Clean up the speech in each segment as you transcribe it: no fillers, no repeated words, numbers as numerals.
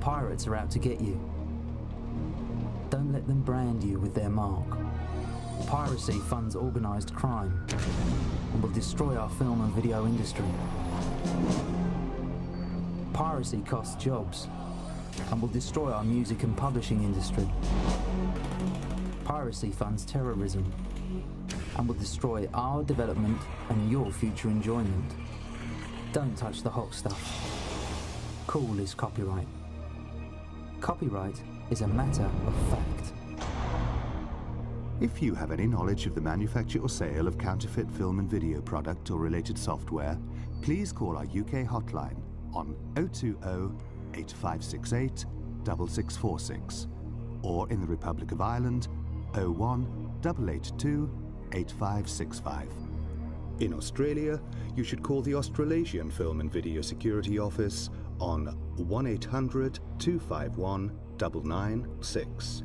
pirates are out to get you. Don't let them brand you with their mark. Piracy funds organised crime and will destroy our film and video industry. Piracy costs jobs and will destroy our music and publishing industry. Piracy funds terrorism and will destroy our development and your future enjoyment. Don't touch the hot stuff. Cool is copyright. Copyright is a matter of fact. If you have any knowledge of the manufacture or sale of counterfeit film and video product or related software, please call our UK hotline on 020 8568 6646 or in the Republic of Ireland 01 882 8565. In Australia, you should call the Australasian Film and Video Security Office on 1800 251 996.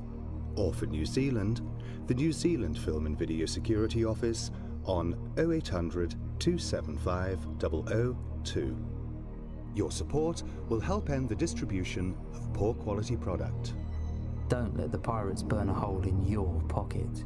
Or for New Zealand, the New Zealand Film and Video Security Office on 0800 275 002. Your support will help end the distribution of poor quality product. Don't let the pirates burn a hole in your pocket.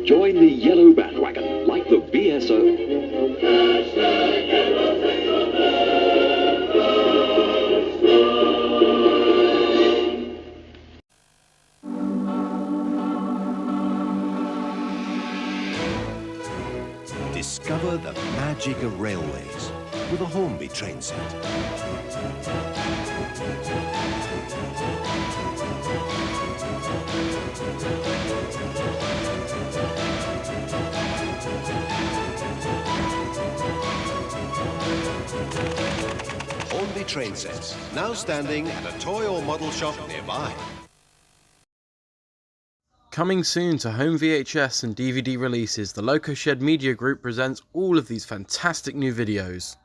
Join the yellow bandwagon like the VSO. Discover the magic of railways with a Hornby train set. Hornby train sets, now standing at a toy or model shop nearby. Coming soon to home VHS and DVD releases, the Loco Shed Media Group presents all of these fantastic new videos.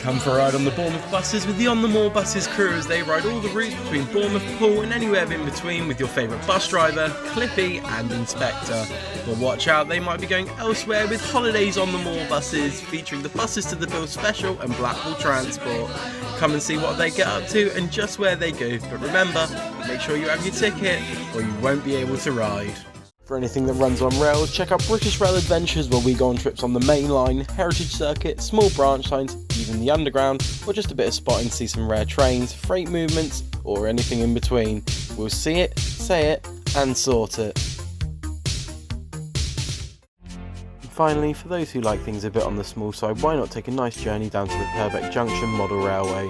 Come for a ride on the Bournemouth buses with the On The Moor Buses crew as they ride all the routes between Bournemouth, Poole and anywhere in between with your favourite bus driver, Clippy and Inspector. But watch out, they might be going elsewhere with Holidays on the Moor Buses featuring the Buses to the Bill Special and Blackpool Transport. Come and see what they get up to and just where they go, but remember, make sure you have your ticket or you won't be able to ride. For anything that runs on rails, check out British Rail Adventures where we go on trips on the main line, heritage circuit, small branch lines, even the underground, or just a bit of spotting to see some rare trains, freight movements, or anything in between. We'll see it, say it, and sort it. And finally, for those who like things a bit on the small side, why not take a nice journey down to the Purbeck Junction Model Railway,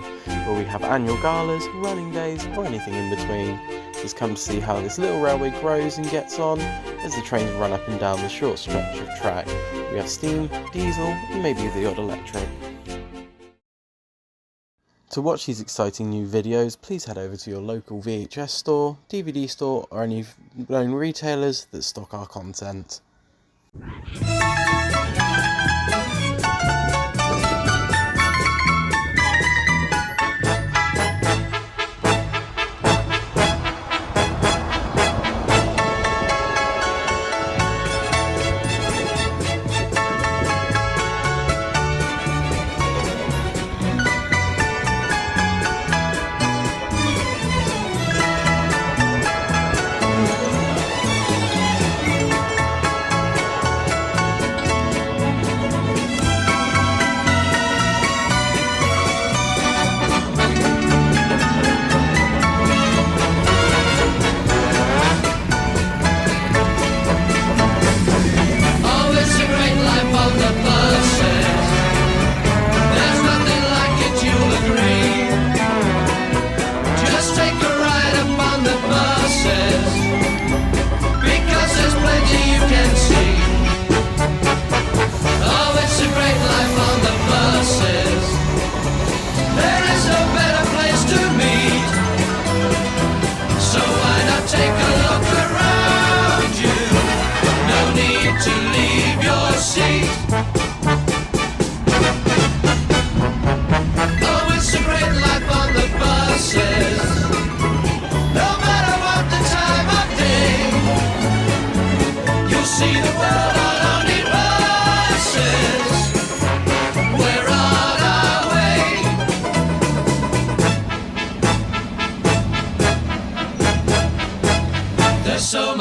where we have annual galas, running days, or anything in between. Just come to see how this little railway grows and gets on as the trains run up and down the short stretch of track. We have steam, diesel, and maybe the odd electric. To watch these exciting new videos, please head over to your local VHS store, DVD store, or any known retailers that stock our content.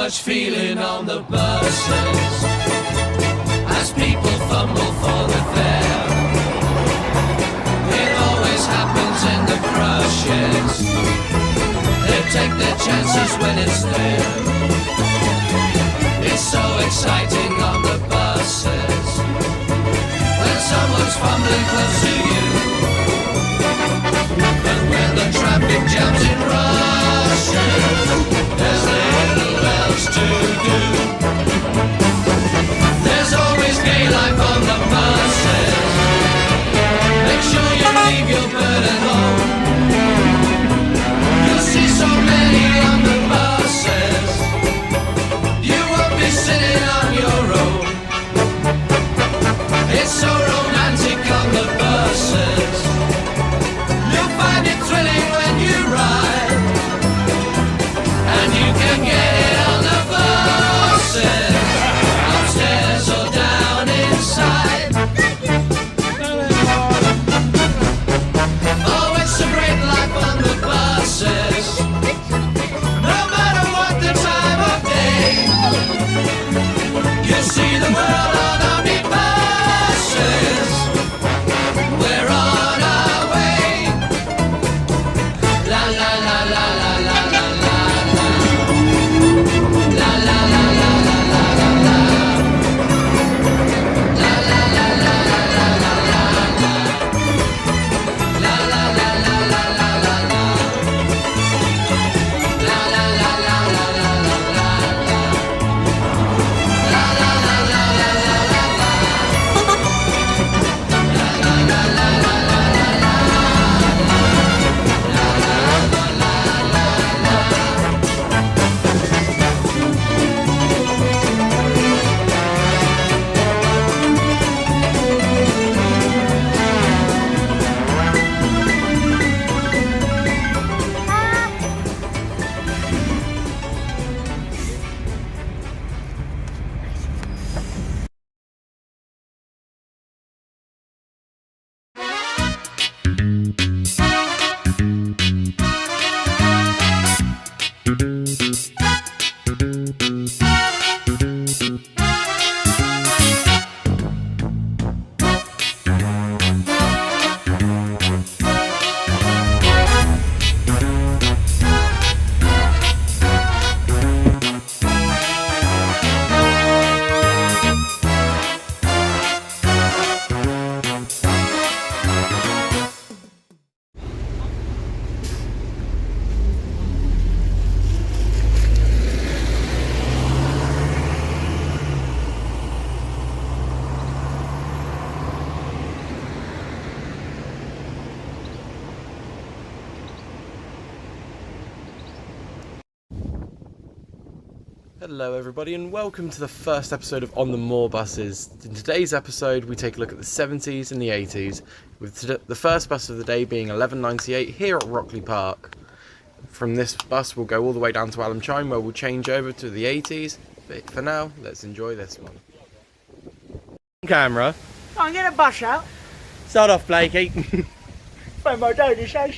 much feeling on the buses as people fumble for the fare. It always happens in the crushes. They take their chances when it's there. It's so exciting on the buses when someone's fumbling close to you. But when the traffic jams in rushes, there's little else to do. There's always gay life on the buses. Make sure you leave your bird at home. You'll see so many on the buses. You won't be sitting on your own. It's so romantic on the buses. You'll find it thrilling when you ride, and you can get it on the buses, upstairs or down inside. Oh, it's a great life on the buses, no matter what the time of day. You'll see the world on omnibuses. We're on our way. La la la la la la la la la. La la la la la la la la. La la la la la la la la. La la la la la la la la. La la la la la la la la. La la la la la la la la. Hello everybody and welcome to the first episode of On the Moor Buses. In today's episode we take a look at the 70s and the 80s, with the first bus of the day being 1198 here at Rockley Park. From this bus we'll go all the way down to Allenchine where we'll change over to the 80s, but for now let's enjoy this one. Camera. Go on, get a bus out. Start off, Blakey. When my daddy says,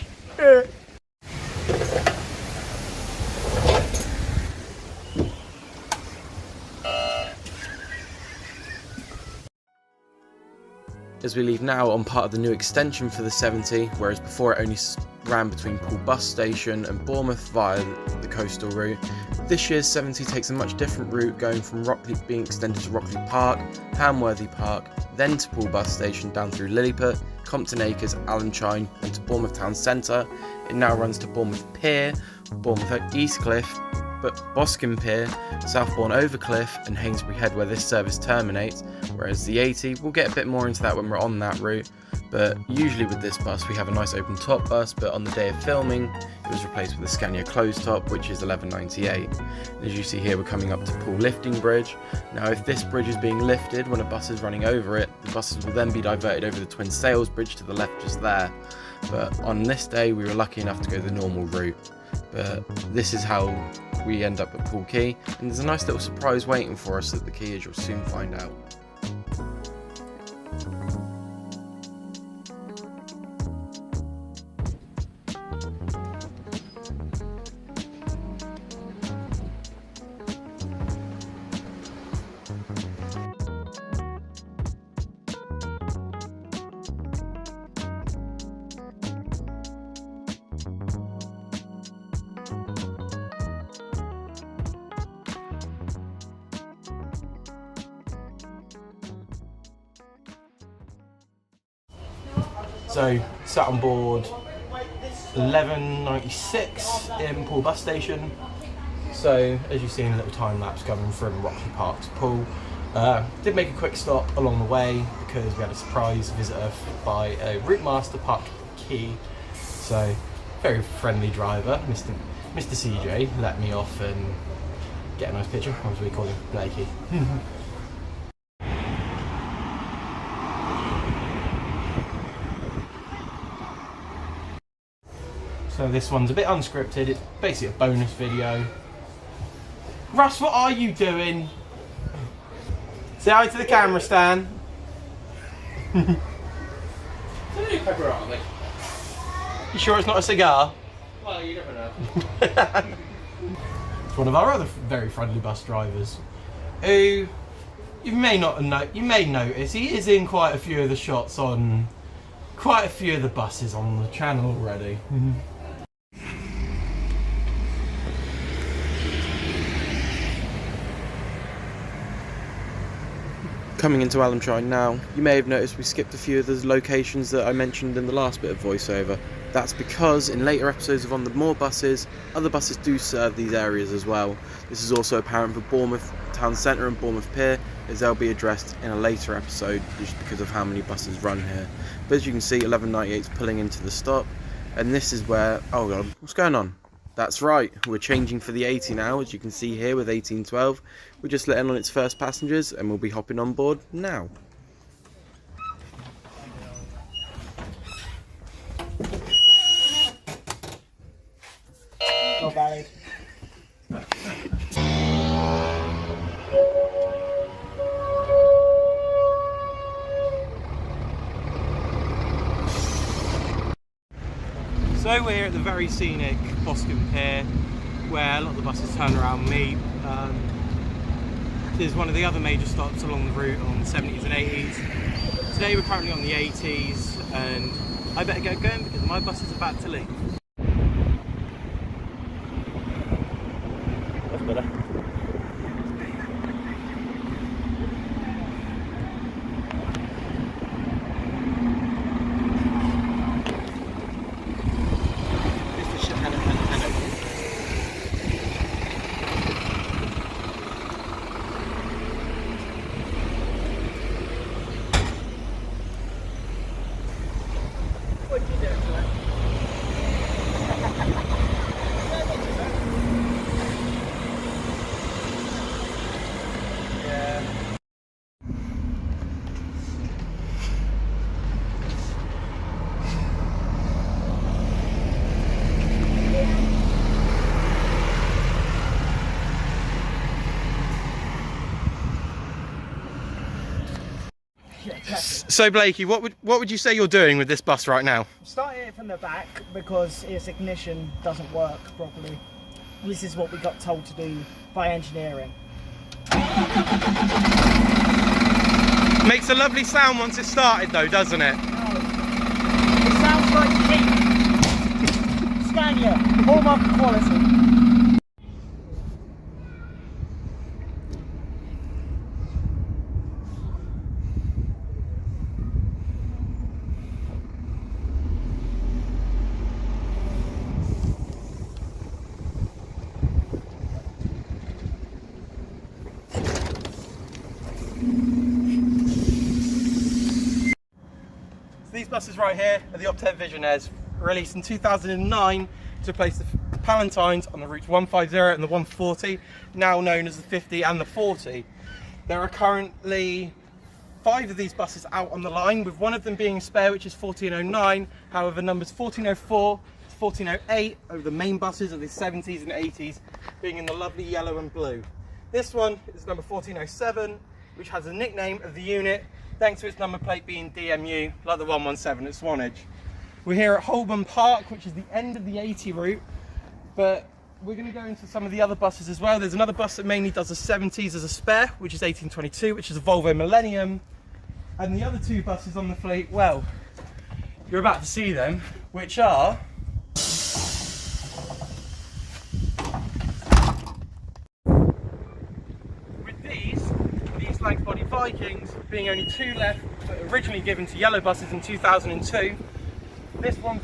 As we leave now on part of the new extension for the 70, whereas before it only ran between Poole Bus Station and Bournemouth via the coastal route, this year's 70 takes a much different route, going from Rockley being extended to Rockley Park, Hamworthy Park, then to Poole Bus Station down through Lilliput, Compton Acres, Allenchine and to Bournemouth Town Centre. It now runs to Bournemouth Pier, Bournemouth East Cliff, Boscombe Pier, Southbourne Overcliff and Hainsbury Head where this service terminates, whereas the 80, we'll get a bit more into that when we're on that route, but usually with this bus we have a nice open top bus, but on the day of filming it was replaced with a Scania closed top, which is 1198. As you see here, we're coming up to Poole Lifting Bridge. Now if this bridge is being lifted when a bus is running over it, the buses will then be diverted over the Twin Sails Bridge to the left just there, but on this day we were lucky enough to go the normal route. But this is how we end up at Poole Quay, and there's a nice little surprise waiting for us at the quay, as you'll soon find out. So sat on board 1196 in Poole bus station. So as you see in a little time lapse coming from Roxley Park to Poole. Did make a quick stop along the way because we had a surprise visitor by a route master parked Key. So very friendly driver, Mr. CJ, let me off and get a nice picture. What was we call him? Blakey. So this one's a bit unscripted. It's basically a bonus video. Russ, what are you doing? Say hi to the camera, Stan. You sure it's not a cigar? Well, you never know. It's one of our other very friendly bus drivers, who you may notice he is in quite a few of the shots on quite a few of the buses on the channel already. Coming into Allenshire now, you may have noticed we skipped a few of the locations that I mentioned in the last bit of voiceover. That's because in later episodes of On the Moor buses, other buses do serve these areas as well. This is also apparent for Bournemouth Town Centre and Bournemouth Pier, as they'll be addressed in a later episode just because of how many buses run here. But as you can see, 1198 is pulling into the stop, and this is where, oh god, what's going on? That's right, we're changing for the 80 now, as you can see here with 1812. We're just letting on its first passengers and we'll be hopping on board now. Not valid. So we're here at the very scenic Boscombe Pier, where a lot of the buses turn around meet. This is one of the other major stops along the route on the 70s and 80s. Today we're currently on the 80s, and I better get going because my bus is about to leave. That's better. So Blakey, what would you say you're doing with this bus right now? Starting it from the back because its ignition doesn't work properly. This is what we got told to do by engineering. Makes a lovely sound once it's started though, doesn't it? It sounds like heat. Scania, hallmark quality. These buses right here are the Optare Visionaires, released in 2009 to replace the Palantines on the routes 150 and the 140, now known as the 50 and the 40. There are currently 5 of these buses out on the line, with one of them being a spare, which is 1409. However, numbers 1404 to 1408 are the main buses of the 70s and 80s, being in the lovely yellow and blue. This one is number 1407, which has the nickname of the unit, thanks to its number plate being DMU, like the 117 at Swanage. We're here at Holborn Park, which is the end of the 80 route, but we're going to go into some of the other buses as well. There's another bus that mainly does the 70s as a spare, which is 1822, which is a Volvo Millennium. And the other 2 buses on the fleet, well, you're about to see them, which are Blank Body Vikings, being only 2 left, but originally given to yellow buses in 2002. This one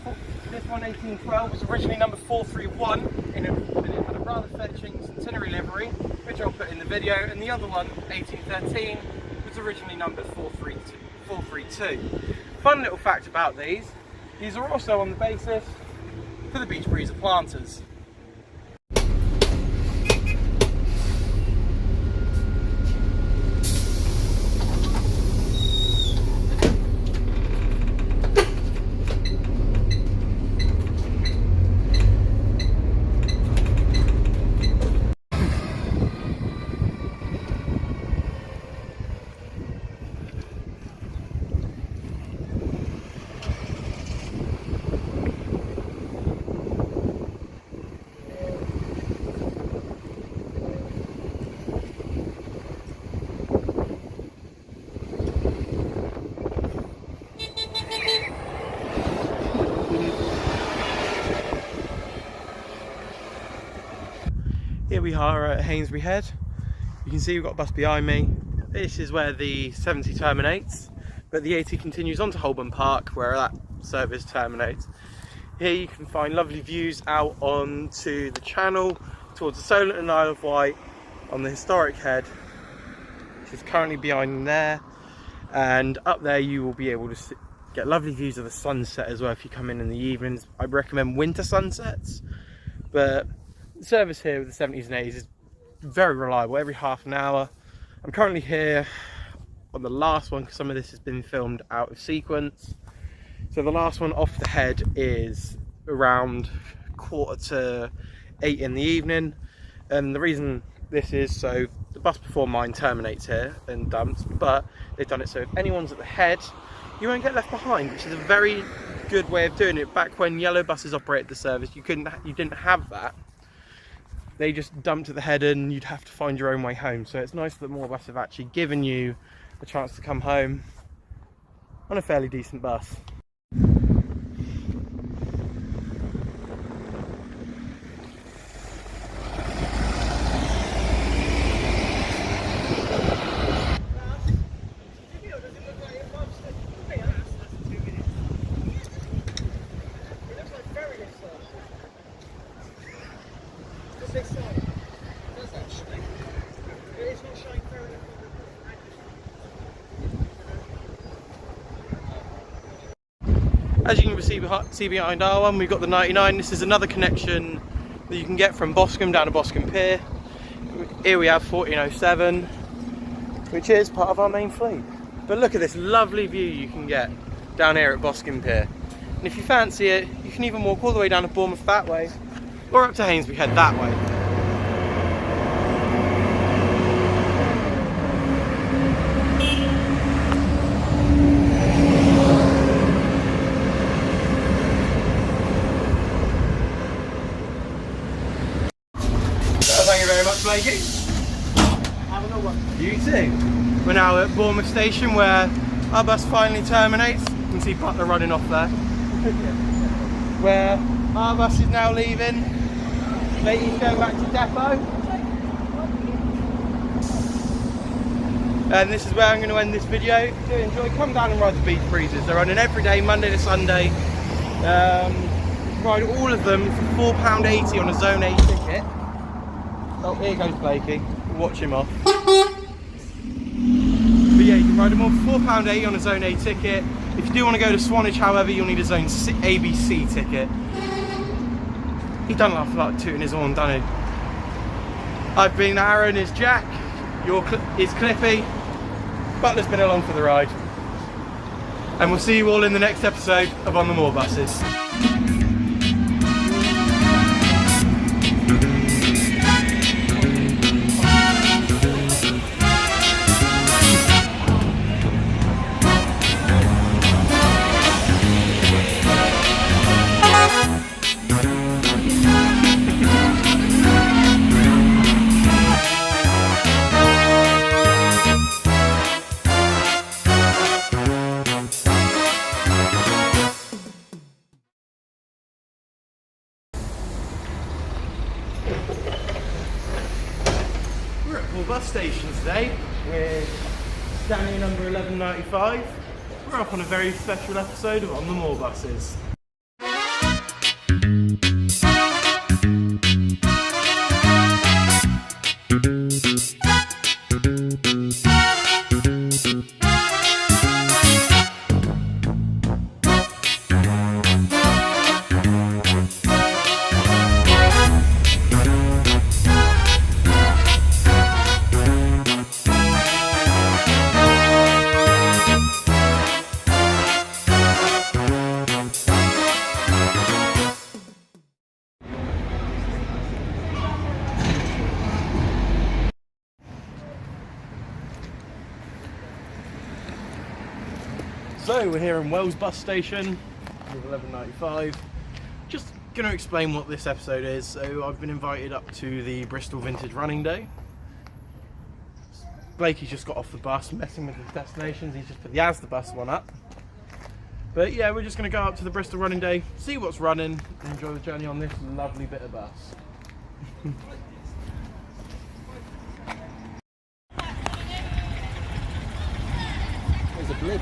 1812 was originally number 431 and it had a rather fetching centenary livery, which I'll put in the video, and the other one, 1813, was originally numbered 432. Fun little fact about these are also on the basis for the Beach Breezer planters. Here we are at Hainsbury Head. You can see we've got a bus behind me. This is where the 70 terminates, but the 80 continues on to Holborn Park, where that service terminates. Here you can find lovely views out onto the channel towards the Solent and Isle of Wight on the historic head, which is currently behind there. And up there you will be able to get lovely views of the sunset as well if you come in the evenings. I recommend winter sunsets, but the service here with the 70s and 80s is very reliable, every half an hour. I'm currently here on the last one because some of this has been filmed out of sequence. So the last one off the head is around 7:45 in the evening. And the reason this is, so the bus before mine terminates here and dumps, but they've done it so if anyone's at the head, you won't get left behind, which is a very good way of doing it. Back when yellow buses operated the service, you didn't have that. They just dumped at the head and you'd have to find your own way home. So it's nice that more buses have actually given you a chance to come home on a fairly decent bus. As you can see behind our one, we've got the 99. This is another connection that you can get from Boscombe down to Boscombe Pier. Here we have 1407, which is part of our main fleet. But look at this lovely view you can get down here at Boscombe Pier. And if you fancy it, you can even walk all the way down to Bournemouth that way, or up to Hainsbury Head that way. Thank you very much, Blakey. Have a good one. You too. We're now at Bournemouth Station where our bus finally terminates. You can see Butler running off there. Where our bus is now leaving. Blakey's going back to depot. And this is where I'm going to end this video. If you do enjoy, come down and ride the Beach Breezers. They're running every day, Monday to Sunday. You can ride all of them for £4.80 on a Zone A ticket. Oh, here goes Blakey. Watch him off. But yeah, you can ride them all for £4.80 on a Zone A ticket. If you do want to go to Swanage, however, you'll need a Zone ABC ticket. He done laugh like tooting his horn, done he? I've been Aaron, is Jack. Is Clippy. Butler's been along for the ride. And we'll see you all in the next episode of On the Moor Buses. We're at Poole Bus Station today with Stanley number 1195. We're up on a very special episode of On the Moor Buses. So we're here in Wells bus station with 1195. Just going to explain what this episode is. So I've been invited up to the Bristol Vintage Running Day. Blakey's just got off the bus messing with the destinations. He's just put the Asda bus one up. But yeah, we're just going to go up to the Bristol Running Day, see what's running, and enjoy the journey on this lovely bit of bus. There's a blimp.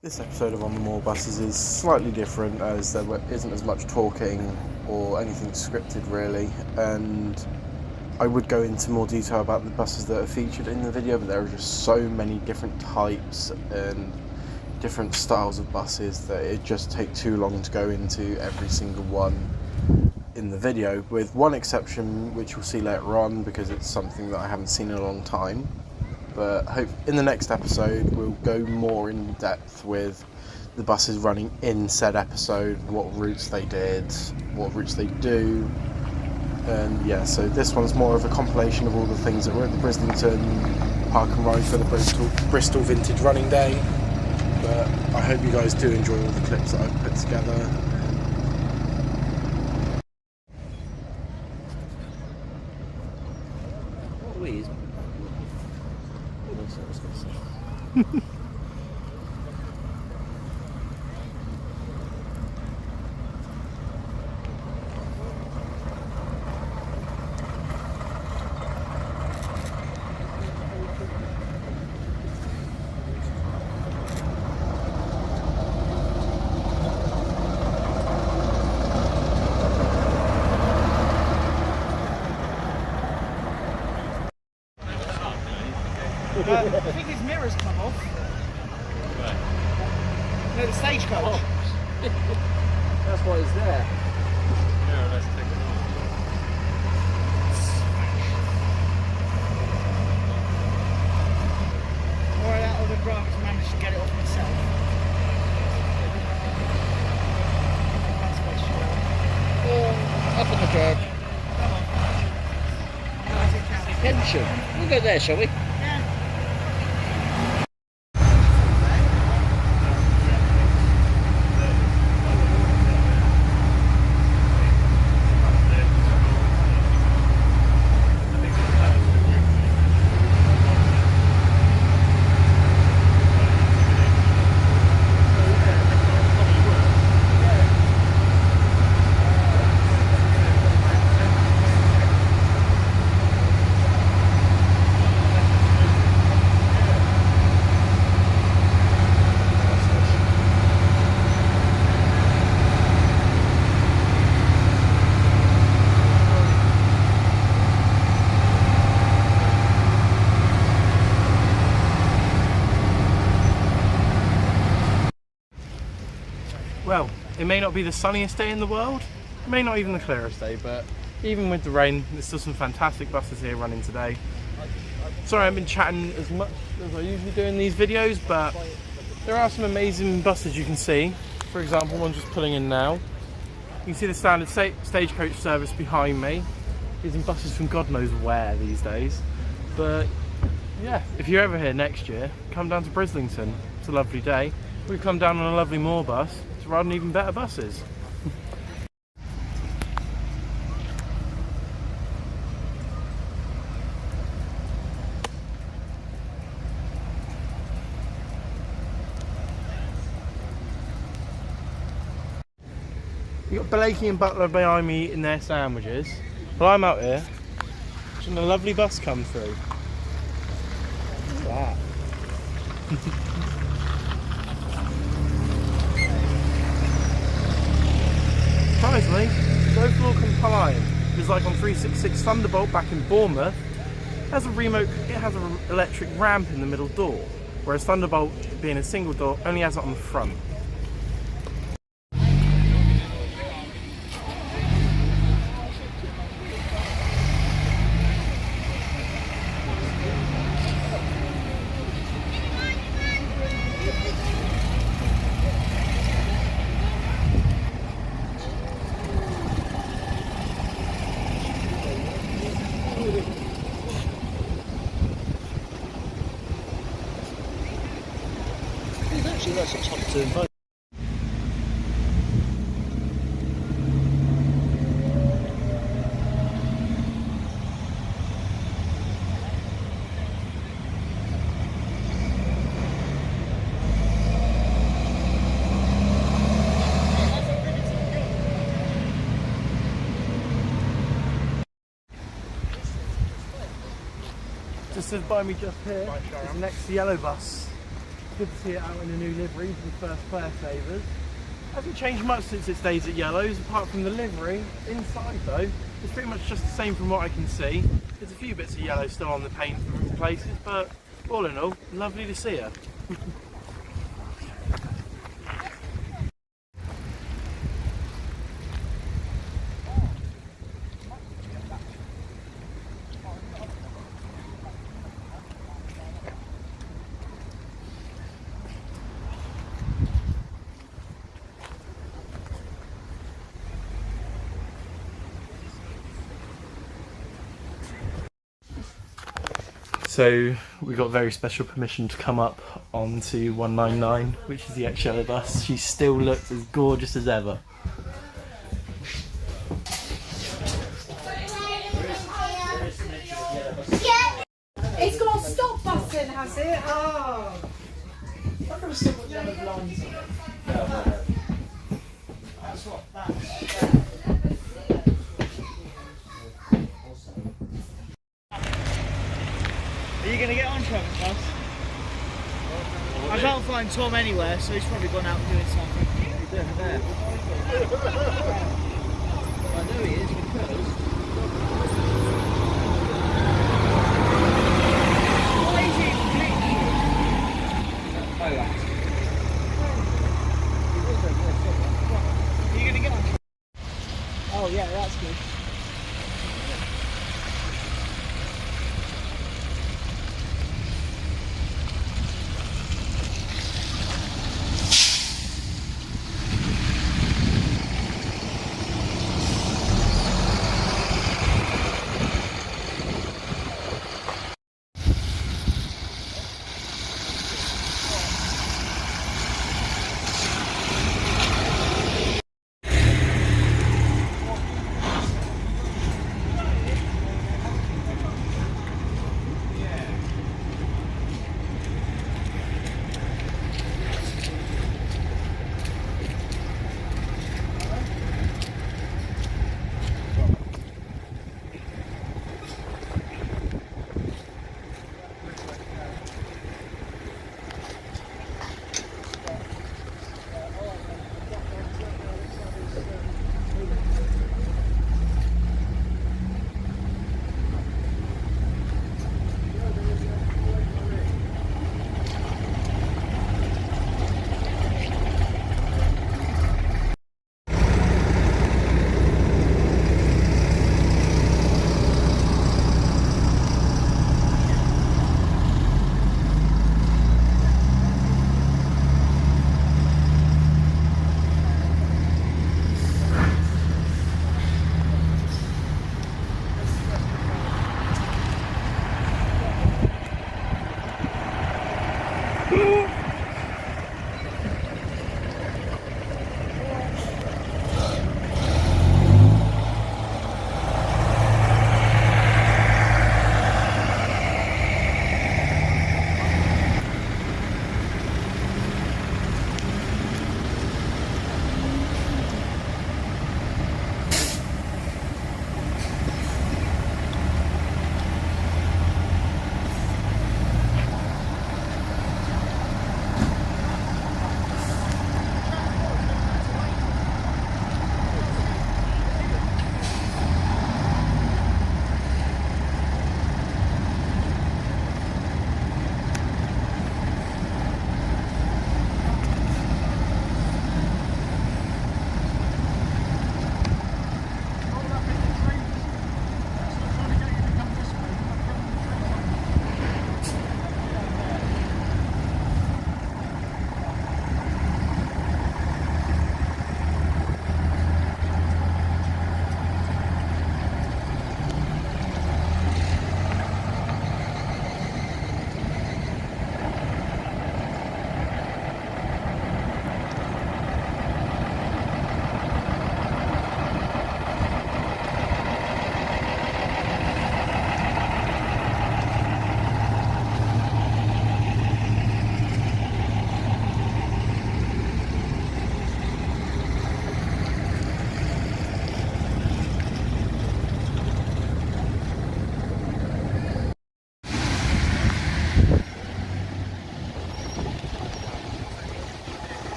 This episode of On the Moor Buses is slightly different, as there isn't as much talking or anything scripted really, and I would go into more detail about the buses that are featured in the video, but there are just so many different types and different styles of buses that it just takes too long to go into every single one in the video, with one exception which you'll see later on because it's something that I haven't seen in a long time. But hope in the next episode we'll go more in depth with the buses running in said episode, what routes they did, what routes they do, and yeah, so this one's more of a compilation of all the things that were at the Brislington Park and Ride for the Bristol Vintage Running Day. But I hope you guys do enjoy all the clips that I've put together. I think his mirror's come off. No, the stagecoach. Oh. That's why it's there. Yeah, let's take it off. Alright, that other driver's managed to get it off himself. That's what's sure. Up in the curb. Pension. We'll go there, shall we? Well, it may not be the sunniest day in the world, it may not even the clearest day, but even with the rain, there's still some fantastic buses here running today. Sorry I haven't been chatting as much as I usually do in these videos, but there are some amazing buses you can see. For example, one just pulling in now. You can see the standard stagecoach service behind me. These are buses from God knows where these days. But yeah, if you're ever here next year, come down to Brislington. It's a lovely day. We come down on a lovely moor bus to ride on even better buses. You got Blakey and Butler behind me in their sandwiches. Well, I'm out here watching a lovely bus come through. Look at that. Surprisingly, both will comply. Just like on 366 Thunderbolt back in Bournemouth, it has an electric ramp in the middle door, whereas Thunderbolt, being a single door, only has it on the front. that's a top turn boat. Just as by me just here, is the next yellow bus. Good to see it out in a new livery for the first Fair Savers. Hasn't changed much since its days at Yellows, apart from the livery. Inside though, it's pretty much just the same from what I can see. There's a few bits of yellow still on the paint in places, but all in all, lovely to see her. So we got very special permission to come up onto 199, which is the ex-yellow bus. She still looks as gorgeous as ever. It's got a stop button, has it? Oh. I've got so much yellow blinds on it. That's what that's. Are you going to get on Tram's bus? I can't find Tom anywhere, so he's probably gone out doing something. He's over there. I know he is because... What is it? Are you going to get on Tram? Oh yeah, that's good.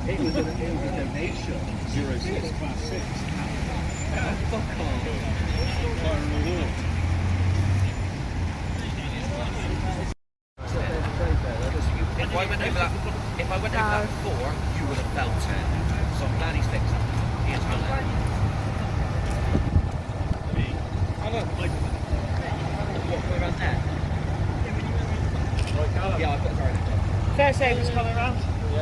It was a donation. 06 Class 6. Fuck off. Fire reward. If I went over that before, you would have felt it. So I'm glad he's fixed it. He is well. I don't like What, way around there? Yeah, I've got the right. Fair Sabre's coming round. I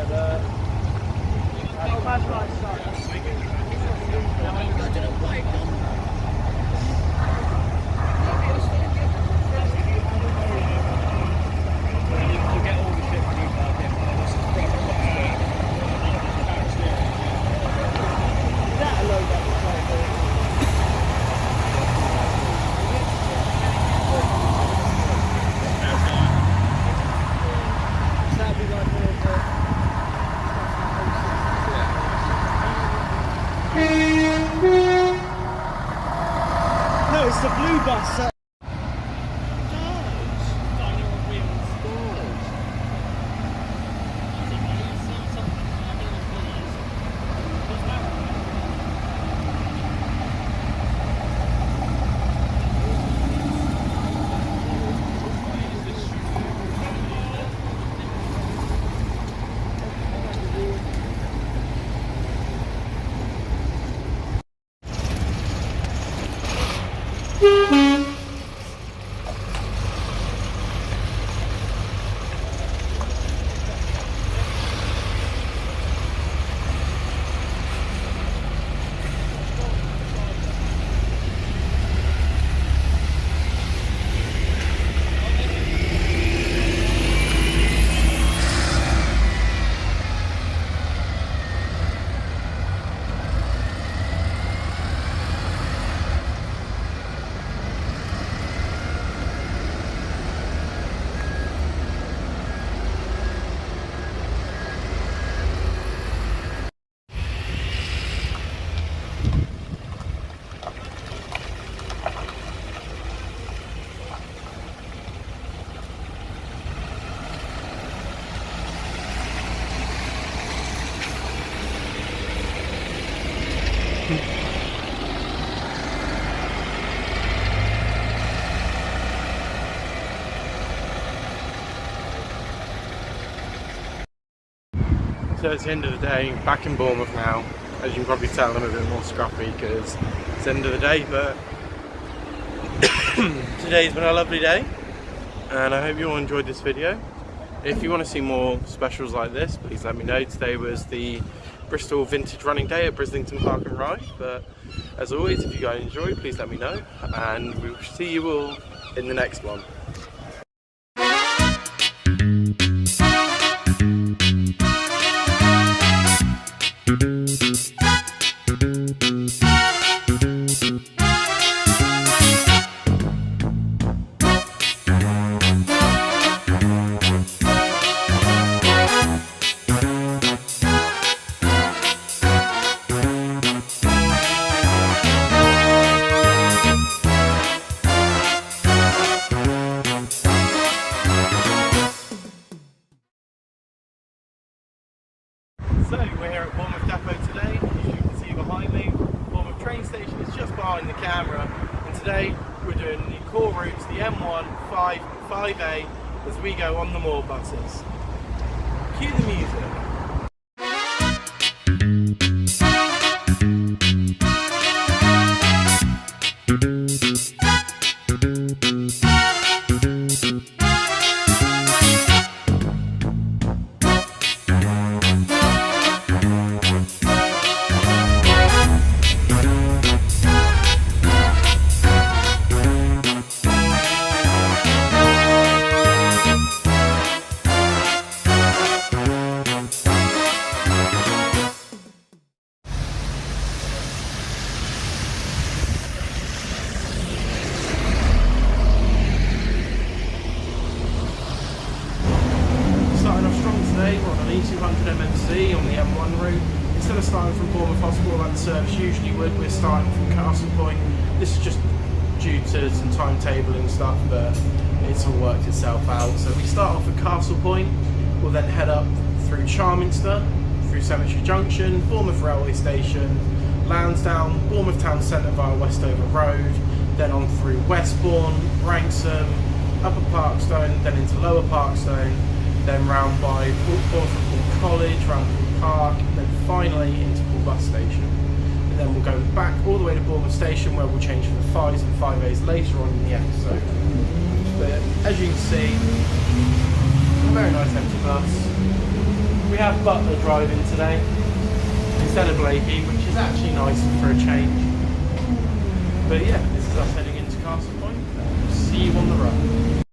don't know why it done. No, it's the blue bus. So it's the end of the day, back in Bournemouth now. As you can probably tell, I'm a bit more scruffy because it's the end of the day, but today's been a lovely day and I hope you all enjoyed this video. If you want to see more specials like this, please let me know. Today was the Bristol Vintage Running Day at Brislington Park and Ride, but as always, if you guys enjoy, please let me know and we will see you all in the next one. So we're here at Bournemouth Depot today. As you can see behind me, Bournemouth train station is just behind the camera. And today we're doing the core routes, the M1, 5 and 5A, as we go on the more buses. Cue the music. We're on an E200 MMC on the M1 route. Instead of starting from Bournemouth Hospital like the service usually would, we're starting from Castle Point. This is just due to some timetabling stuff, but it's all worked itself out. So we start off at Castle Point, we'll then head up through Charminster, through through Cemetery Junction, Bournemouth Railway Station, Lansdowne, Bournemouth Town Centre via Westover Road, then on through Westbourne, Branksome, Upper Parkstone, then into Lower Parkstone, then round by Bournemouth College, round Poole Park, then finally into Poole Bus Station. And then we'll go back all the way to Bournemouth Station, where we'll change for the 5s and 5As later on in the episode. But as you can see, a very nice empty bus. We have Butler driving today instead of Blakey, which is actually nice for a change. But yeah, this is us heading into Castle Point. See you on the road.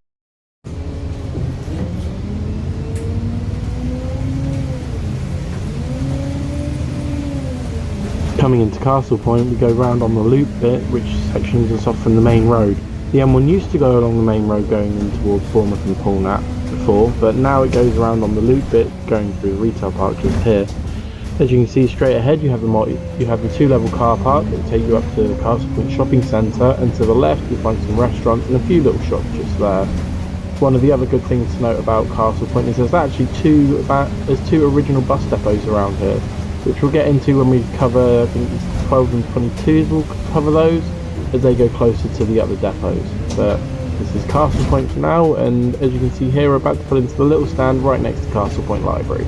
Coming into Castle Point, we go round on the loop bit, which sections us off from the main road. The M1 used to go along the main road going in towards Bournemouth and Poole before, but now it goes around on the loop bit going through the retail park just here. As you can see straight ahead, you have the 2-level car park that will take you up to the Castle Point shopping centre, and to the left you'll find some restaurants and a few little shops just there. One of the other good things to note about Castle Point is there's actually two original bus depots around here, which we'll get into when we cover, I think it's 12 and 22s, we'll cover those as they go closer to the other depots. But this is Castle Point for now, and as you can see here, we're about to pull into the little stand right next to Castle Point Library.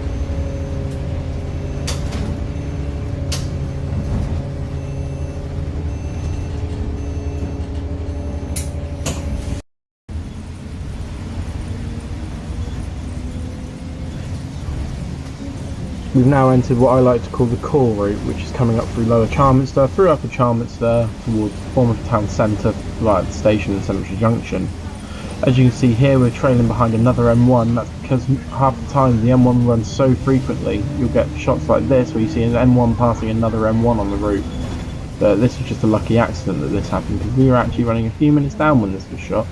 We've now entered what I like to call the core route, which is coming up through Lower Charminster, through Upper Charminster, towards Bournemouth Town Centre via the station and Cemetery Junction. As you can see here, we're trailing behind another M1. That's because half the time the M1 runs so frequently, you'll get shots like this where you see an M1 passing another M1 on the route. But this was just a lucky accident that this happened, because we were actually running a few minutes down when this was shot.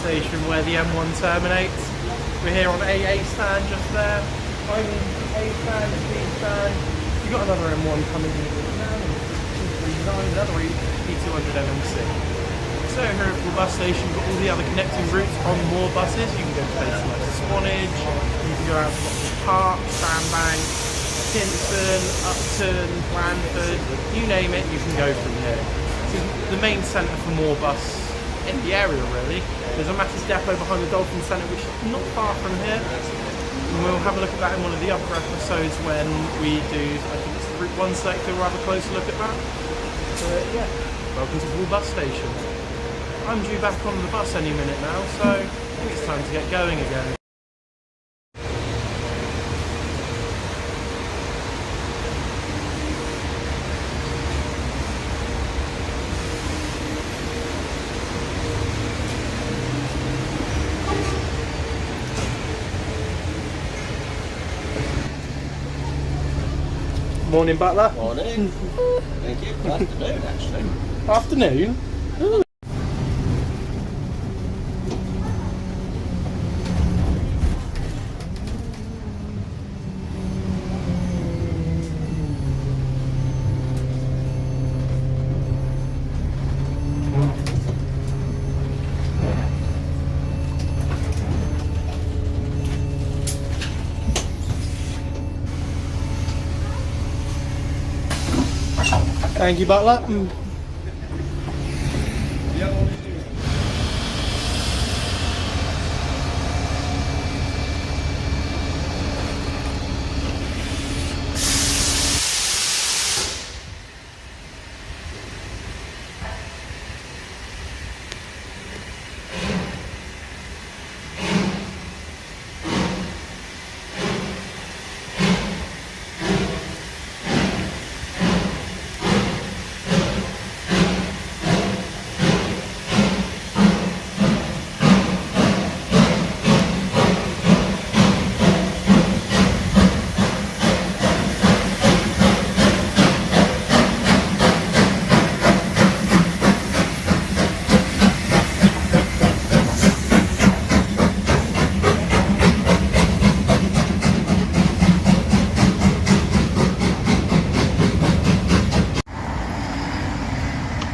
Station where the M1 terminates. We're here on A stand just there. I'm in A stand, B stand. You've got another M1 coming in now. 239, another E200 MMC. So here at the bus station, we've got all the other connecting routes on more buses. You can go to places like Swanage, you can go out to Park, Sandbank, Kinston, Upton, Blandford, you name it, you can go from here. This is the main centre for more bus in the area really. There's a massive depot behind the Dolphin Centre which is not far from here, and we'll have a look at that in one of the other episodes when we do, I think it's the Route 1 sector, we'll have a closer look at that. But yeah, welcome to Poole Bus Station. I'm due back on the bus any minute now, so I think it's time to get going again. Morning, Butler. Morning. Thank you. Afternoon, actually. Afternoon? Ooh. Thank you, Butler.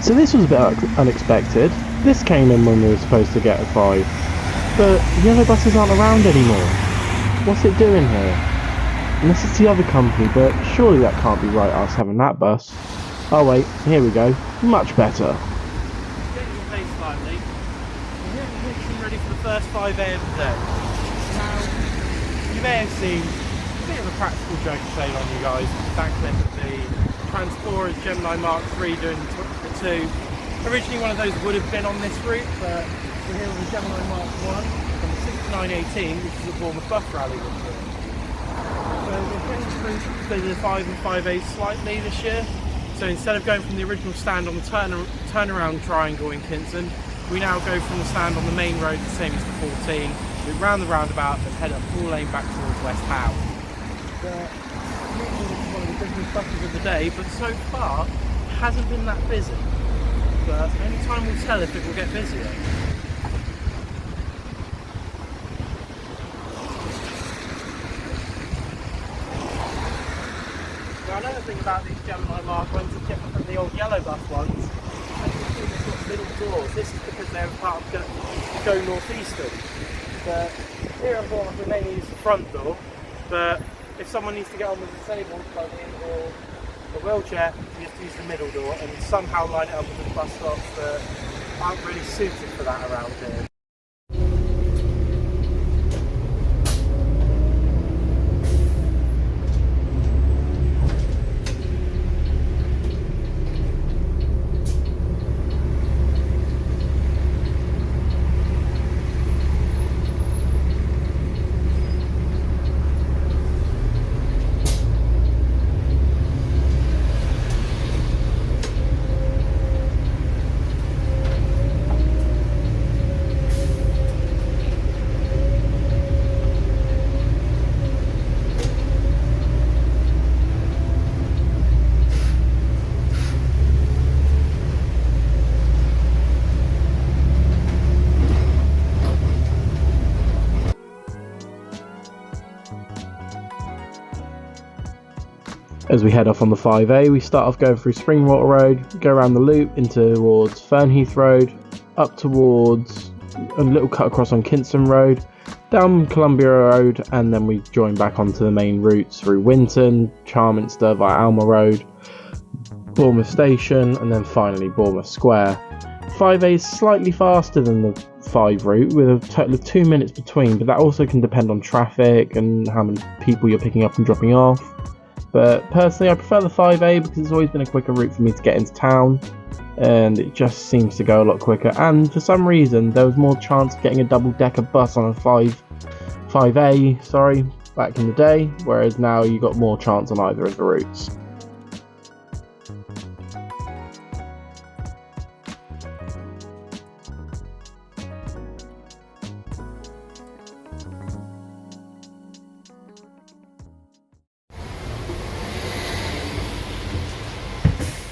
So this was a bit unexpected. This came in when we were supposed to get a 5. But yellow buses aren't around anymore. What's it doing here? Unless it's the other company, but surely that can't be right, us having that bus. Oh wait, here we go. Much better. Getting your pace slightly. We're getting ready for the first 5A of the day. Now, you may have seen a bit of a practical joke played on you guys. That clip of the Transporter's Gemini Mark III doing the 2. Originally one of those would have been on this route, but we're here on the Gemini Mark I from the 6918, which is a Bournemouth bus rally this year. So we're going through split the 5 and 5A slightly this year. So instead of going from the original stand on the turnaround triangle in Kinston, we now go from the stand on the main road, the same as the 14, loop round the roundabout and head up full lane back towards West Howe. One of the busiest buses of the day, but so far it hasn't been that busy. But only time will tell if it will get busier. Now another thing about these Gemini Mark ones is different from the old yellow bus ones. As you can see, they've got middle doors. This is because they're part of Go Northeastern. But here at Bournemouth we mainly use the front door, but if someone needs to get on with the disabled plug in or a wheelchair, you have to use the middle door and somehow line it up with the bus stops that aren't really suited for that around here. As we head off on the 5A, we start off going through Springwater Road, go around the loop into towards Fernheath Road, up towards a little cut across on Kinston Road, down Columbia Road, and then we join back onto the main routes through Winton, Charminster via Alma Road, Bournemouth Station, and then finally Bournemouth Square. 5A is slightly faster than the 5 route with a total of 2 minutes between, but that also can depend on traffic and how many people you're picking up and dropping off. But personally I prefer the 5A because it's always been a quicker route for me to get into town and it just seems to go a lot quicker, and for some reason there was more chance of getting a double-decker bus on a 5A back in the day, whereas now you got more chance on either of the routes.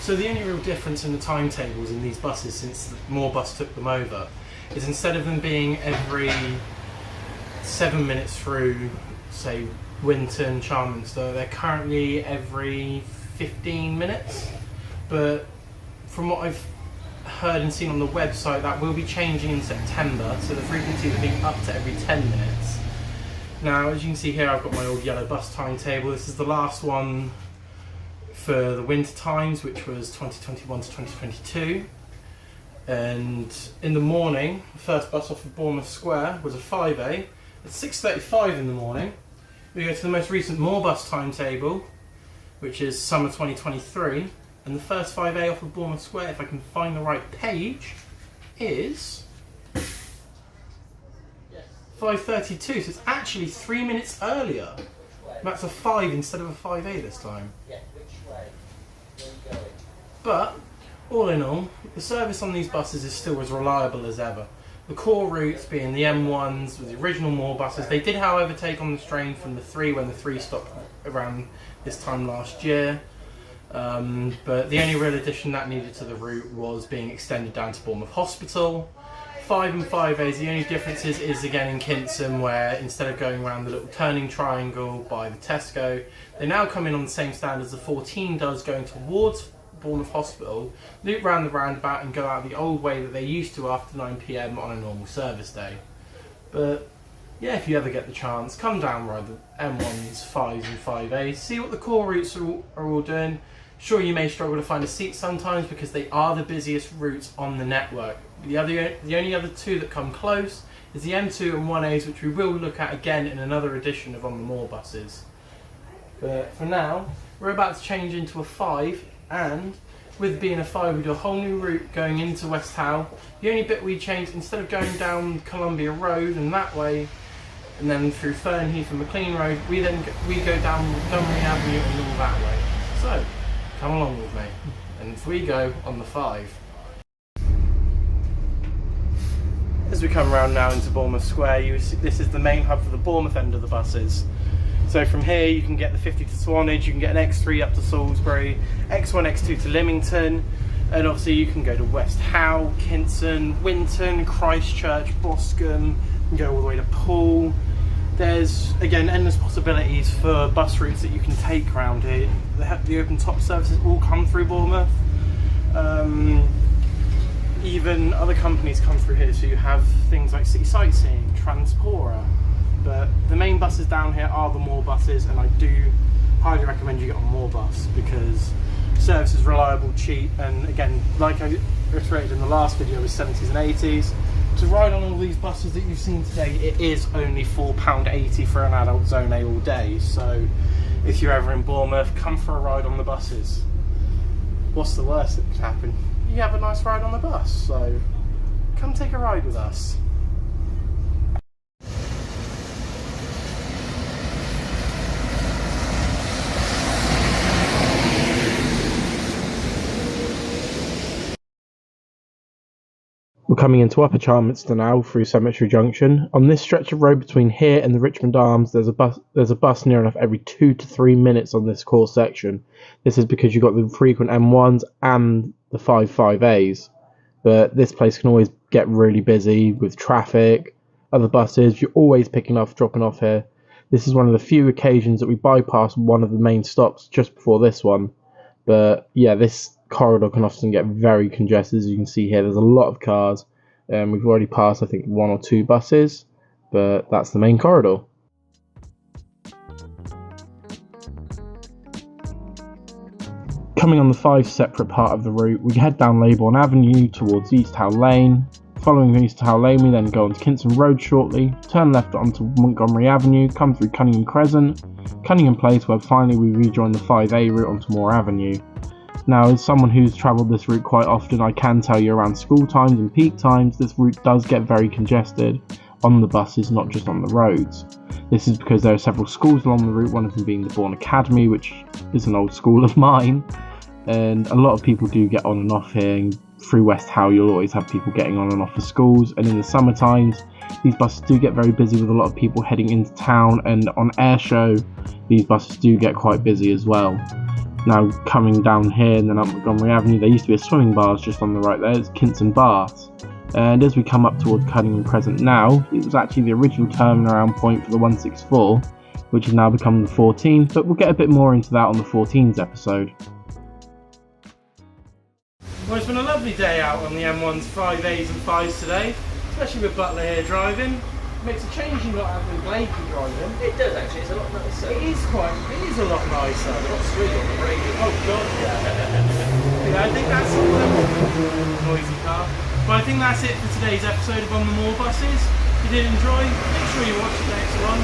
So the only real difference in the timetables in these buses since Moorbus took them over is instead of them being every 7 minutes through, say, Winton, Charminster, they're currently every 15 minutes. But from what I've heard and seen on the website, that will be changing in September, so the frequency will be up to every 10 minutes. Now, as you can see here, I've got my old yellow bus timetable. This is the last one for the winter times, which was 2021 to 2022. And in the morning, the first bus off of Bournemouth Square was a 5A. At 6:35 in the morning, we go to the most recent Moorbus timetable, which is summer 2023. And the first 5A off of Bournemouth Square, if I can find the right page, is 5:32. So it's actually 3 minutes earlier. That's a 5 instead of a 5A this time. But all in all, the service on these buses is still as reliable as ever. The core routes being the M1s with the original Moorbuses. They did, however, take on the strain from the 3 when the 3 stopped around this time last year. But the only real addition that needed to the route was being extended down to Bournemouth Hospital. 5 and 5As, the only difference is again in Kinson, where instead of going around the little turning triangle by the Tesco, they now come in on the same stand as the 14 does, going towards Bournemouth Hospital, loop round the roundabout and go out the old way that they used to after 9 PM on a normal service day. But yeah, if you ever get the chance, come down, ride the M1s, 5s and 5As, see what the core routes are all doing. Sure, you may struggle to find a seat sometimes because they are the busiest routes on the network. The only other two that come close is the M2 and 1As, which we will look at again in another edition of On the Moor buses. But for now, we're about to change into a 5, and with being a 5, we do a whole new route going into West Howe. The only bit we change, instead of going down Columbia Road and that way, and then through Fernheath and McLean Road, we go down Montgomery Avenue and all that way. So, come along with me, and we go on the 5. As we come around now into Bournemouth Square, you see this is the main hub for the Bournemouth end of the buses. So from here you can get the 50 to Swanage, you can get an X3 up to Salisbury, X1, X2 to Lymington, and obviously you can go to West Howe, Kinson, Winton, Christchurch, Boscombe, you can go all the way to Poole. There's, again, endless possibilities for bus routes that you can take around here. The open top services all come through Bournemouth. Even other companies come through here, so you have things like City Sightseeing, Transpora. But the main buses down here are the Moor buses, and I do highly recommend you get on Moor bus because service is reliable, cheap, and again, like I reiterated in the last video with 70s and 80s, to ride on all these buses that you've seen today, it is only £4.80 for an adult Zone A all day. So if you're ever in Bournemouth, come for a ride on the buses. What's the worst that could happen? You have a nice ride on the bus, so come take a ride with us. We're coming into Upper Charminster now through Cemetery Junction. On this stretch of road between here and the Richmond Arms, there's a bus near enough every 2 to 3 minutes on this core section. This is because you've got the frequent M1s and the 5.5As. But this place can always get really busy with traffic, other buses. You're always picking up, dropping off here. This is one of the few occasions that we bypass one of the main stops just before this one. But yeah, this corridor can often get very congested. As you can see here, there's a lot of cars, and we've already passed I think 1 or 2 buses, but that's the main corridor. Coming on the 5 separate part of the route, we head down Leybourne Avenue towards East Howe Lane. Following East Howe Lane, we then go onto Kinson Road shortly, turn left onto Montgomery Avenue, come through Cunningham Crescent, Cunningham Place, where finally we rejoin the 5A route onto Moor Avenue. Now, as someone who's travelled this route quite often, I can tell you around school times and peak times, this route does get very congested on the buses, not just on the roads. This is because there are several schools along the route, one of them being the Bourne Academy, which is an old school of mine, and a lot of people do get on and off here. And through West Howe, you'll always have people getting on and off of schools, and in the summer times, these buses do get very busy with a lot of people heading into town, and on Airshow, these buses do get quite busy as well. Now coming down here and then up Montgomery Avenue, there used to be a swimming bars just on the right there, it's Kinson Baths. And as we come up towards Cunningham Crescent now, it was actually the original turnaround point for the 164, which has now become the 14, but we'll get a bit more into that on the 14's episode. Well, it's been a lovely day out on the M1s, 5As and 5s today, especially with Butler here driving. makes a change in not having Blakey driving. It does actually, it's a lot nicer. It is a lot nicer. Not squeaky on the radio. Oh god, yeah. I think that's all noisy car. But I think that's it for today's episode of On the Moor Buses. If you did enjoy, make sure you watch the next one.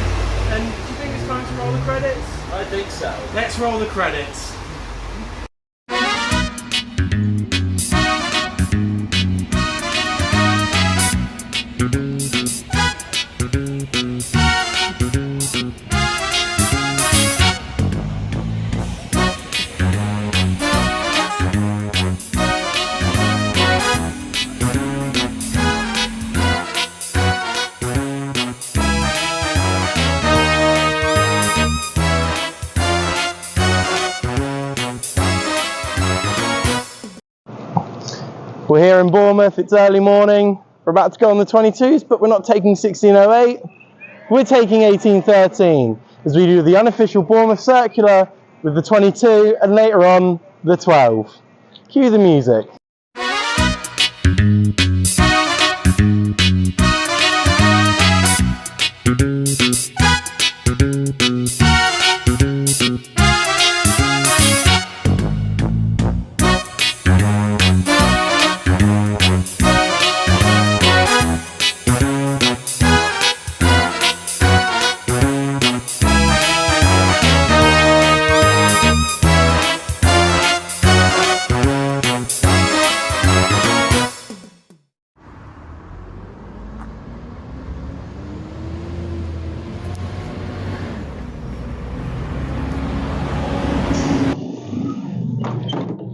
And do you think it's time to roll the credits? I think so. Let's roll the credits. We're here in Bournemouth, it's early morning. We're about to go on the 22s, but we're not taking 1608. We're taking 1813, as we do the unofficial Bournemouth circular with the 22 and later on the 12. Cue the music.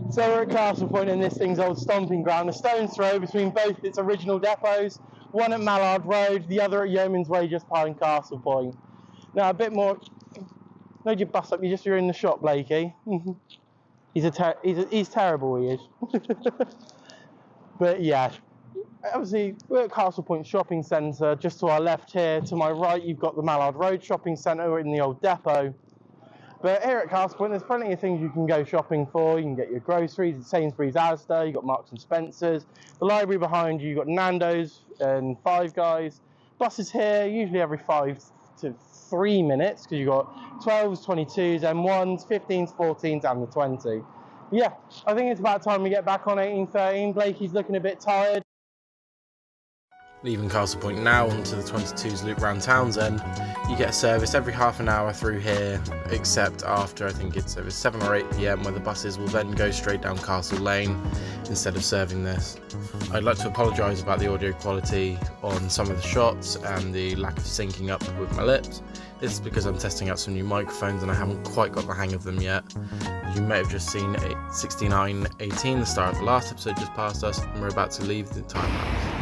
So we're at Castle Point and this thing's old stomping ground, a stone's throw between both its original depots, one at Mallard Road, the other at Yeoman's Way just behind Castle Point. Now a bit more, load your bus up, you're in the shop, Blakey. He's terrible, he is. But yeah, obviously we're at Castle Point Shopping Centre, just to our left here, to my right you've got the Mallard Road Shopping Centre in the old depot. But here at Castle Point, there's plenty of things you can go shopping for. You can get your groceries at Sainsbury's, Asda, you've got Marks and Spencer's. The library behind you, you've got Nando's and Five Guys. Buses here, usually every 5 to 3 minutes, because you've got 12s, 22s, M1s, 15s, 14s, and the 20. Yeah, I think it's about time we get back on 1813. Blakey's looking a bit tired. Leaving Castle Point now onto the 22's loop round Townsend, you get a service every half an hour through here, except after I think it's over 7 or 8 PM, where the buses will then go straight down Castle Lane instead of serving this. I'd like to apologise about the audio quality on some of the shots and the lack of syncing up with my lips. This is because I'm testing out some new microphones and I haven't quite got the hang of them yet. You may have just seen 6918, the start of the last episode, just past us, and we're about to leave the time lapse.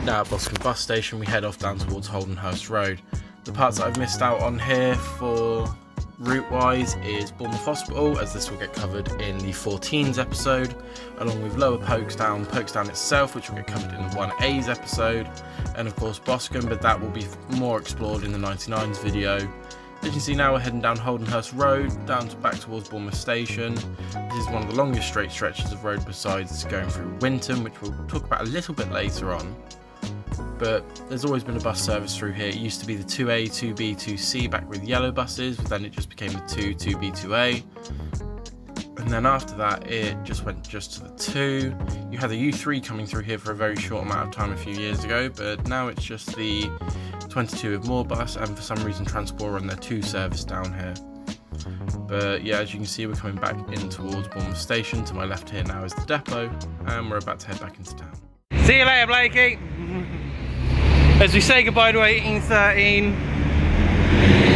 Now at Boscombe bus station, we head off down towards Holdenhurst Road. The parts that I've missed out on here for route wise is Bournemouth Hospital, as this will get covered in the 14s episode, along with Lower Folkestone itself, which will get covered in the 1A's episode, and of course Boscombe, but that will be more explored in the 99s video. As you can see now, we're heading down Holdenhurst Road, back towards Bournemouth Station. This is one of the longest straight stretches of road besides going through Winton, which we'll talk about a little bit later on. But there's always been a bus service through here. It used to be the 2A, 2B, 2C back with yellow buses, but then it just became the 2, 2B, 2A. And then after that, it just went to the 2. You had the U3 coming through here for a very short amount of time a few years ago, but now it's just the 22 with more bus, and for some reason Transport run their 2 service down here. But yeah, as you can see, we're coming back in towards Bournemouth Station. To my left here now is the depot, and we're about to head back into town. See you later, Blakey! As we say goodbye to 1813,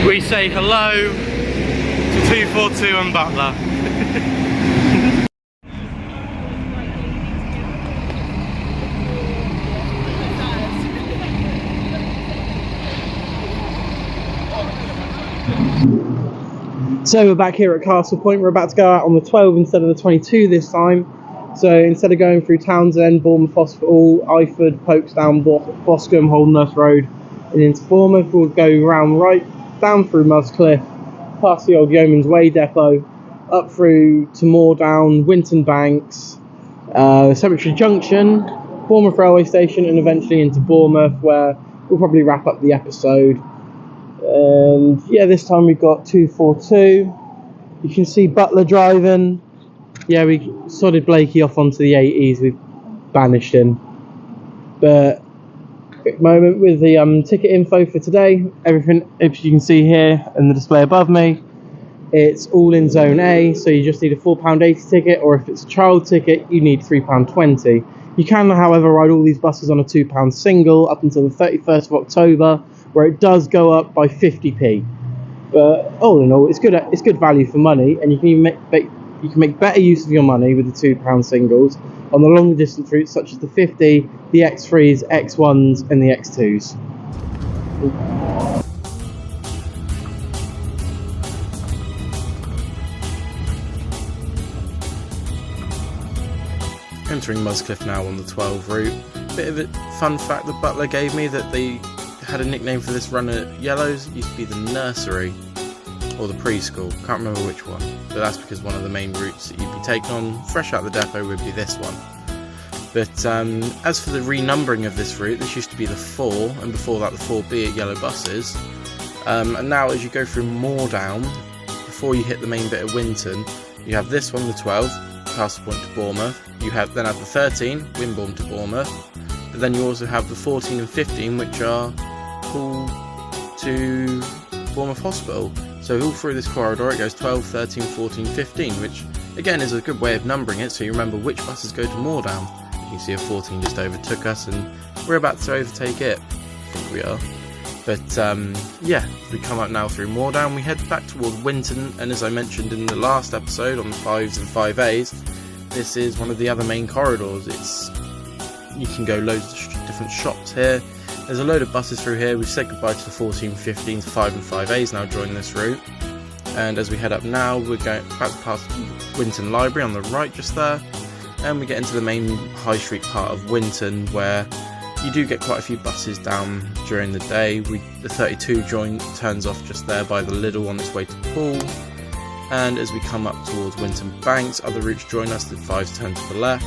we say hello to 242 and Butler. So we're back here at Castle Point. We're about to go out on the 12 instead of the 22 this time. So instead of going through Townsend, Bournemouth Hospital, Iford, Folkestone, Boscombe, Holderness Road and into Bournemouth, we'll go round right, down through Muscliffe, past the old Yeoman's Way depot, up through to Moordown, Winton Banks, Cemetery Junction, Bournemouth Railway Station, and eventually into Bournemouth, where we'll probably wrap up the episode. And yeah, this time we've got 242. You can see Butler driving. Yeah, we sorted Blakey off onto the 80s. We've banished him. But quick moment with the ticket info for today. Everything, if you can see here in the display above me, it's all in Zone A, so you just need a £4.80 ticket, or if it's a child ticket, you need £3.20. You can, however, ride all these buses on a £2 single up until the 31st of October, where it does go up by 50p. But all in all, it's good value for money, and you can even make better use of your money with the £2 singles on the longer distance routes such as the 50, the X3s, X1s, and the X2s. Entering Muscliffe now on the 12 route. Bit of a fun fact that Butler gave me, that they had a nickname for this run at Yellows. It used to be the nursery or the preschool, can't remember which one, but that's because one of the main routes that you'd be taking on fresh out the depot would be this one. But as for the renumbering of this route, this used to be the 4, and before that the 4B at Yellow Buses. And now as you go through Moordown, before you hit the main bit of Winton, you have this one, the 12, Castle Point to Bournemouth. You then have the 13, Wimborne to Bournemouth. But then you also have the 14 and 15, which are Poole to Bournemouth Hospital. So all through this corridor it goes 12, 13, 14, 15, which again is a good way of numbering it, so you remember which buses go to Moordown. You can see a 14 just overtook us, and we're about to overtake it. I think we are. But yeah, we come up now through Moordown, we head back toward Winton, and as I mentioned in the last episode on the 5s and 5As, this is one of the other main corridors. You can go loads of different shops here. There's a load of buses through here. We've said goodbye to the 14, 15, 5 and 5As now join this route. And as we head up now, we're going back past Winton Library on the right just there, and we get into the main High Street part of Winton, where you do get quite a few buses down during the day. The 32 turns off just there by the Lidl on its way to Poole. And as we come up towards Winton Banks, other routes join us. The 5s turn to the left.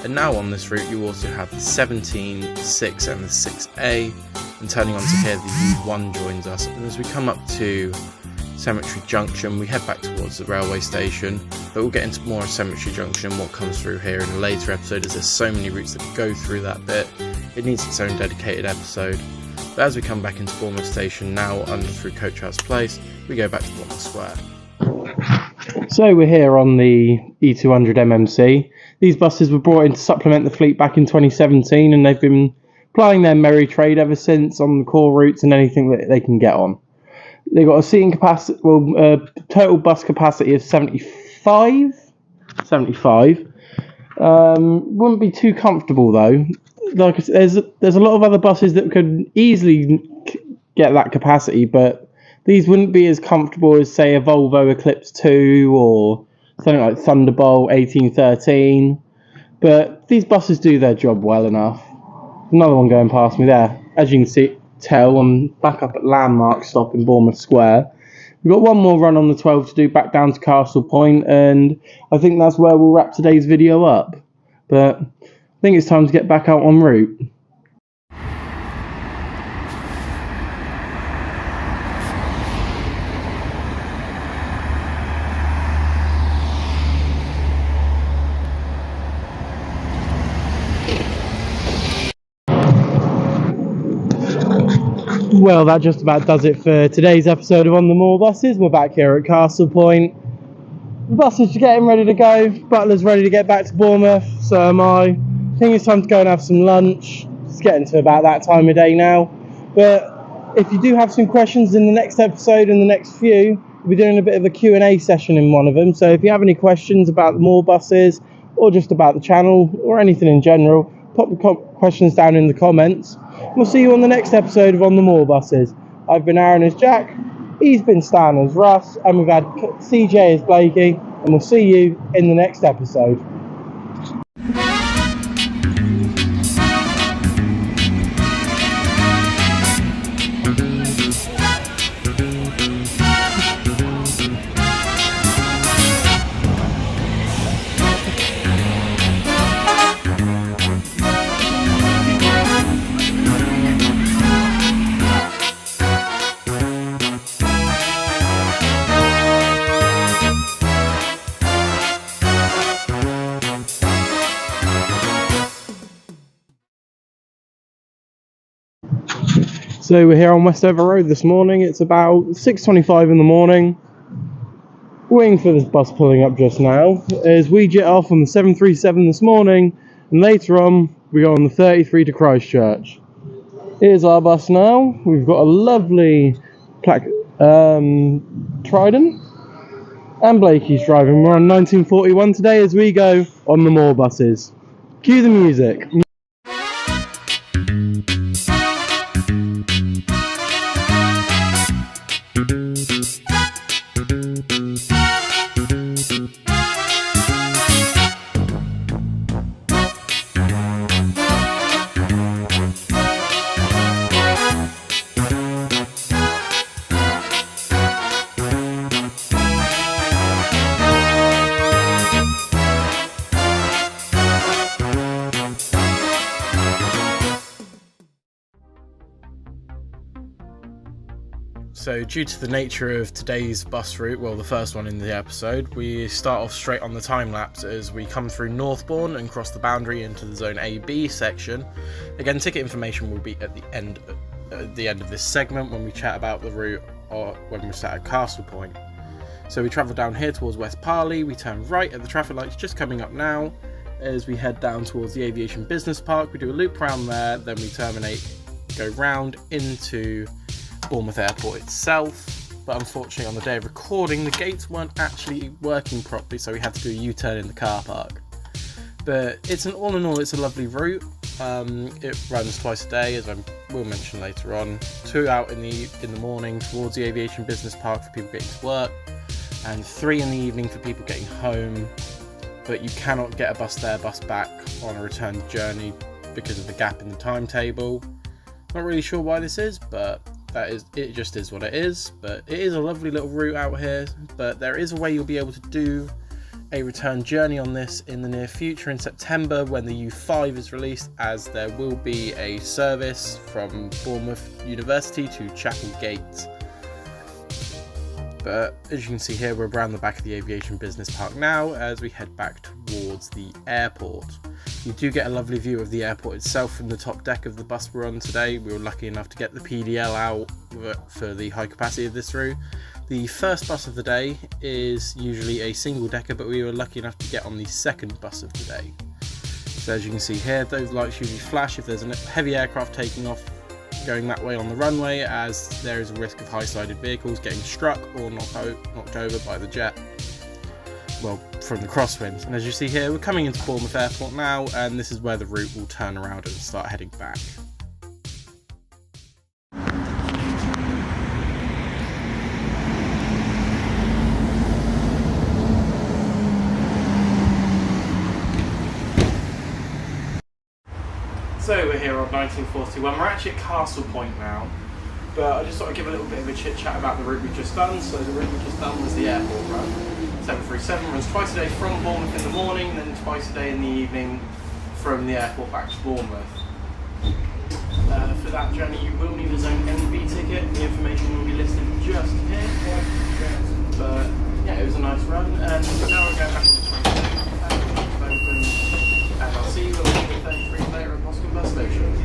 And now on this route you also have the 17, 6 and the 6A, and turning onto here the U1 joins us. And as we come up to Cemetery Junction, we head back towards the railway station, but we'll get into more of Cemetery Junction and what comes through here in a later episode, as there's so many routes that go through that bit. It needs its own dedicated episode. But as we come back into Bournemouth Station now under through Coach House Place, we go back to Bournemouth Square. So we're here on the E200 MMC. These buses were brought in to supplement the fleet back in 2017, and they've been plying their merry trade ever since on the core routes and anything that they can get on. They've got a seating capacity, total bus capacity of 75. Wouldn't be too comfortable though. Like there's a lot of other buses that could easily get that capacity, but these wouldn't be as comfortable as, say, a Volvo Eclipse 2 or something like Thunderbolt 1813. But these buses do their job well enough. Another one going past me there. As you can tell, I'm back up at Landmark stop in Bournemouth Square. We've got one more run on the 12 to do back down to Castle Point, and I think that's where we'll wrap today's video up. But I think it's time to get back out en route. Well, that just about does it for today's episode of On the Moor Buses. We're back here at Castle Point. The buses are getting ready to go. Butler's ready to get back to Bournemouth, so am I. I think it's time to go and have some lunch. It's getting to about that time of day now. But if you do have some questions in the next episode and the next few, we'll be doing a bit of a Q&A session in one of them. So if you have any questions about the Moor Buses, or just about the channel, or anything in general, pop the questions down in the comments. We'll see you on the next episode of On the Moor Buses. I've been Aaron as Jack, he's been Stan as Russ, and we've had CJ as Blakey, and we'll see you in the next episode. So we're here on Westover Road this morning. It's about 6:25 in the morning. Waiting for this bus pulling up just now as we jet off on the 737 this morning, and later on we go on the 33 to Christchurch. Here's our bus now. We've got a lovely Trident, and Blakey's driving. We're on 1941 today as we go on the more buses. Cue the music. So due to the nature of today's bus route, well the first one in the episode, we start off straight on the time lapse as we come through Northbourne and cross the boundary into the Zone AB section. Again, ticket information will be at the end of this segment when we chat about the route or when we're sat at Castle Point. So we travel down here towards West Parley, we turn right at the traffic lights just coming up now as we head down towards the Aviation Business Park. We do a loop around there, then we terminate, go round into Bournemouth Airport itself, but unfortunately on the day of recording the gates weren't actually working properly, so we had to do a U-turn in the car park. But all in all it's a lovely route. It runs twice a day, as I will mention later on. 2 out in the morning towards the Aviation Business Park for people getting to work, and 3 in the evening for people getting home. But you cannot get a bus there, bus back on a return journey because of the gap in the timetable. Not really sure why this is, but it just is what it is. But it is a lovely little route out here, but there is a way you'll be able to do a return journey on this in the near future in September when the U5 is released, as there will be a service from Bournemouth University to Chapel Gate. But as you can see here, we're around the back of the Aviation Business Park now as we head back towards the airport. You do get a lovely view of the airport itself from the top deck of the bus we're on today. We were lucky enough to get the PDL out for the high capacity of this route. The first bus of the day is usually a single decker, but we were lucky enough to get on the second bus of the day. So as you can see here, those lights usually flash if there's a heavy aircraft taking off going that way on the runway, as there is a risk of high-sided vehicles getting struck or knocked over by the jet, well, from the crosswinds. And as you see here, we're coming into Bournemouth Airport now, and this is where the route will turn around and start heading back. So we're here on 1941, we're actually at Castle Point now, but I just thought I'd give a little bit of a chit chat about the route we've just done. So the route we've just done was the airport run. 737 runs twice a day from Bournemouth in the morning, then twice a day in the evening from the airport back to Bournemouth. For that journey you will need a Zone NB ticket, the information will be listed just here. But yeah, it was a nice run, and now we're going back to the train station, and I'll see you at the 33 later at Boston Bus Station.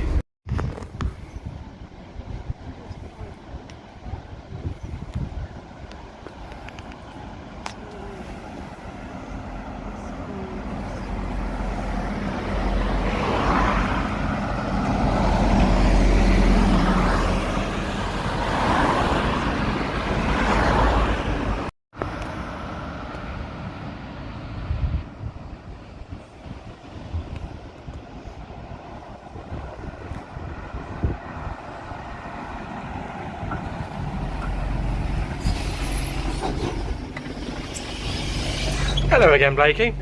Hello again, Blakey.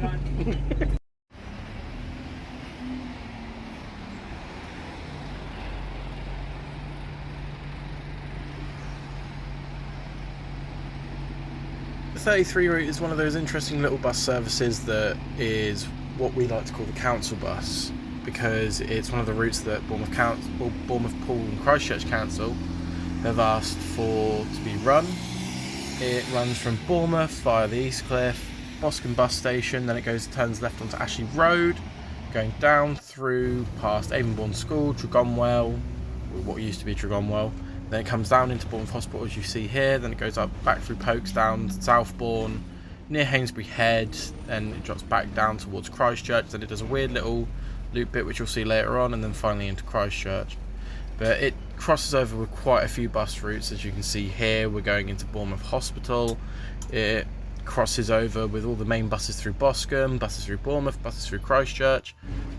The 33 route is one of those interesting little bus services that is what we like to call the council bus, because it's one of the routes that Bournemouth Pool and Christchurch Council have asked for to be run. It runs from Bournemouth via the East Cliff, Boscombe bus station, then it turns left onto Ashley Road, going down through past Avonbourne School, Tregonwell, what used to be Tregonwell. Then it comes down into Bournemouth Hospital, as you see here. Then it goes up back through Pokes down to Southbourne, near Hainsbury Head, and it drops back down towards Christchurch. Then it does a weird little loop bit, which you'll see later on, and then finally into Christchurch. But it crosses over with quite a few bus routes, as you can see here. We're going into Bournemouth Hospital. It crosses over with all the main buses through Boscombe, buses through Bournemouth, buses through Christchurch.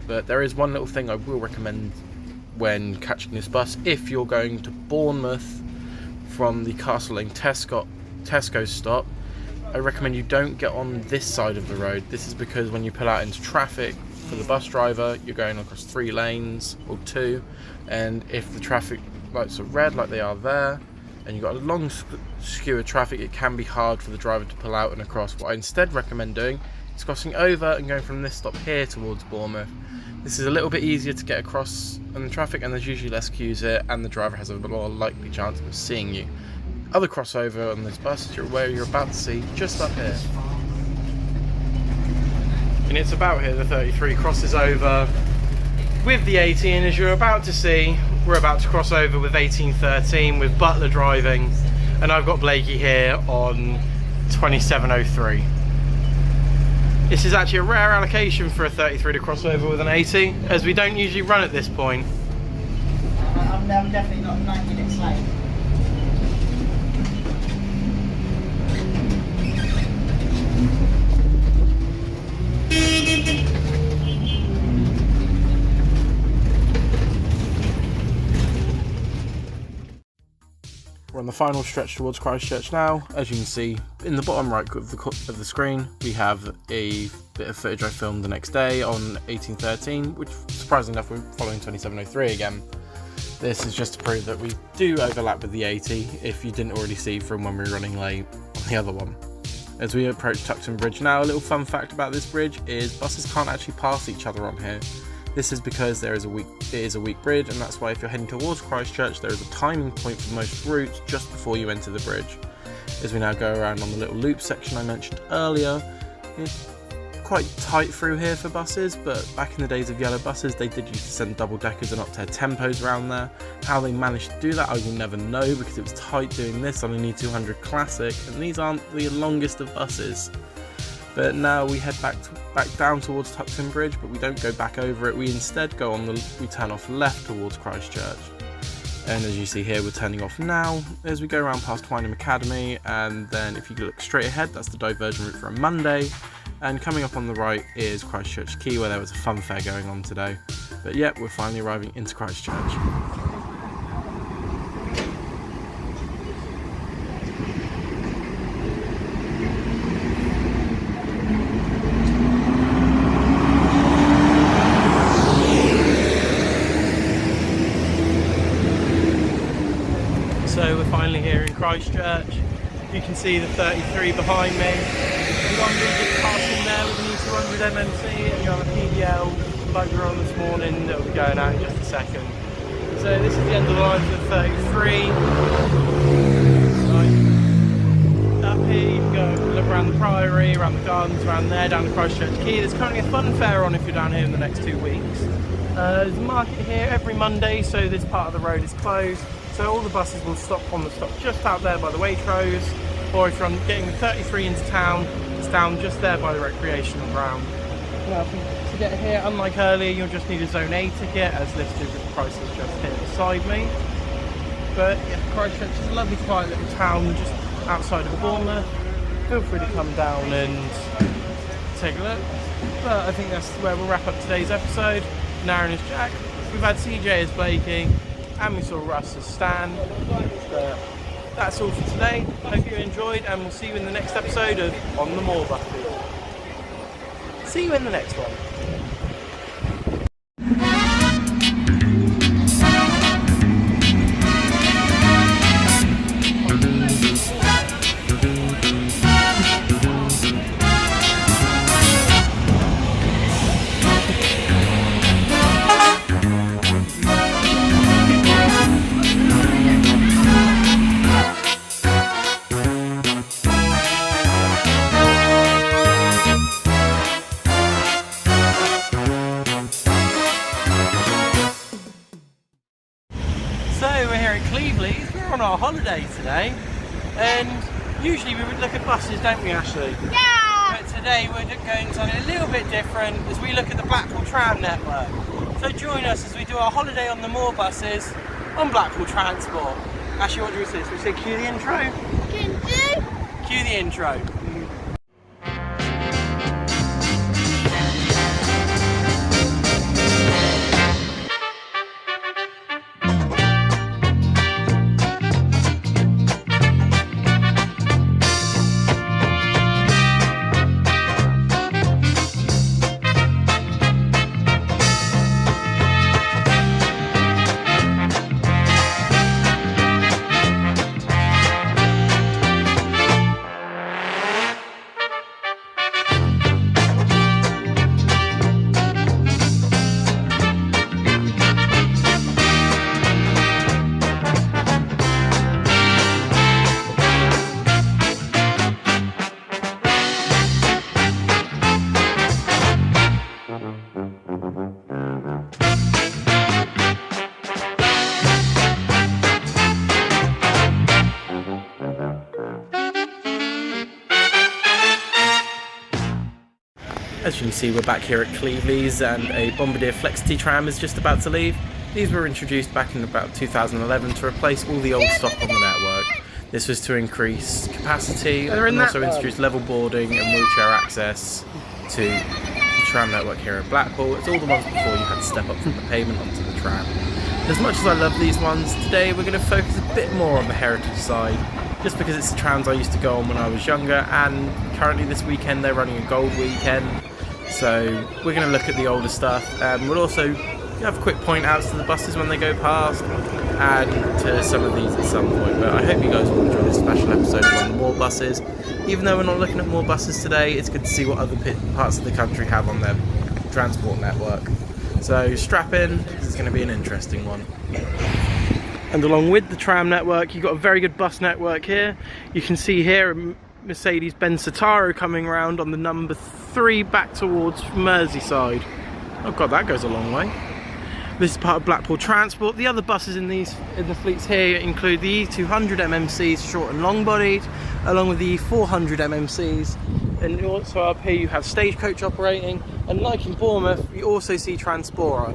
But there is one little thing I will recommend when catching this bus. If you're going to Bournemouth from the Castle Lane Tesco stop, I recommend you don't get on this side of the road. This is because when you pull out into traffic for the bus driver, you're going across 3 lanes or 2, and if the traffic lights are red like they are there, and you've got a long skew of traffic, it can be hard for the driver to pull out and across. What I instead recommend doing is crossing over and going from this stop here towards Bournemouth. This is a little bit easier to get across in the traffic, and there's usually less queues here, and the driver has a more likely chance of seeing you. Other crossover on this bus is where you're about to see, just up here. And it's about here the 33 crosses over with the 18, as you're about to see. We're about to cross over with 1813 with Butler driving, and I've got Blakey here on 2703. This is actually a rare allocation for a 33 to cross over with an 80, as we don't usually run at this point. I'm definitely not 9 minutes late. We're on the final stretch towards Christchurch now. As you can see in the bottom right of the screen, we have a bit of footage I filmed the next day on 1813, which surprisingly enough we're following 2703 again. This is just to prove that we do overlap with the 80, if you didn't already see from when we were running late on the other one. As we approach Tuxton Bridge now, a little fun fact about this bridge is buses can't actually pass each other on here. This is because it is a weak bridge, and that's why if you're heading towards Christchurch, there is a timing point for most routes just before you enter the bridge. As we now go around on the little loop section I mentioned earlier, it's quite tight through here for buses, but back in the days of yellow buses, they did used to send double deckers and Optare tempos around there. How they managed to do that, I will never know, because it was tight doing this on an E200 Classic, and these aren't the longest of buses. But now we head back down towards Tuxton Bridge, but we don't go back over it. We instead we turn off left towards Christchurch. And as you see here, we're turning off now as we go around past Twynham Academy, and then if you look straight ahead, that's the diversion route for a Monday. And coming up on the right is Christchurch Quay, where there was a fun fair going on today. But yeah, we're finally arriving into Christchurch. So we're finally here in Christchurch. You can see the 33 behind me. The one just passing there with an E200 MMC, and you have a PDL like we were on this morning that will be going out in just a second. So this is the end of the line for the 33. Right. Up here you can go look around the Priory, around the gardens, around there, down to Christchurch Quay. There's currently a fun fair on if you're down here in the next 2 weeks. There's a market here every Monday, so this part of the road is closed. So all the buses will stop on the stop just out there by the Waitrose, or if you're getting the 33 into town, it's down just there by the recreational ground. Now to get here, unlike earlier, you'll just need a Zone A ticket, as listed with the prices just here beside me. But yeah, Christchurch is a lovely quiet little town just outside of Bournemouth. Feel free to come down and take a look. But I think that's where we'll wrap up today's episode. Naren is Jack, we've had CJ as Blakey, and we saw Russ as Stan. But that's all for today. Hope you enjoyed, and we'll see you in the next episode of On the Moor Buses. See you in the next one. our holiday today, and usually we would look at buses, don't we, Ashley? Yeah! But today we're going to something a little bit different as we look at the Blackpool Tram network. So join us as we do our holiday on the moor buses on Blackpool Transport. Ashley, what do we say? So we say cue the intro? Cue the intro. As you can see, we're back here at Cleveley's and a Bombardier Flexity tram is just about to leave. These were introduced back in about 2011 to replace all the old stock on the network. This was to increase capacity and also introduce level boarding and wheelchair access to the tram network here in Blackpool. It's all the ones before you had to step up from the pavement onto the tram. As much as I love these ones, today we're going to focus a bit more on the heritage side, just because it's the trams I used to go on when I was younger, and currently this weekend they're running a gold weekend. So we're going to look at the older stuff. We'll also have quick point outs to the buses when they go past and to some of these at some point. But I hope you guys will enjoy this special episode on the moor buses. Even though we're not looking at moor buses today, it's good to see what other parts of the country have on their transport network. So strap in, because it's going to be an interesting one. And along with the tram network, you've got a very good bus network here. You can see here a Mercedes-Benz Citaro coming around on the number 3 back towards Merseyside. Oh god, that goes a long way. This is part of Blackpool Transport. The other buses in the fleets here include the E200 MMCs, short and long bodied, along with the E400 MMCs. And also up here you have Stagecoach operating, and like in Bournemouth, you also see Transpora.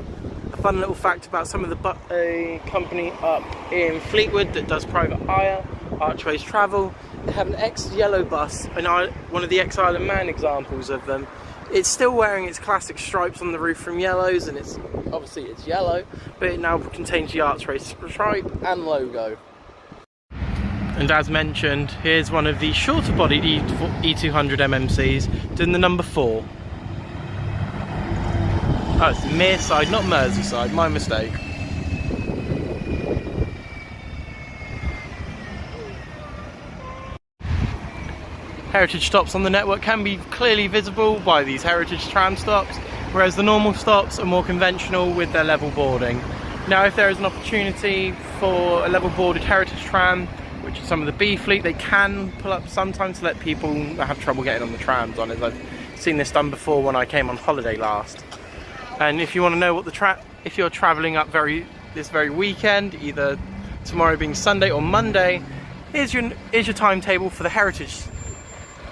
A fun little fact about some of the company up in Fleetwood that does private hire, Archways Travel. They have an ex-yellow bus, and one of the ex-Isle of Man examples of them. It's still wearing its classic stripes on the roof from Yellows, and it's yellow, but it now contains the Archways stripe and logo. And as mentioned, here's one of the shorter bodied E200 MMCs doing the number 4. Oh, it's Mearside, not Merseyside, my mistake. Heritage stops on the network can be clearly visible by these heritage tram stops, whereas the normal stops are more conventional with their level boarding. Now, if there is an opportunity for a level boarded heritage tram, which is some of the B fleet, they can pull up sometimes to let people that have trouble getting on the trams on it. I've seen this done before when I came on holiday last. And if you want to know what if you're travelling up this very weekend, either tomorrow being Sunday or Monday, here's your timetable for the heritage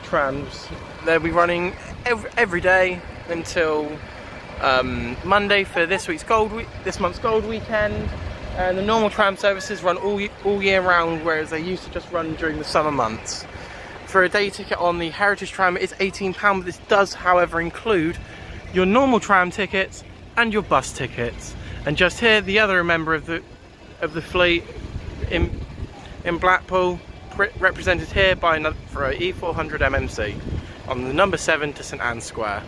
trams. They'll be running every day until Monday for this month's gold weekend, and the normal tram services run all year round, whereas they used to just run during the summer months. For a day ticket on the heritage tram, it's £18, but this does, however, include your normal tram tickets and your bus tickets. And just here, the other member of the fleet in Blackpool, represented here by for a E400 MMC on the number 7 to St Anne's Square.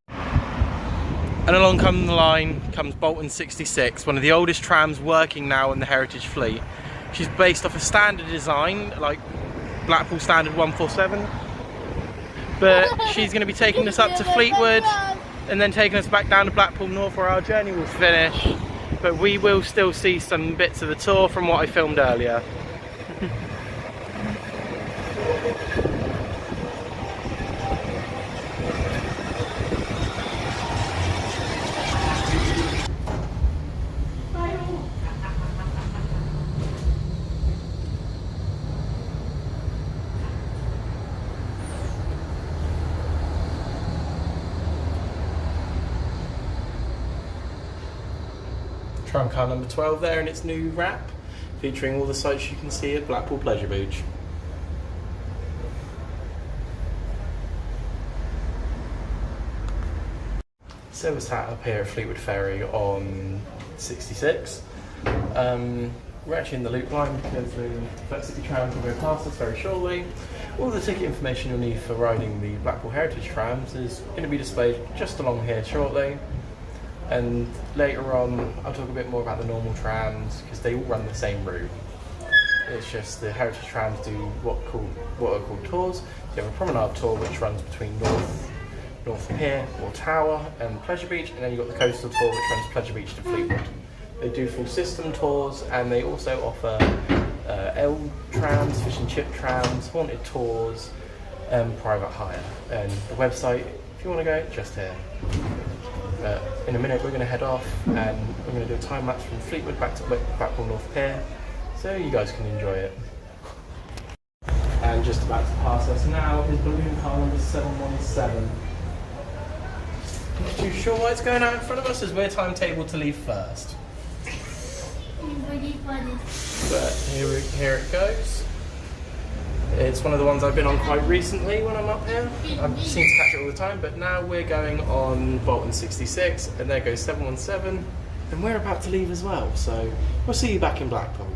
And along the line comes Bolton 66, one of the oldest trams working now in the heritage fleet. She's based off a standard design like Blackpool Standard 147, but she's going to be taking us up to Fleetwood and then taking us back down to Blackpool North, where our journey will finish. But we will still see some bits of the tour from what I filmed earlier. Tram car number 12 there in its new wrap, featuring all the sights you can see at Blackpool Pleasure Beach. So we're sat up here at Fleetwood Ferry on 66. We're actually in the loop line because the Flexity trams will go past us very shortly. All the ticket information you'll need for riding the Blackpool Heritage trams is going to be displayed just along here shortly. And later on, I'll talk a bit more about the normal trams because they all run the same route. It's just the Heritage trams do what are called tours. You have a promenade tour which runs between North Pier or Tower and Pleasure Beach, and then you've got the coastal tour which runs Pleasure Beach to Fleetwood. They do full system tours, and they also offer L trams, fish and chip trams, haunted tours, and private hire. And the website, if you want to go, just here. In a minute we're going to head off and we're going to do a time lapse from Fleetwood back to Blackpool North Pier, so you guys can enjoy it. And just about to pass us now is balloon car number 717. Not too sure why it's going out in front of us as we're timetabled to leave first. But here it goes. It's one of the ones I've been on quite recently when I'm up here. I seem to catch it all the time, but now we're going on Bolton 66 and there goes 717 and we're about to leave as well, so we'll see you back in Blackpool.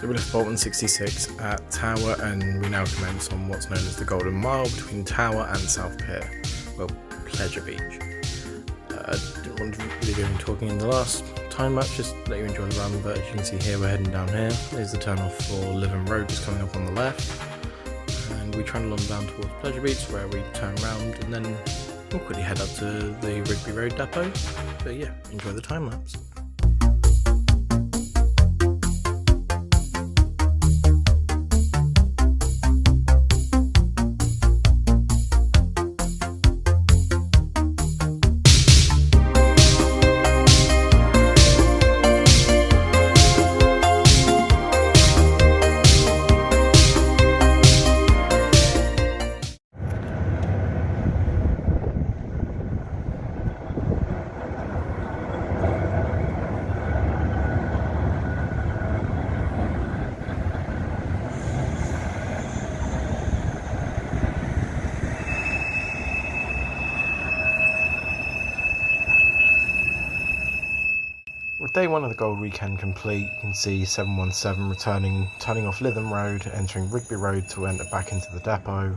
So we left Bolton 66 at Tower, and we now commence on what's known as the Golden Mile between Tower and South Pier, well, Pleasure Beach. I didn't want to really do any talking in the last time lapse, just let you enjoy the run, but as you can see here, we're heading down here. There's the turn off for Lytham Road just coming up on the left, and we trundle on down towards Pleasure Beach where we turn around and then we'll quickly head up to the Rigby Road depot. But yeah, enjoy the time lapse. With day one of the Gold Weekend complete, you can see 717 turning off Lytham Road, entering Rigby Road to enter back into the depot,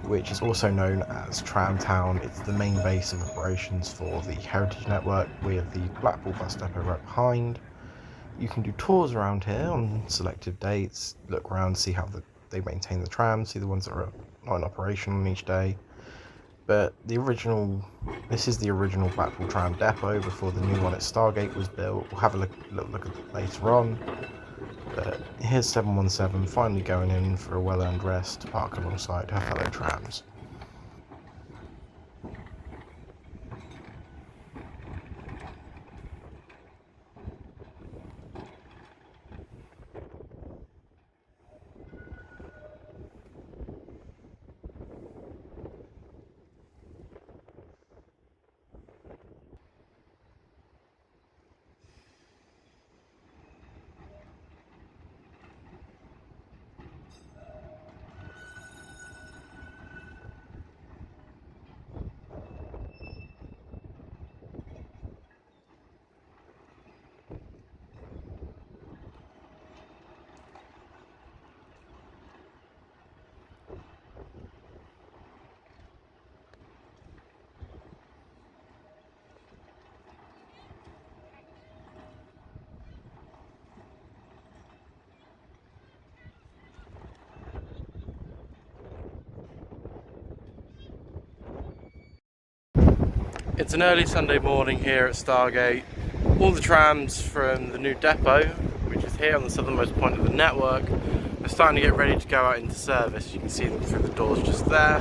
which is also known as Tram Town. It's the main base of operations for the Heritage Network, with the Blackpool bus depot right behind. You can do tours around here on selective dates, look around, see how they maintain the trams, see the ones that are not in operation on each day. But this is the original Blackpool Tram depot before the new one at Stargate was built. We'll have a little look at it later on. But here's 717 finally going in for a well-earned rest to park alongside her fellow trams. It's an early Sunday morning here at Stargate. All the trams from the new depot, which is here on the southernmost point of the network, are starting to get ready to go out into service. You can see them through the doors just there.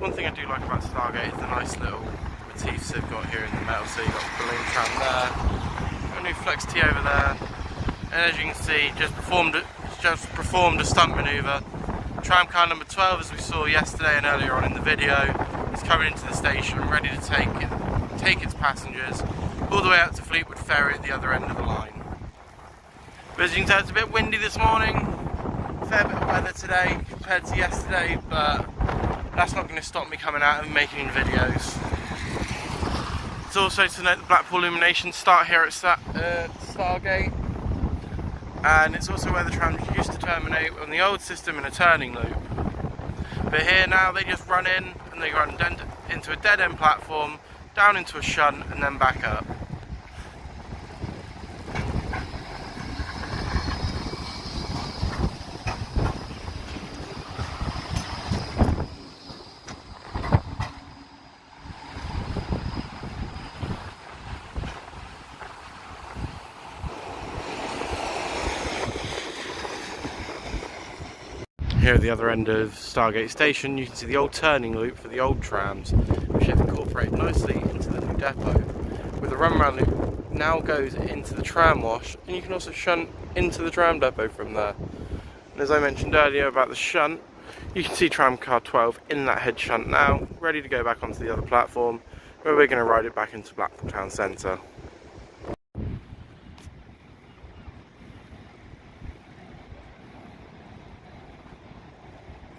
One thing I do like about Stargate is the nice little motifs they've got here in the metal. So you've got the balloon tram there, got a new Flex T over there, and as you can see, just performed a stunt manoeuvre. Tram car number 12, as we saw yesterday and earlier on in the video, is coming into the station and ready to take its passengers all the way out to Fleetwood Ferry at the other end of the line. But as you can tell, it's a bit windy this morning, fair bit of weather today compared to yesterday, but that's not going to stop me coming out and making videos. It's also to note the Blackpool illuminations start here at Stargate, and it's also where the trams used to terminate on the old system in a turning loop. But here now they just run in and they run into a dead end platform, down into a shunt and then back up. Here at the other end of Stargate Station, you can see the old turning loop for the old trams, which have incorporated nicely into the new depot, where the run-round loop now goes into the tram wash, and you can also shunt into the tram depot from there. And as I mentioned earlier about the shunt, you can see tram car 12 in that head shunt now, ready to go back onto the other platform, where we're going to ride it back into Blackpool Town Centre.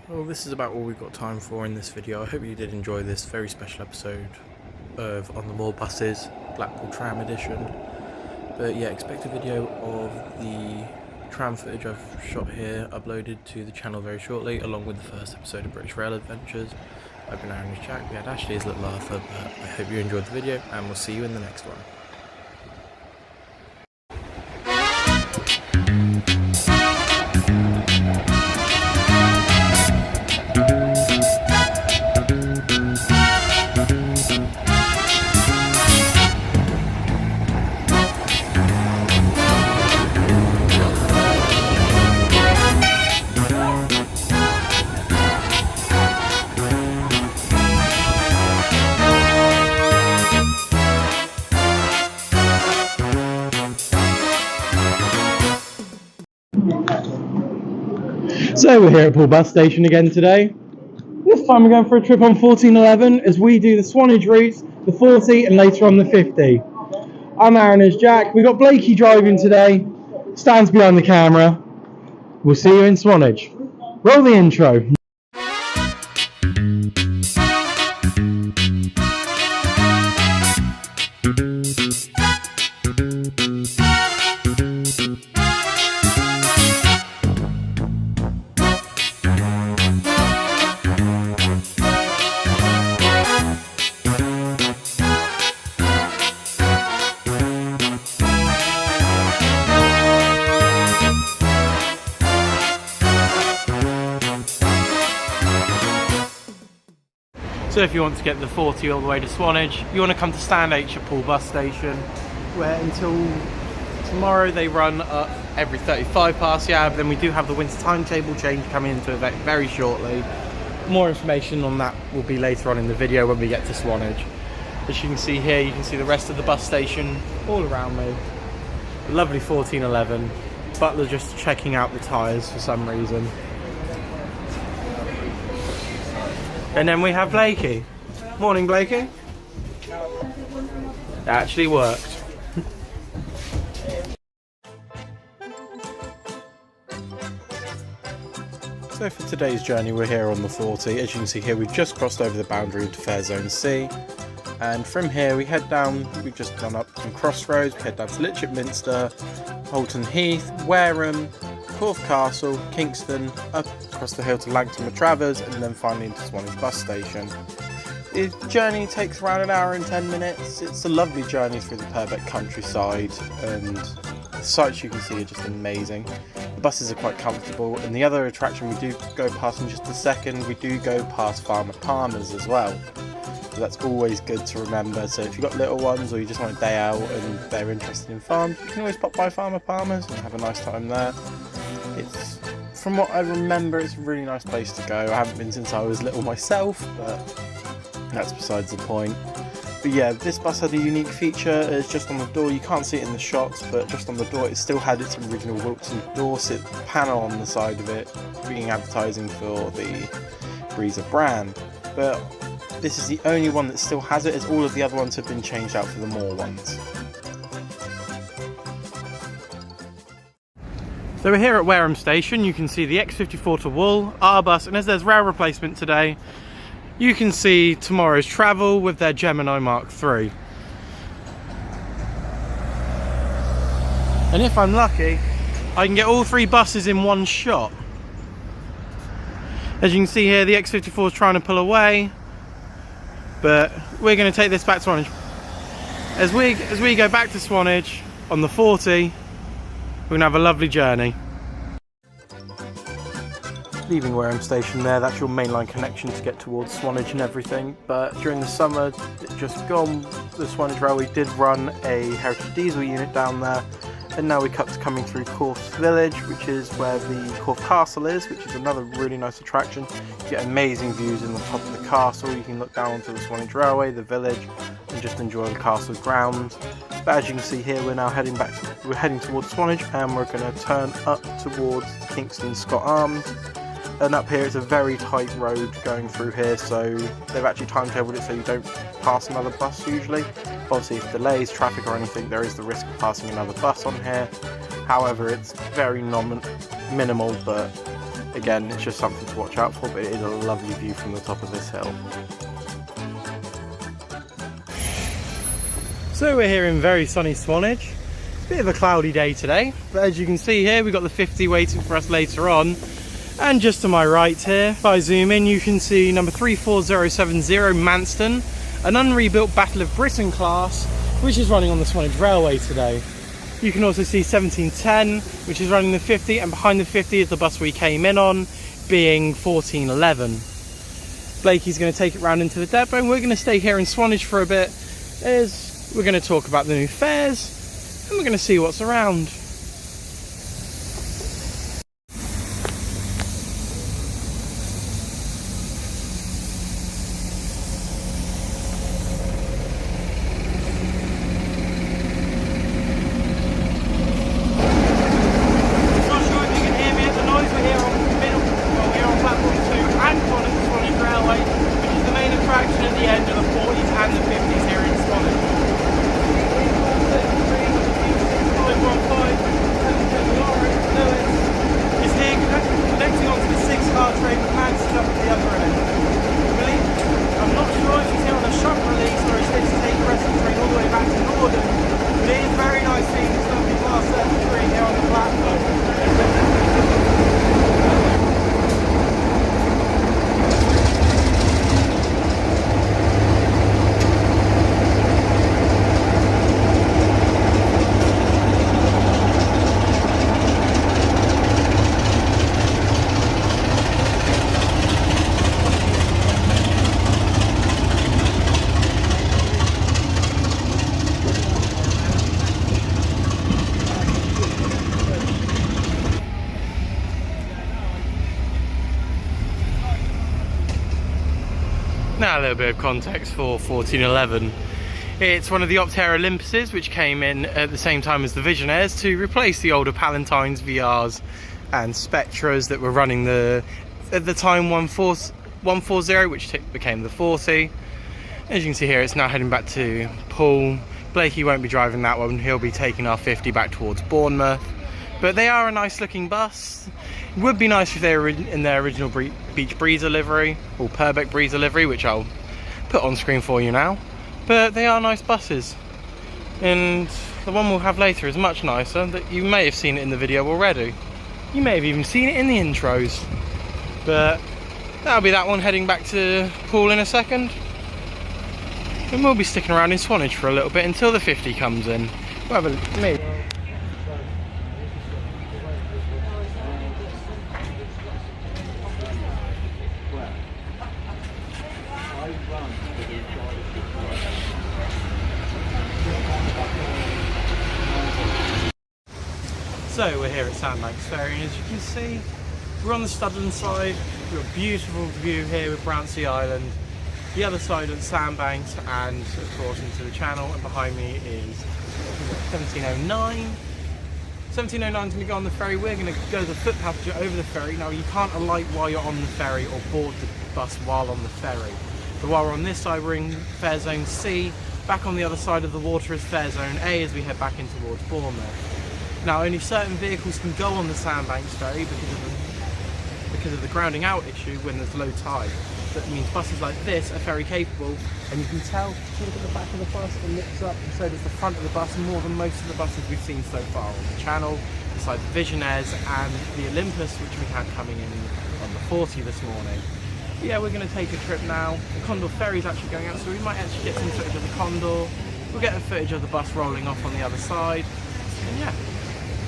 Well, this is about all we've got time for in this video. I hope you did enjoy this very special episode of On the Moor Buses, Blackpool Tram edition. But yeah, expect a video of the tram footage I've shot here uploaded to the channel very shortly, along with the first episode of British Rail Adventures. I've been Aaron Jack. We had Ashley as Little Arthur, but I hope you enjoyed the video, and we'll see you in the next one. So we're here at Poole bus station again today. This time we're going for a trip on 1411 as we do the Swanage routes, the 40 and later on the 50. I'm Aaron as Jack. We've got Blakey driving today, stands behind the camera. We'll see you in Swanage. Roll the intro. So if you want to get the 40 all the way to Swanage, you want to come to Stand H at Poole bus station, where until tomorrow they run up every 35 past the hour, but then we do have the winter timetable change coming into effect very shortly. More information on that will be later on in the video when we get to Swanage. As you can see here, you can see the rest of the bus station all around me. A lovely 1411. Butler just checking out the tyres for some reason. And then we have Blakey. Morning, Blakey. It actually worked. So for today's journey, we're here on the 40. As you can see here, we've just crossed over the boundary into Fair Zone C. And from here, we head down, we've just gone up some crossroads, we head down to Litchfield Minster, Holton Heath, Wareham, Corfe Castle, Kingston, up across the hill to Langton Travers, and then finally into Swanage bus station. The journey takes around an hour and 10 minutes. It's a lovely journey through the Purbeck countryside, and the sights you can see are just amazing. The buses are quite comfortable, and the other attraction we do go past in just a second, we do go past Farmer Palmer's as well. So that's always good to remember. So if you've got little ones or you just want a day out and they're interested in farms, you can always pop by Farmer Palmer's and have a nice time there. It's, from what I remember, it's a really nice place to go. I haven't been since I was little myself, but that's besides the point. But yeah, this bus had a unique feature. It's just on the door, you can't see it in the shots, but just on the door it still had its original Wilton Dorset panel on the side of it, being advertising for the Breezer brand. But this is the only one that still has it, as all of the other ones have been changed out for the Moor ones. So we're here at Wareham Station. You can see the X54 to Wool, our bus, and as there's rail replacement today, you can see tomorrow's travel with their Gemini Mark III. And if I'm lucky, I can get all three buses in one shot. As you can see here, the X54 is trying to pull away, but we're going to take this back to Swanage. As we go back to Swanage on the 40, we're going to have a lovely journey. Leaving Wareham Station there, that's your mainline connection to get towards Swanage and everything, but during the summer, just gone, the Swanage Railway did run a Heritage diesel unit down there, and now we cut to coming through Corfe Village, which is where the Corfe Castle is, which is another really nice attraction. You get amazing views in the top of the castle. You can look down onto the Swanage Railway, the village, and just enjoy the castle grounds. But as you can see here, we're now heading towards Swanage, and we're going to turn up towards Kingston Scott Arms. And up here it's a very tight road going through here, so they've actually timetabled it so you don't pass another bus usually. Obviously if delays, traffic or anything, there is the risk of passing another bus on here. However, it's very minimal, but again, it's just something to watch out for, but it is a lovely view from the top of this hill. So we're here in very sunny Swanage. Bit of a cloudy day today, but as you can see here, we've got the 50 waiting for us later on. And just to my right here, if I zoom in, you can see number 34070 Manston, an unrebuilt Battle of Britain class, which is running on the Swanage Railway today. You can also see 1710, which is running the 50, and behind the 50 is the bus we came in on, being 1411. Blakey's going to take it round into the depot, and we're going to stay here in Swanage for a bit, as we're going to talk about the new fares, and we're going to see what's around. Now a little bit of context for 1411. It's one of the Optera Olympuses which came in at the same time as the Visionaires to replace the older Palantines, VRs and Spectras that were running the, at the time, 140, which became the 40. As you can see here, it's now heading back to Poole. Blakey won't be driving that one, he'll be taking our 50 back towards Bournemouth. But they are a nice looking bus. It would be nice if they were in their original Beach Breezer livery, or Purbeck Breezer livery, which I'll put on screen for you now. But they are nice buses. And the one we'll have later is much nicer. That you may have seen it in the video already. You may have even seen it in the intros. But that'll be that one heading back to Poole in a second. And we'll be sticking around in Swanage for a little bit until the 50 comes in. We'll have a maybe. So we're here at Sandbanks Ferry, and as you can see, we're on the Studland side. We've got a beautiful view here with Brownsea Island. The other side of the Sandbanks, and of course into the channel, and behind me is 1709. 1709 is going to go on the ferry. We're going to go the foot passenger over the ferry. Now you can't alight while you're on the ferry or board the bus while on the ferry. But while we're on this side, we're in fare zone C. Back on the other side of the water is fare zone A as we head back in towards Bournemouth. Now only certain vehicles can go on the Sandbanks ferry because of the grounding out issue when there's low tide. That means buses like this are ferry capable, and you can tell, if you look at the back of the bus, it lifts up, and so does the front of the bus more than most of the buses we've seen so far on the channel, besides the Visionaires and the Olympus, which we had coming in on the 40 this morning. But yeah, we're going to take a trip now. The Condor ferry's actually going out, so we might actually get some footage of the Condor. We'll get a footage of the bus rolling off on the other side, and yeah.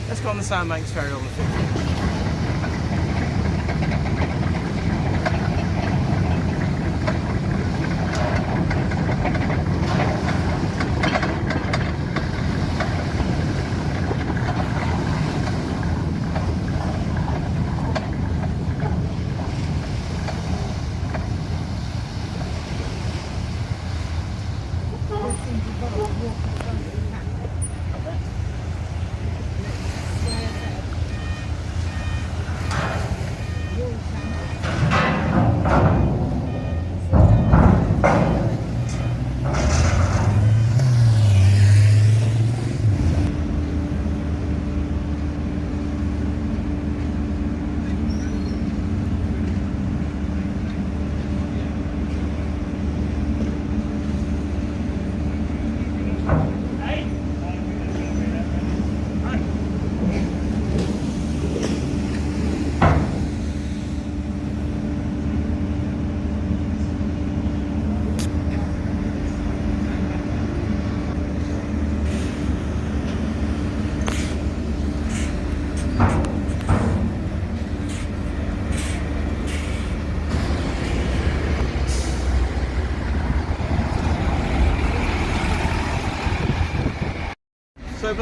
Let's go on the Sandbanks ferry on the 50.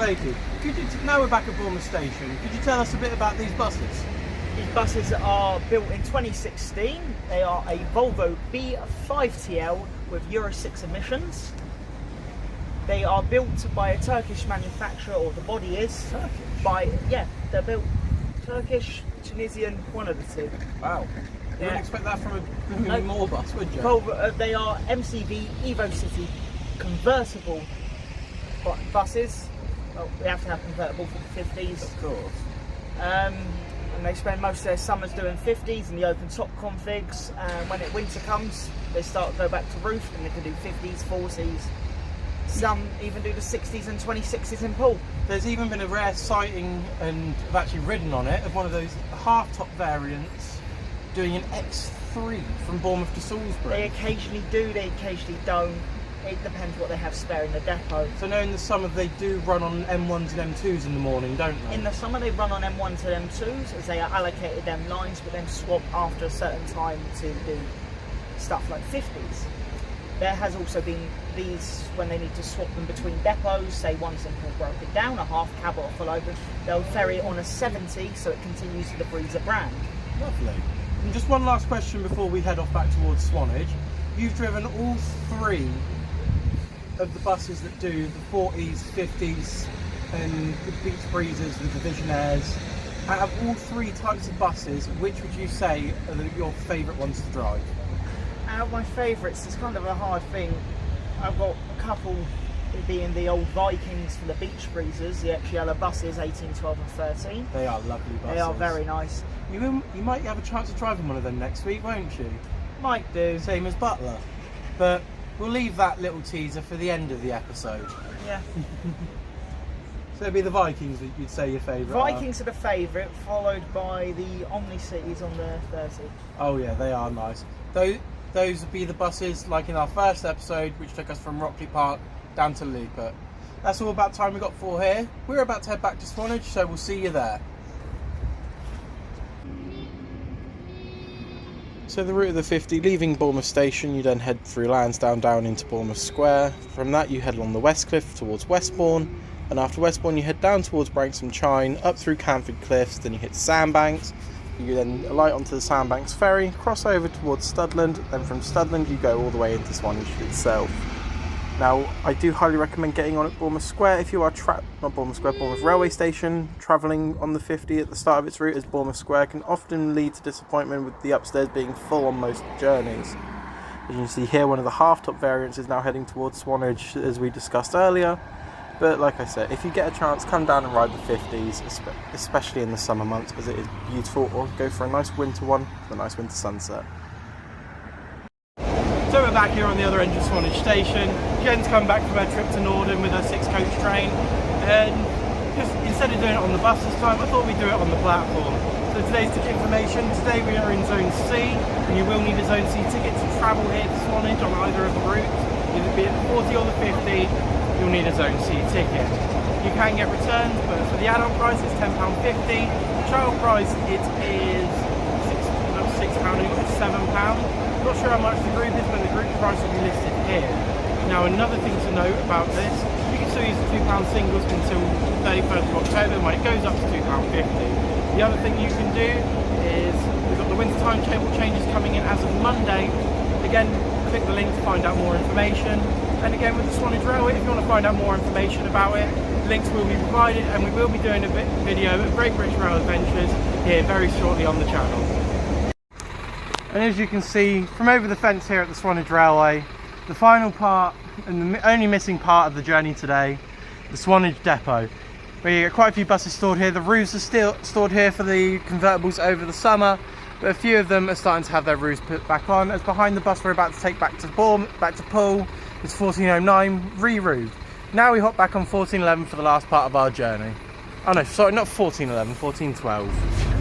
Blakey, now we're back at Bournemouth Station, could you tell us a bit about these buses? These buses are built in 2016. They are a Volvo B5TL with Euro 6 emissions. They are built by a Turkish manufacturer, or the body is. Turkish? They're built Turkish, Tunisian, one of the two. Wow. You wouldn't expect that from a more bus, would you? Volvo, they are MCV Evo City convertible buses. Well, we have to have convertible for the 50s. Of course. And they spend most of their summers doing 50s and the open top configs. When winter comes, they start to go back to roof, and they can do 50s, 40s. Some even do the 60s and 26s in pool. There's even been a rare sighting, and I've actually ridden on it, of one of those half-top variants doing an X3 from Bournemouth to Salisbury. They occasionally do, they occasionally don't. It depends what they have spare in the depot. So now in the summer they do run on M1s and M2s in the morning, don't they? In the summer they run on M1s and M2s, as they are allocated them lines, but then swap after a certain time to do stuff like 50s. There has also been these, when they need to swap them between depots, say one simple broken down, a half cab or a full open, they'll ferry it on a 70 so it continues to the Breezer brand. Lovely. And just one last question before we head off back towards Swanage. You've driven all three of the buses that do the 40s, 50s and the Beach Breezers, the Division Airs. Out of all three types of buses, which would you say are your favourite ones to drive? Out of my favourites, it's kind of a hard thing. I've got a couple being the old Vikings for the Beach Breezers, the ex-yellow buses, 18, 12 and 13. They are lovely buses. They are very nice. You might have a chance of driving one of them next week, won't you? Might do. Same as Butler. But we'll leave that little teaser for the end of the episode. Yeah. So it'd be the Vikings that you'd say your favourite. Vikings are the favourite, followed by the Omni Cities on the 30. Oh yeah, they are nice. Those would be the buses like in our first episode, which took us from Rockley Park down to Lupert. That's all about time we got for here. We're about to head back to Swanage, so we'll see you there. So the route of the 50, leaving Bournemouth Station, you then head through Lansdowne down into Bournemouth Square. From that you head along the West Cliff towards Westbourne, and after Westbourne you head down towards Branksome Chine, up through Canford Cliffs, then you hit Sandbanks. You then alight onto the Sandbanks ferry, cross over towards Studland, then from Studland you go all the way into Swanage itself. Now, I do highly recommend getting on at Bournemouth Square if you are not Bournemouth Square, Bournemouth Railway Station. Travelling on the 50 at the start of its route as Bournemouth Square can often lead to disappointment with the upstairs being full on most journeys. As you can see here, one of the half-top variants is now heading towards Swanage as we discussed earlier. But like I said, if you get a chance, come down and ride the 50s, especially in the summer months, as it is beautiful, or go for a nice winter one, with a nice winter sunset. So we're back here on the other end of Swanage Station. Jen's come back from her trip to Norden with her 6-coach train, and just instead of doing it on the bus this time, I thought we'd do it on the platform. So today's ticket information, today we are in Zone C, and you will need a Zone C ticket to travel here to Swanage on either of the routes. Either be it the 40 or the 50, you'll need a Zone C ticket. You can get returns, but for the adult price it's £10.50. The child price it is £6, it's £7. Not sure how much the group is, but the group price will be listed here. Now another thing to note about this, you can still use the £2 singles until 31st of October when it goes up to £2.50. The other thing you can do is, we've got the winter timetable changes coming in as of Monday. Again, click the link to find out more information. And again with the Swanage Railway, if you want to find out more information about it, links will be provided, and we will be doing a video of Great British Rail Adventures here very shortly on the channel. And as you can see from over the fence here at the Swanage Railway, the final part and the only missing part of the journey today, the Swanage Depot. Where you get quite a few buses stored here. The roofs are still stored here for the convertibles over the summer, but a few of them are starting to have their roofs put back on. As behind the bus we're about to take back to Poole, it's 1409 re-roofed. Now we hop back on 1411 for the last part of our journey. Oh no, sorry, not 1411, 1412.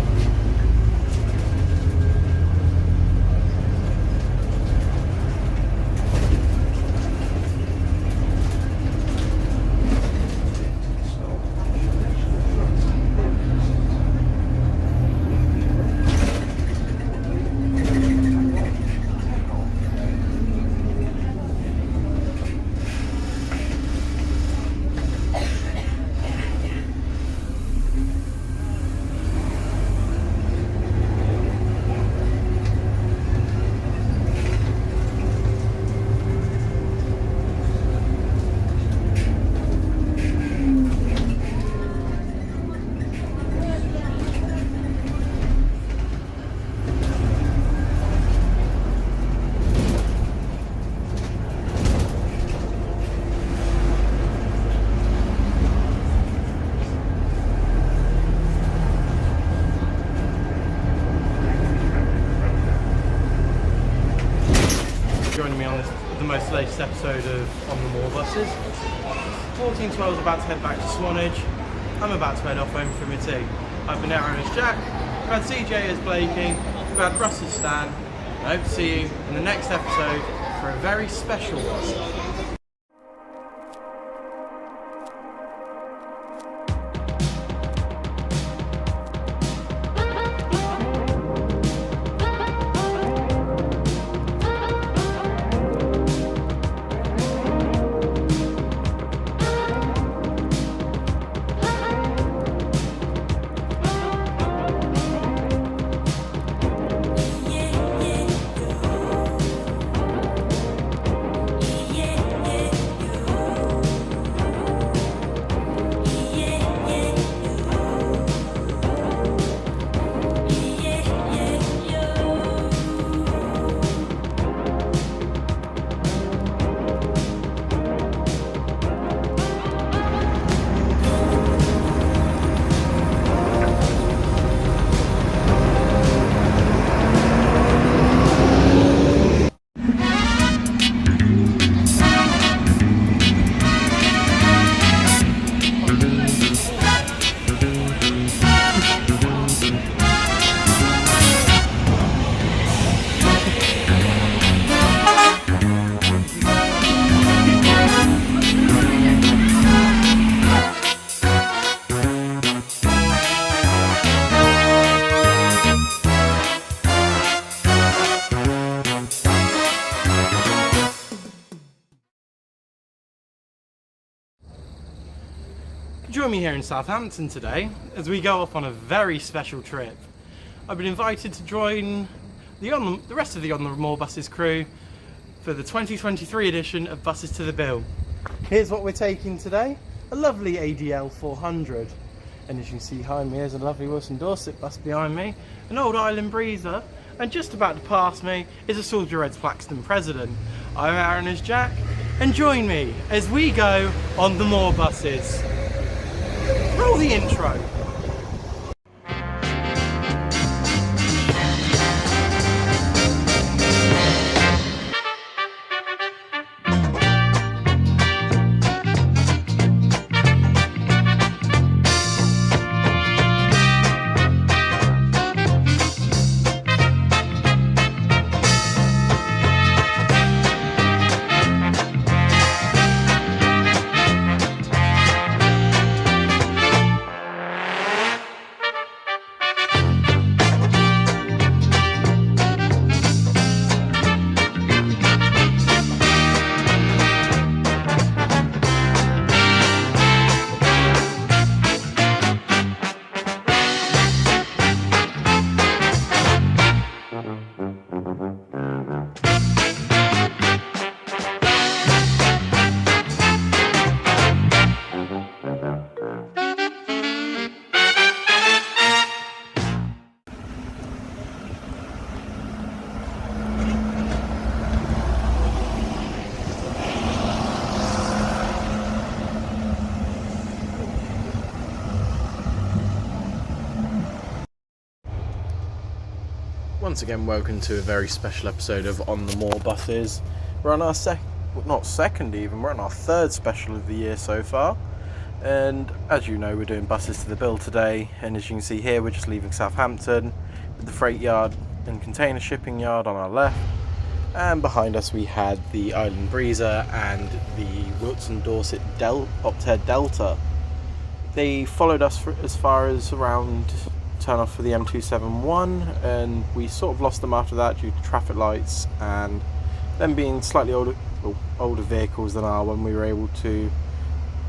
with the most latest episode of On the Moor buses. 1412 is about to head back to Swanage. I'm about to head off home for my tea. I've been Aaron as Jack, I've had CJ as Blakey, we've had Russ as Stan. I hope to see you in the next episode for a very special one. Join me here in Southampton today as we go off on a very special trip. I've been invited to join the rest of the On the Moor buses crew for the 2023 edition of Buses to the Bill. Here's what we're taking today, a lovely ADL 400. And as you can see behind me, there's a lovely Wilson Dorset bus behind me, an old Island Breezer, and just about to pass me is a Soldier Reds Plaxton President. I'm Aaron as Jack, and join me as we go on the Moor buses. Roll the intro. Once again, welcome to a very special episode of On the Moor buses. We're on our we're on our third special of the year so far. And as you know, we're doing Buses to the Bill today. And as you can see here, we're just leaving Southampton with the freight yard and container shipping yard on our left. And behind us we had the Island Breezer and the Wilson Dorset Opted Delta. They followed us for as far as around turn off for the M271, and we sort of lost them after that due to traffic lights and them being slightly older vehicles than our one. We were able to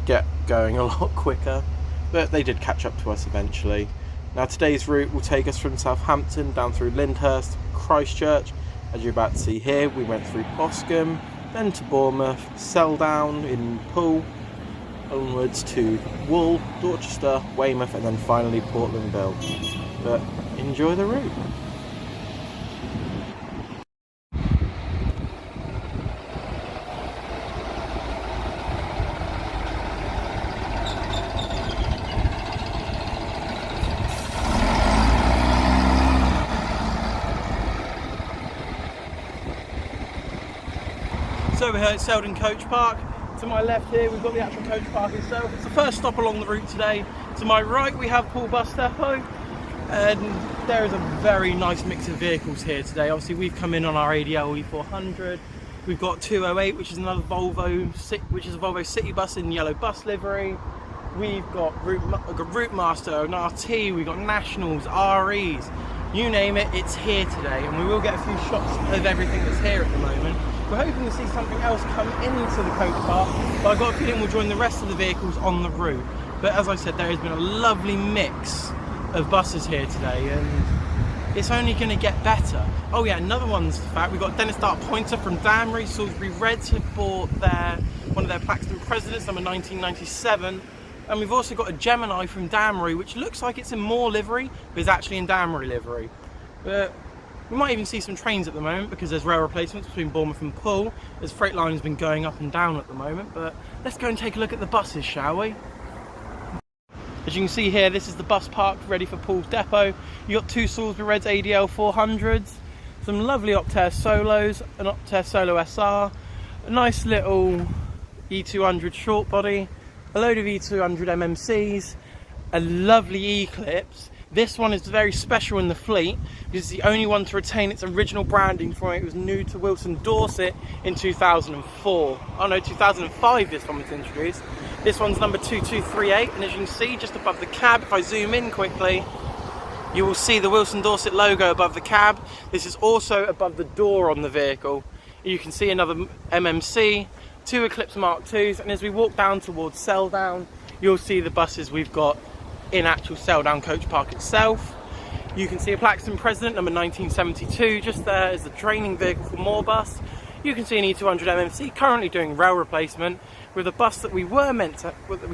get going a lot quicker, but they did catch up to us eventually. Now today's route will take us from Southampton down through Lyndhurst, Christchurch. As you're about to see here, we went through Boscombe, then to Bournemouth, Seldown in Poole, onwards to Wool, Dorchester, Weymouth, and then finally Portland Bill. But enjoy the route. So we're here at Selden Coach Park. To my left here we've got the actual coach park itself. It's the first stop along the route today. To my right we have Poole Bus Depot, and there is a very nice mix of vehicles here today. Obviously we've come in on our ADL E400. We've got 208, which is another Volvo, which is a Volvo City bus in yellow bus livery. We've got Route Master, an RT, we've got Nationals, REs, you name it, it's here today. And we will get a few shots of everything that's here at the moment. We're hoping to see something else come into the coach park, but I've got a feeling we'll join the rest of the vehicles on the route. But as I said, there has been a lovely mix of buses here today, and it's only going to get better. Oh yeah, another one's the fact, we've got Dennis Dart Pointer from Damry. Salisbury Reds have bought one of their Plaxton Presidents, number 1997. And we've also got a Gemini from Damry, which looks like it's in Moore livery, but is actually in Damry livery. But we might even see some trains at the moment because there's rail replacements between Bournemouth and Poole, as Freightliner has been going up and down at the moment. But let's go and take a look at the buses, shall we? As you can see here, this is the bus park ready for Poole's depot. You've got two Salisbury Reds ADL 400s, some lovely Optare Solos, an Optare Solo SR, a nice little E200 short body, a load of E200 MMCs, a lovely Eclipse. This one is very special in the fleet because it's the only one to retain its original branding from it was new to Wilson Dorset in 2004. Oh no, 2005 this one was introduced. This one's number 2238, and as you can see just above the cab, if I zoom in quickly, you will see the Wilson Dorset logo above the cab. This is also above the door on the vehicle. You can see another MMC, two Eclipse Mark IIs, and as we walk down towards Seldown, you'll see the buses we've got in actual Seldown Coach Park itself. You can see a Plaxton President number 1972 just there as the training vehicle for Moorbus. You can see an E200 MMC currently doing rail replacement with a bus that we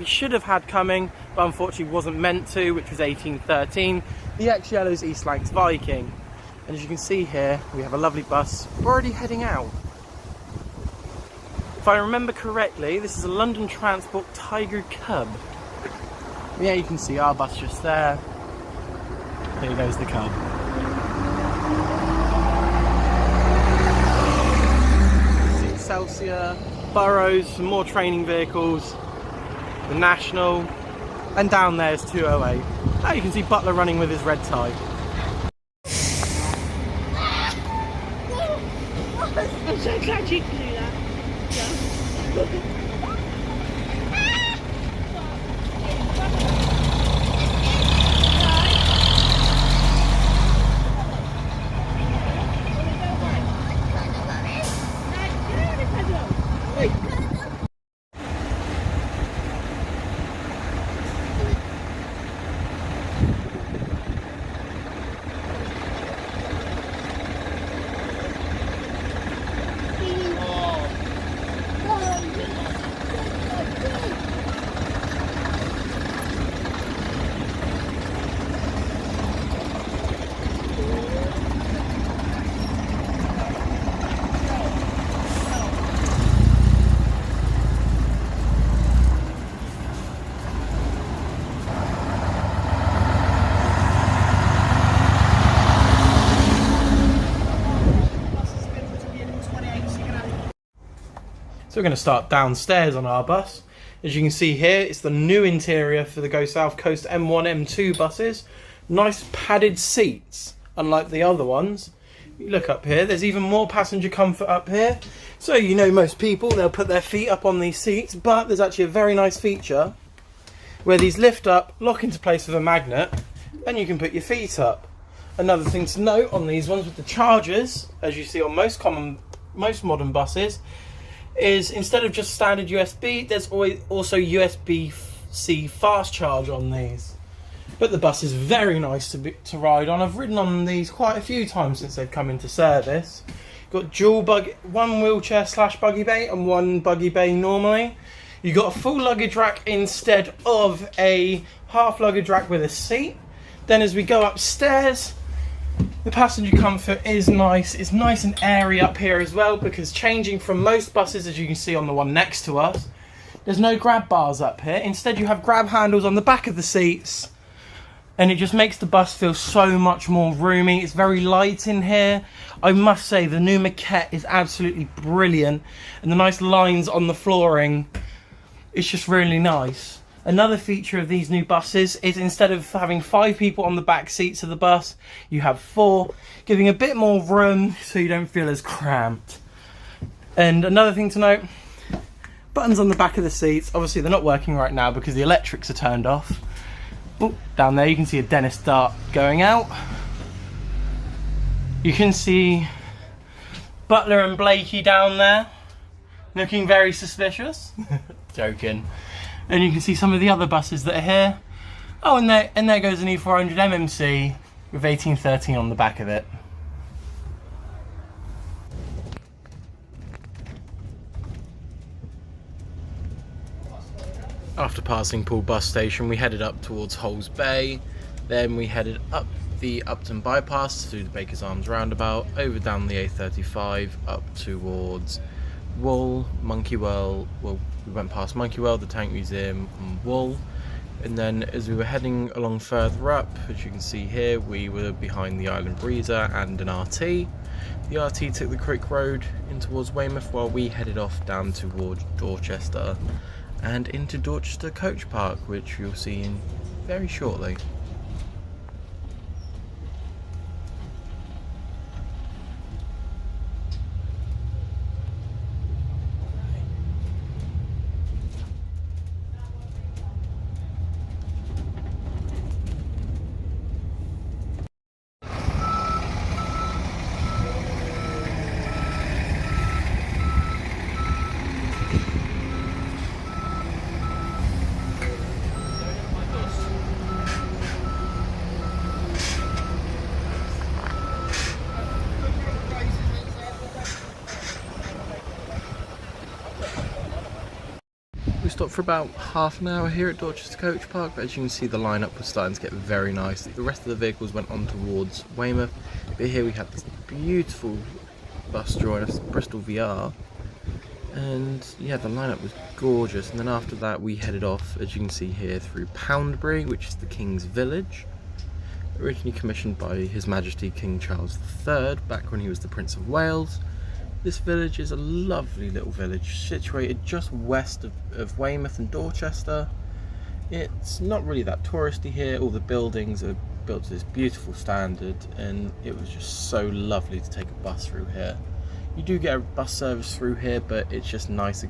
should have had coming, but unfortunately wasn't meant to, which was 1813, the X Yellow's East Lancs Viking. And as you can see here, we have a lovely bus already heading out. If I remember correctly, this is a London Transport Tiger Cub. Yeah, you can see our bus just there. There goes the Cub. See Excelsior, Burrows, some more training vehicles, the National, and down there's 208. Now you can see Butler running with his red tie. I'm so glad you can do that. Yeah. So we're going to start downstairs on our bus. As you can see here, it's the new interior for the Go South Coast M1, M2 buses. Nice padded seats, unlike the other ones. You look up here, there's even more passenger comfort up here. So you know most people, they'll put their feet up on these seats, but there's actually a very nice feature where these lift up, lock into place with a magnet, and you can put your feet up. Another thing to note on these ones with the chargers, as you see on most modern buses, is instead of just standard USB, there's also USB-C fast charge on these. But the bus is very nice to ride on. I've ridden on these quite a few times since they've come into service. Got one wheelchair / buggy bay and one buggy bay normally. You got a full luggage rack instead of a half luggage rack with a seat. Then as we go upstairs, the passenger comfort is nice. It's nice and airy up here as well, because changing from most buses, as you can see on the one next to us, there's no grab bars up here. Instead you have grab handles on the back of the seats, and it just makes the bus feel so much more roomy. It's very light in here. I must say the new maquette is absolutely brilliant, and the nice lines on the flooring, it's just really nice. Another feature of these new buses is instead of having 5 people on the back seats of the bus, you have 4, giving a bit more room so you don't feel as cramped. And another thing to note, buttons on the back of the seats, obviously they're not working right now because the electrics are turned off. Oh, down there you can see a dentist dart going out. You can see Butler and Blakey down there looking very suspicious. Joking. And you can see some of the other buses that are here. Oh, and there goes an E400 MMC with 1813 on the back of it. After passing Poole bus station, we headed up towards Holes Bay. Then we headed up the Upton bypass through the Baker's Arms roundabout, over down the A35, up towards Wool, Monkey Well. Well, we went past Monkey Well, the Tank Museum, and Wool. And then as we were heading along further up, as you can see here, we were behind the Island Breezer and an RT. The RT took the Crick Road in towards Weymouth, while we headed off down towards Dorchester and into Dorchester Coach Park, which you'll see in very shortly. We stopped for about half an hour here at Dorchester Coach Park, but as you can see the lineup was starting to get very nice. The rest of the vehicles went on towards Weymouth, but here we have this beautiful bus drawing us, Bristol VR, and yeah, the lineup was gorgeous. And then after that we headed off, as you can see here, through Poundbury, which is the King's Village, originally commissioned by His Majesty King Charles III back when he was the Prince of Wales. This village is a lovely little village situated just west of Weymouth and Dorchester. It's not really that touristy here. All the buildings are built to this beautiful standard, and it was just so lovely to take a bus through here. You do get a bus service through here, but it's just nicer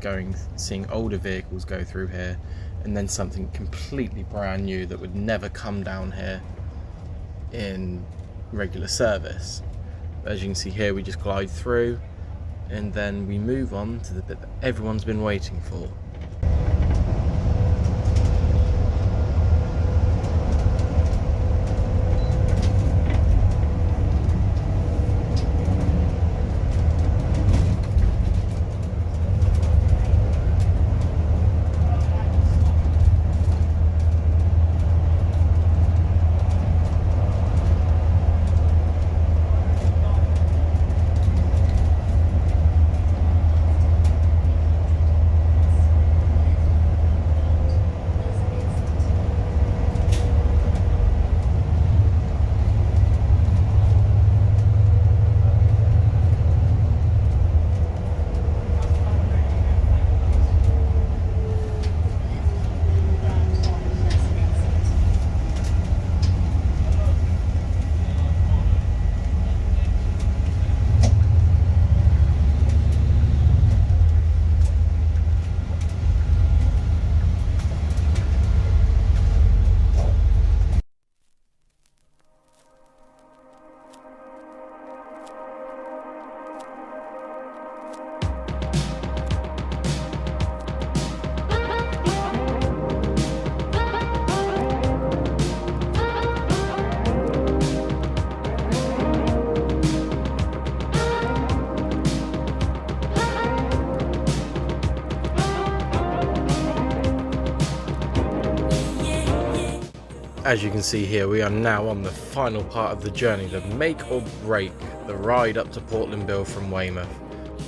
seeing older vehicles go through here, and then something completely brand new that would never come down here in regular service. But as you can see here, we just glide through, and then we move on to the bit that everyone's been waiting for. As you can see here, we are now on the final part of the journey, the make or break, the ride up to Portland Bill from Weymouth.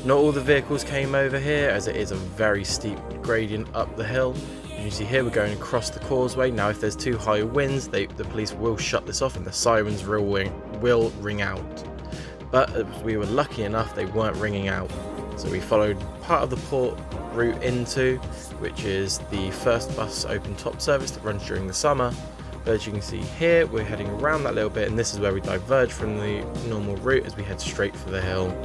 Not all the vehicles came over here, as it is a very steep gradient up the hill, And you see here we're going across the causeway. Now if there's too high winds, the police will shut this off and the sirens will ring out. But as we were lucky enough, they weren't ringing out. So we followed part of the port route into, which is the first bus open top service that runs during the summer. But as you can see here, we're heading around that little bit, and this is where we diverge from the normal route as we head straight for the hill.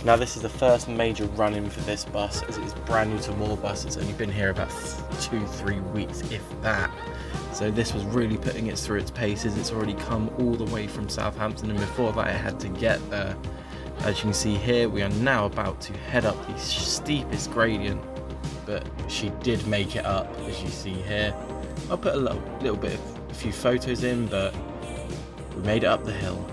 Now this is the first major run-in for this bus, as it is brand new to Moorbus. It's only been here about 2-3 weeks, if that. So this was really putting it through its paces. It's already come all the way from Southampton, and before that it had to get there. As you can see here, we are now about to head up the steepest gradient, but she did make it up, as you see here. I'll put a few photos in, but we made it up the hill.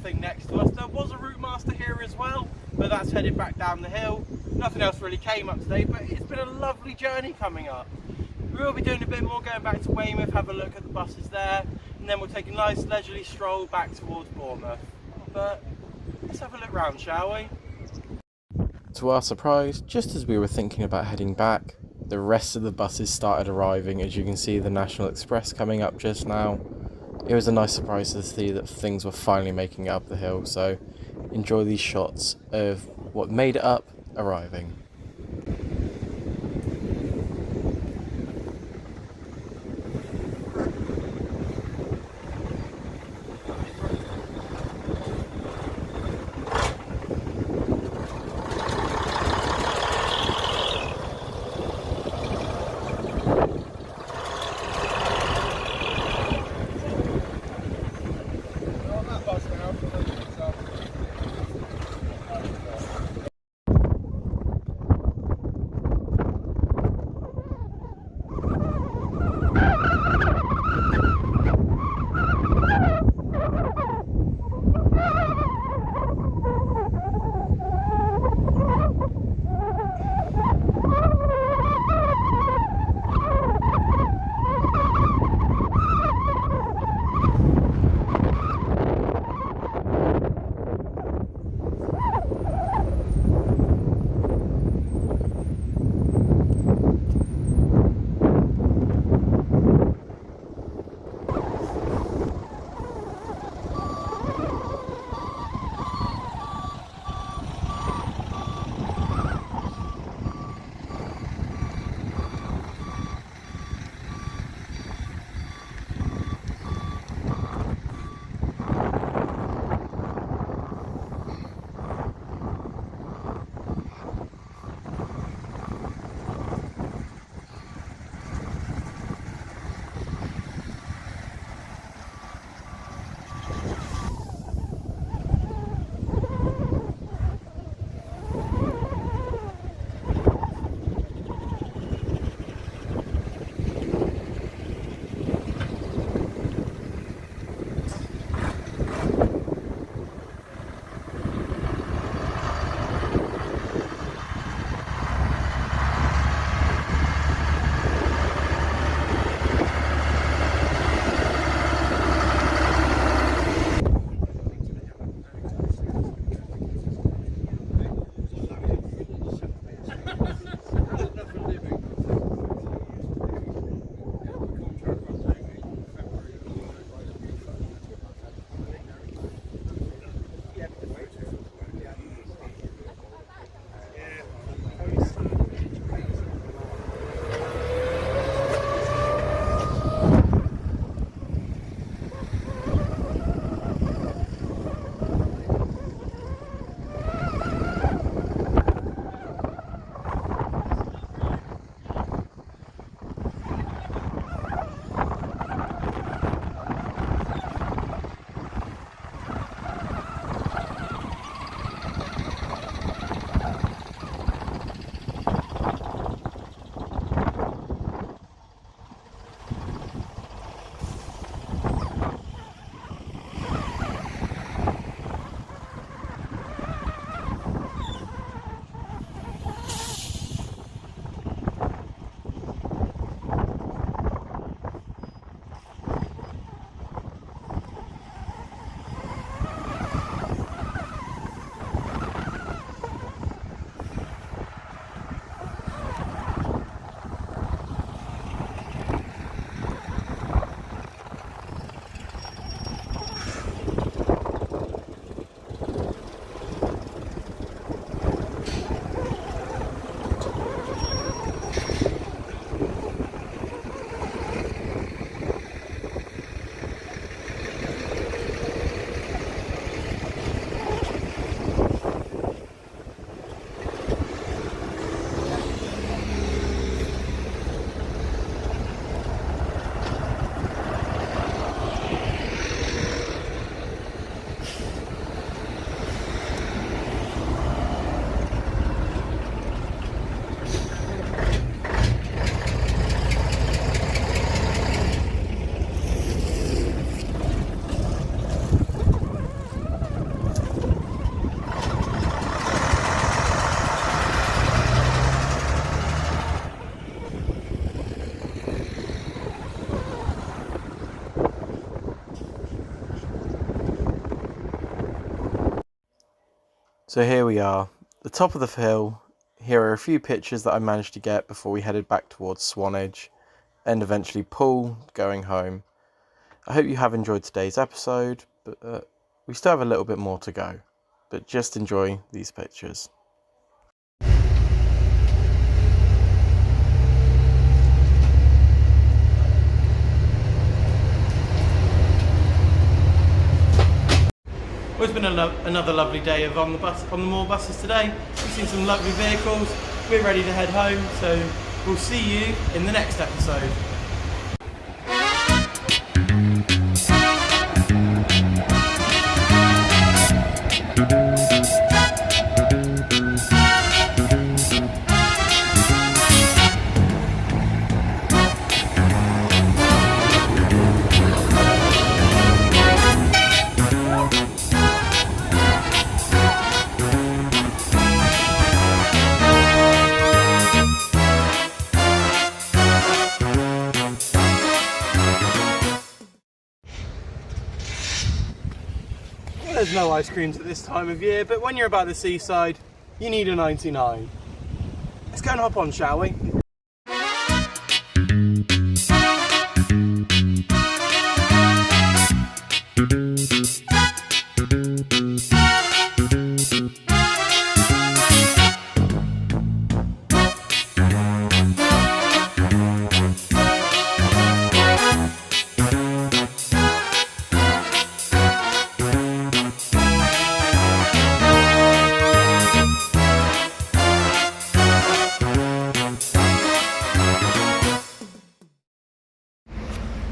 Thing next to us. There was a route master here as well, but that's headed back down the hill. Nothing else really came up today, but it's been a lovely journey coming up. We will be doing a bit more going back to Weymouth, have a look at the buses there, and then we'll take a nice leisurely stroll back towards Bournemouth. But let's have a look round, shall we? To our surprise, just as we were thinking about heading back, the rest of the buses started arriving. As you can see, the National Express coming up just now. It was a nice surprise to see that things were finally making it up the hill, so enjoy these shots of what made it up arriving. So here we are, the top of the hill. Here are a few pictures that I managed to get before we headed back towards Swanage and eventually Poole going home. I hope you have enjoyed today's episode, but we still have a little bit more to go. But just enjoy these pictures. Well, it's been another lovely day on the Moor buses today. We've seen some lovely vehicles. We're ready to head home, so we'll see you in the next episode. There's no ice creams at this time of year, but when you're about the seaside, you need a 99. Let's go and hop on, shall we?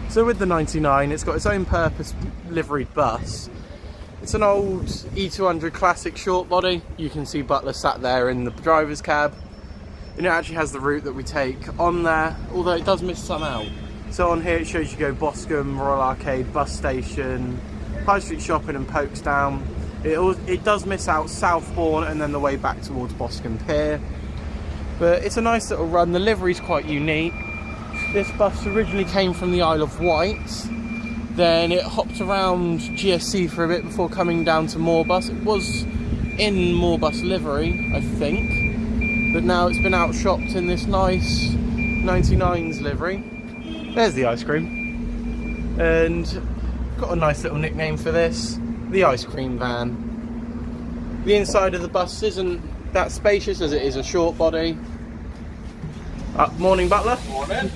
So with the 99, it's got its own purpose liveried bus. It's an old E200 classic short body. You can see Butler sat there in the driver's cab. And it actually has the route that we take on there, although it does miss some out. So on here it shows you go Boscombe, Royal Arcade, Bus Station, High Street Shopping and Folkestone. It does miss out Southbourne and then the way back towards Boscombe Pier. But it's a nice little run. The livery's quite unique. This bus originally came from the Isle of Wight, then it hopped around GSC for a bit before coming down to Moorbus. It was in Moorbus livery, I think, but now it's been outshopped in this nice 99's livery. There's the ice cream, and got a nice little nickname for this, the ice cream van. The inside of the bus isn't that spacious as it is a short body. Morning, Butler. Morning.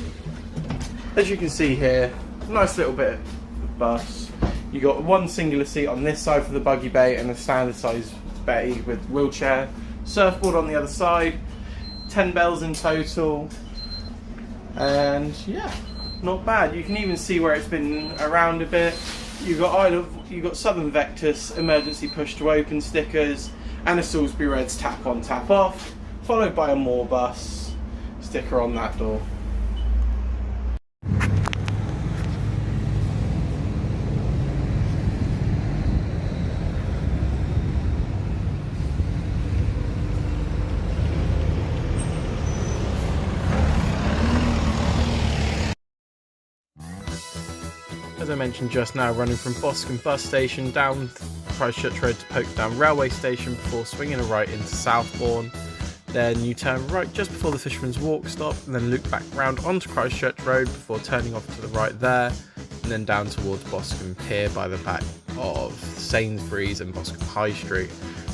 As you can see here, nice little bit of bus. You got one singular seat on this side for the buggy bay and a standard size bay with wheelchair. Surfboard on the other side. 10 bells in total. And yeah, not bad. You can even see where it's been around a bit. You got Southern Vectus emergency push to open stickers and a Salisbury Reds tap on tap off, followed by a Moorbus sticker on that door. As I mentioned just now, running from Boscombe Bus Station down Christchurch Road to Folkestone Railway Station before swinging a right into Southbourne. Then you turn right just before the Fisherman's Walk stop and then loop back round onto Christchurch Road before turning off to the right there and then down towards Boscombe Pier by the back of Sainsbury's and Boscombe High Street.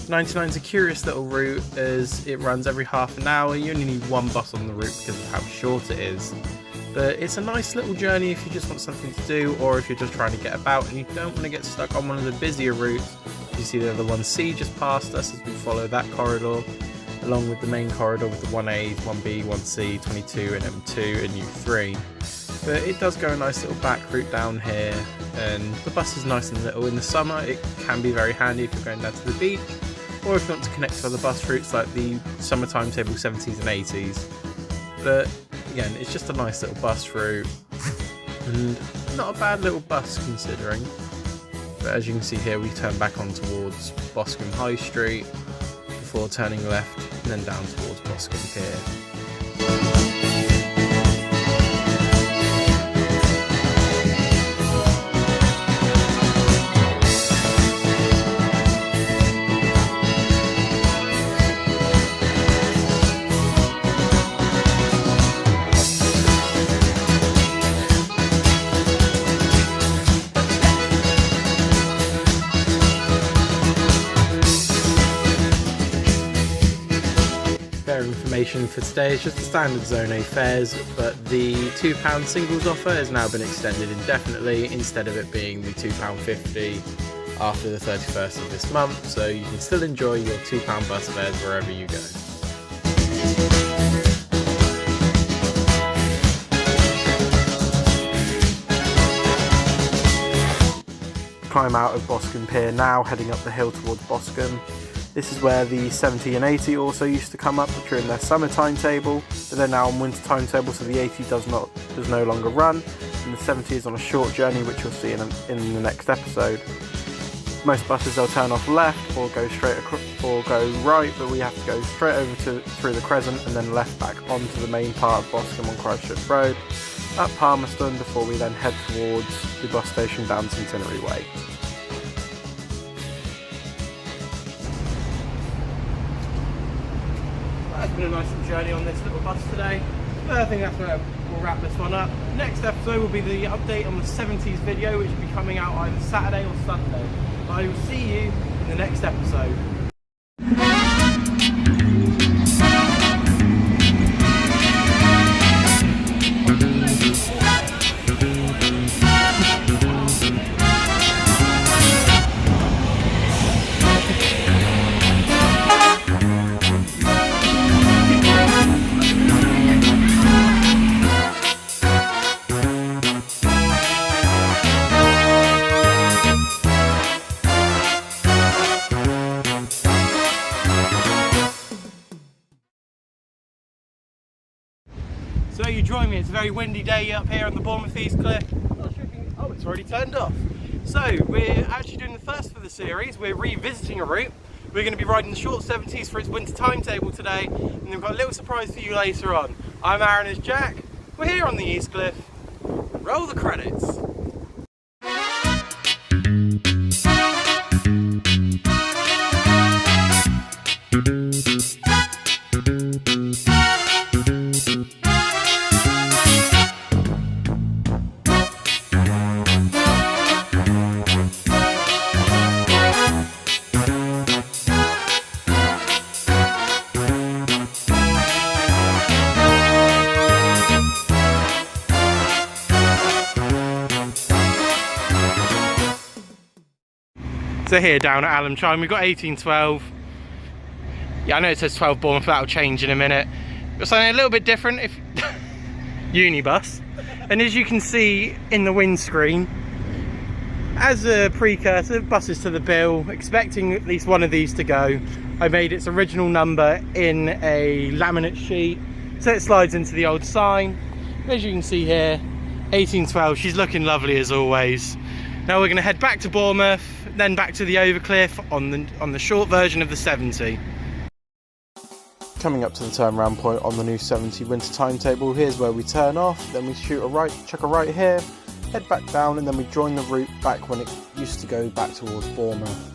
99's a curious little route as it runs every half an hour. You only need one bus on the route because of how short it is. But it's a nice little journey if you just want something to do or if you're just trying to get about and you don't want to get stuck on one of the busier routes. You see the 1C just past us as we follow that corridor, along with the main corridor with the 1A, 1B, 1C, 22 and M2 and U3. But it does go a nice little back route down here and the bus is nice and little. In the summer it can be very handy if you're going down to the beach or if you want to connect to other bus routes like the summer timetable 70s and 80s. But again, it's just a nice little bus route and not a bad little bus considering. But as you can see here, we turn back on towards Boscombe High Street before turning left and then down towards Boscombe Pier. Fair information for today is just the standard Zone A fares, but the £2 singles offer has now been extended indefinitely instead of it being the £2.50 after the 31st of this month, so you can still enjoy your £2 bus fares wherever you go. Climb out of Boscombe Pier now, heading up the hill towards Boscombe. This is where the 70 and 80 also used to come up during their summer timetable, but they're now on winter timetable, so the 80 does no longer run, and the 70 is on a short journey, which you'll see in the next episode. Most buses they'll turn off left or go straight or go right, but we have to go straight over through the Crescent and then left back onto the main part of Boscombe on Christchurch Road, up Palmerston, before we then head towards the bus station down Centenary Way. It's been a nice little journey on this little bus today. But I think that's where we'll wrap this one up. Next episode will be the update on the 70s video, which will be coming out either Saturday or Sunday. I will see you in the next episode. So you join me, it's a very windy day up here on the Bournemouth East Cliff. Oh, it's already turned off. So we're actually doing the first for the series. We're revisiting a route. We're going to be riding the short 70s for its winter timetable today, and then we've got a little surprise for you later on. I'm Aaron as Jack. We're here on the East Cliff. Roll the credits. So here down at Alum Chime we've got 1812. Yeah, I know it says 12 Bournemouth, that'll change in a minute. But something a little bit different, if Unibus. And as you can see in the windscreen, as a precursor, buses to the bill, expecting at least one of these to go, I made its original number in a laminate sheet, so it slides into the old sign. As you can see here, 1812, she's looking lovely as always. Now we're going to head back to Bournemouth, then back to the Overcliff on the short version of the 70. Coming up to the turnaround point on the new 70 winter timetable, here's where we turn off, then we shoot a right, chuck a right here, head back down, and then we join the route back when it used to go back towards Bournemouth.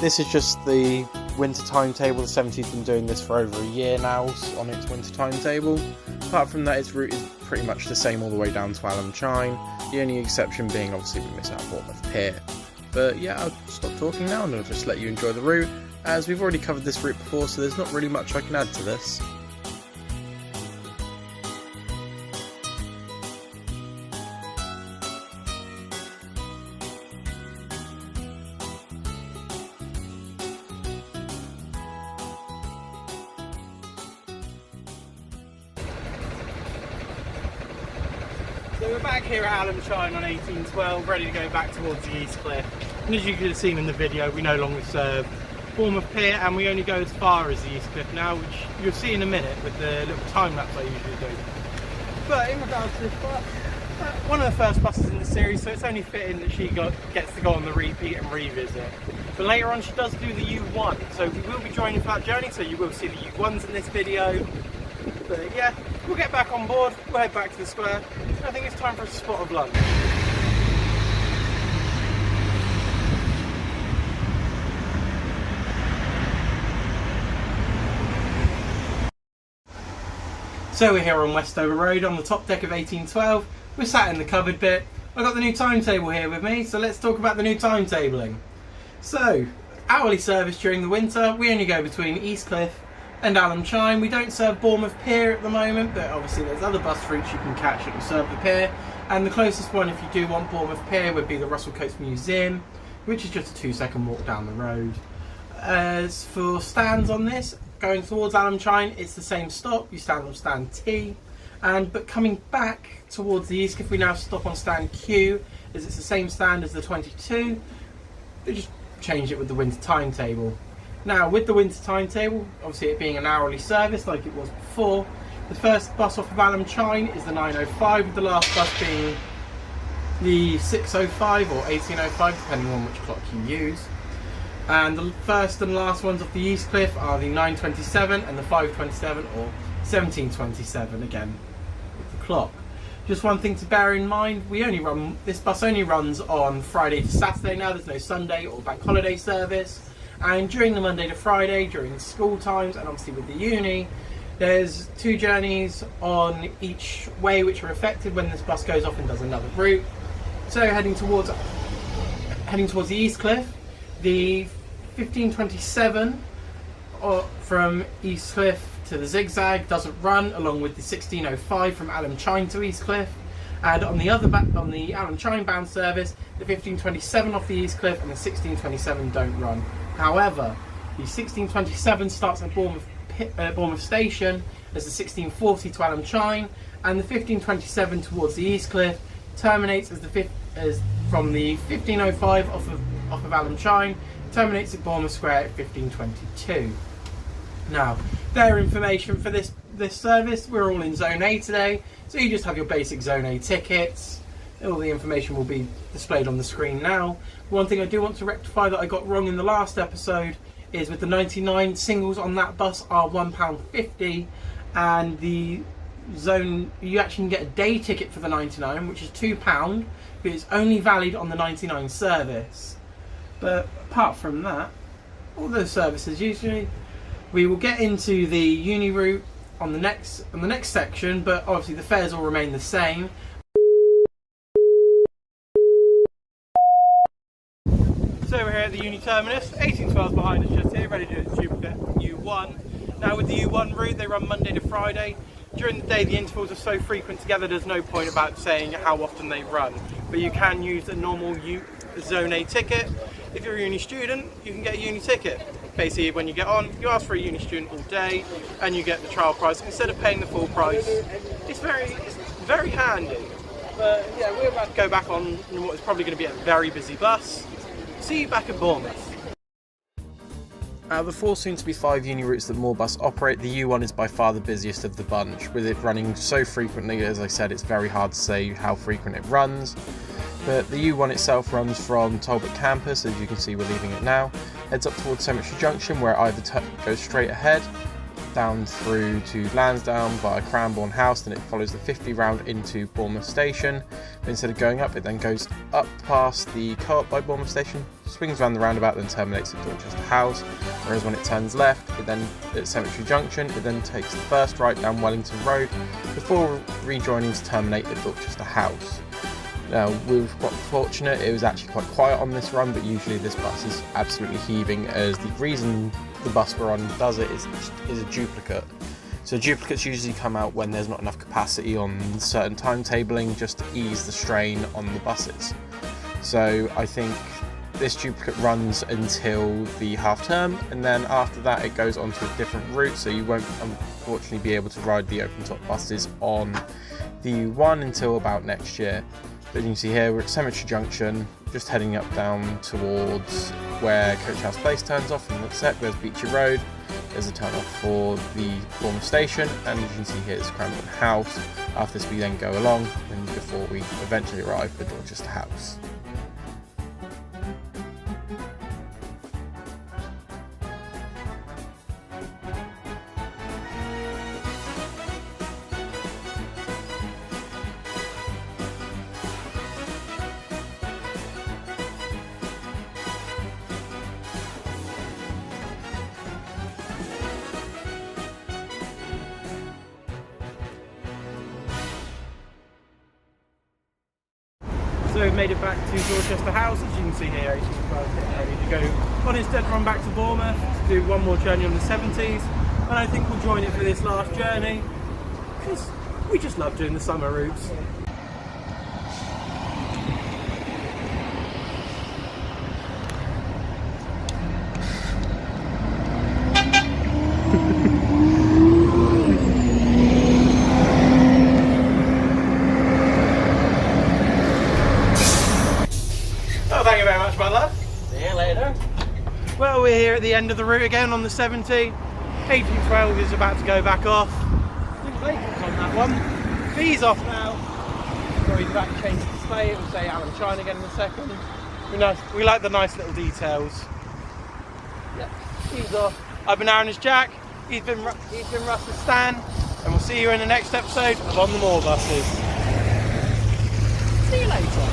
This is just the winter timetable. The 70's been doing this for over a year now on its winter timetable. Apart from that, its route is pretty much the same all the way down to Alum Chime, the only exception being obviously we miss out Bournemouth Pier. But yeah, I'll stop talking now and I'll just let you enjoy the route, as we've already covered this route before, so there's not really much I can add to this. So we're back here at Alum Chime on 1812, ready to go back towards the East Cliff. And as you could have seen in the video, we no longer serve Bournemouth Pier, and we only go as far as the East Cliff now, which you'll see in a minute with the little time lapse I usually do. But in regards to this bus, one of the first buses in the series, so it's only fitting that she gets to go on the repeat and revisit. But later on she does do the U1, so we will be joining for that journey, so you will see the U1s in this video. But yeah, we'll get back on board, we'll head back to the square. I think it's time for a spot of lunch. So we're here on Westover Road on the top deck of 1812. We're sat in the covered bit. I've got the new timetable here with me, so let's talk about the new timetabling. So, hourly service during the winter, we only go between East Cliff and Alum Chine. We don't serve Bournemouth Pier at the moment, but obviously there's other bus routes you can catch that will serve the pier. And the closest one, if you do want Bournemouth Pier, would be the Russell Coates Museum, which is just a 2-second walk down the road. As for stands on this, going towards Alum Chine, it's the same stop. You stand on stand T, but coming back towards the east, if we now stop on stand Q, as it's the same stand as the 22, they just changed it with the winter timetable. Now, with the winter timetable, obviously it being an hourly service like it was before, the first bus off of Alum Chine is the 9:05, with the last bus being the 6:05 or 18:05, depending on which clock you use. And the first and last ones off the East Cliff are the 9:27 and the 5:27 or 17:27, again with the clock. Just one thing to bear in mind, this bus only runs on Friday to Saturday now. There's no Sunday or bank holiday service. And during the Monday to Friday, during school times, and obviously with the uni, there's 2 journeys on each way which are affected when this bus goes off and does another route. So heading towards the East Cliff, the 15:27 from East Cliff to the Zigzag doesn't run, along with the 16:05 from Alum Chine to East Cliff. And on the Alum Chine bound service, the 15:27 off the East Cliff and the 16:27 don't run. However, the 16:27 starts at Bournemouth Station as the 16:40 to Alum Chine, and the 15:27 towards the East Cliff terminates from the 15:05 off of Alum Chine, terminates at Bournemouth Square at 15:22. Now, their information for this service, we're all in Zone A today, so you just have your basic Zone A tickets. All the information will be displayed on the screen now. One thing I do want to rectify that I got wrong in the last episode is with the 99 singles on that bus are £1.50, and the zone, you actually can get a day ticket for the 99, which is £2, but it's only valid on the 99 service. But apart from that, all those services usually, we will get into the uni route on the next section, but obviously the fares will remain the same. So we're here at the uni terminus, 1812 behind us just here, ready to do its duplicate U1. Now with the U1 route, they run Monday to Friday. During the day the intervals are so frequent together there's no point about saying how often they run, but you can use a normal Zone A ticket. If you're a uni student, you can get a uni ticket. Basically, when you get on, you ask for a uni student all day and you get the trial price instead of paying the full price. It's very handy. But yeah, we're about to go back on what is probably going to be a very busy bus. See you back at Bournemouth. Out of the 4 soon to be 5 uni routes that Moorbus operate, the U1 is by far the busiest of the bunch. With it running so frequently, as I said, it's very hard to say how frequent it runs. But the U1 itself runs from Talbot campus, as you can see we're leaving it now, heads up towards Cemetery Junction, where it either goes straight ahead, down through to Lansdowne via Cranbourne House, then it follows the 50 round into Bournemouth Station. But instead of going up, it then goes up past the Co-op by Bournemouth Station, swings around the roundabout, then terminates at Dorchester House. Whereas when it turns left, it then at Cemetery Junction, it then takes the first right down Wellington Road before rejoining to terminate at Dorchester House. Now, we've got fortunate, it was actually quite quiet on this run, but usually this bus is absolutely heaving, as the reason the bus we're on does it is a duplicate. So duplicates usually come out when there's not enough capacity on certain timetabling, just to ease the strain on the buses. So I think this duplicate runs until the half term, and then after that it goes onto a different route, so you won't unfortunately be able to ride the open top buses on the U1 until about next year. But you can see here we're at Cemetery Junction, just heading up down towards where Coach House Place turns off, and looks at there's Beachy Road. There's a turn off for the Bournemouth Station, and as you can see here it's Cranbourne House. After this we then go along, and before we eventually arrive at Dorchester House. So we've made it back to Dorchester House, as you can see here, it's ready to go on its dead run back to Bournemouth to do one more journey on the 70s. and I think we'll join it for this last journey because we just love doing the summer routes. Oh, thank you very much, my love. See you later. Well, we're here at the end of the route again on the 70. 1812 is about to go back off. I think Bacon's on that one. B's off now. So he's about to change the display. It will say Alan Shine again in a second. We like the nice little details. Yep, he's off. I've been Aaron as Jack. He's been Russ as Stan. And we'll see you in the next episode of On the Moor Buses. See you later.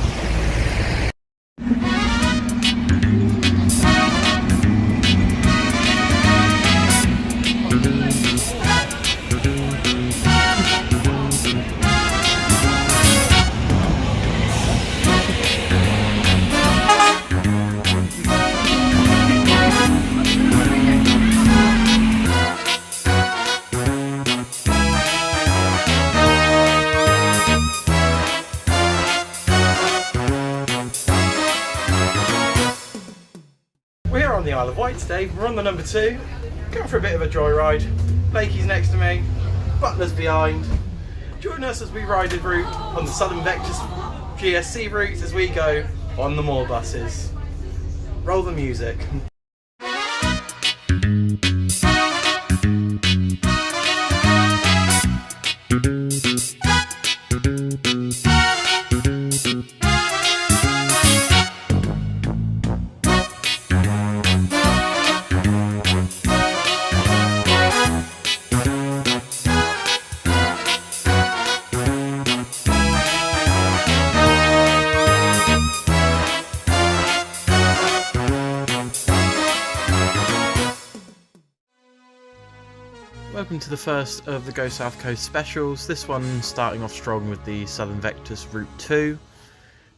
We're on the Isle of Wight today. We're on the number 2, going for a bit of a joyride. Blakey's next to me, Butler's behind. Join us as we ride the route on the Southern Vectors GSC routes as we go on the Moor buses. Roll the music. Welcome to the first of the Go South Coast specials. This one starting off strong with the Southern Vectors Route 2.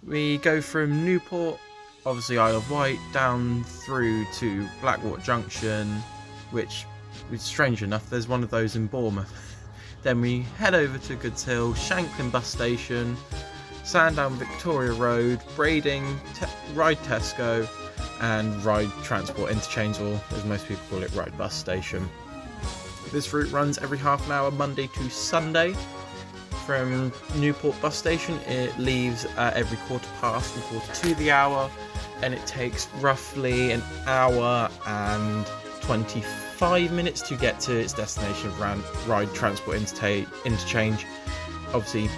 We go from Newport, obviously Isle of Wight, down through to Blackwater Junction, which is strange enough, there's one of those in Bournemouth. Then we head over to Goods Hill, Shanklin Bus Station, Sandown Victoria Road, Brading, Ride Tesco, and Ride Transport Interchange, or as most people call it, Ride Bus Station. This route runs every half an hour, Monday to Sunday. From Newport bus station, it leaves every quarter past and quarter to the hour, and it takes roughly an hour and 25 minutes to get to its destination of Ride Transport Interchange. Obviously,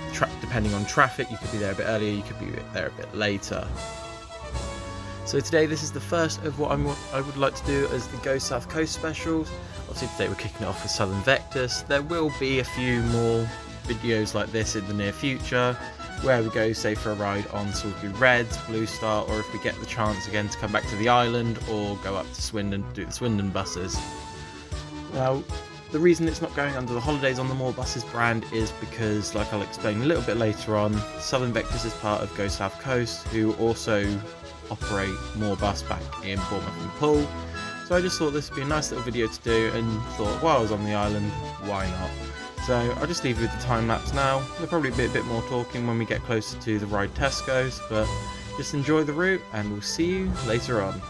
depending on traffic, you could be there a bit earlier, you could be there a bit later. So today, this is the first of what I would like to do as the Go South Coast specials. Obviously today we're kicking it off with Southern Vectors. There will be a few more videos like this in the near future, where we go, say, for a ride on Salisbury Reds, Blue Star, or if we get the chance again to come back to the island or go up to Swindon to do the Swindon buses. Now, the reason it's not going under the Holidays on the Moor Buses brand is because, like I'll explain a little bit later on, Southern Vectors is part of Go South Coast, who also operate Moor Bus back in Bournemouth and Poole. So I just thought this would be a nice little video to do, and thought while I was on the island, why not? So I'll just leave you with the time lapse now. There'll probably be a bit more talking when we get closer to the Ride Tesco's, but just enjoy the route and we'll see you later on.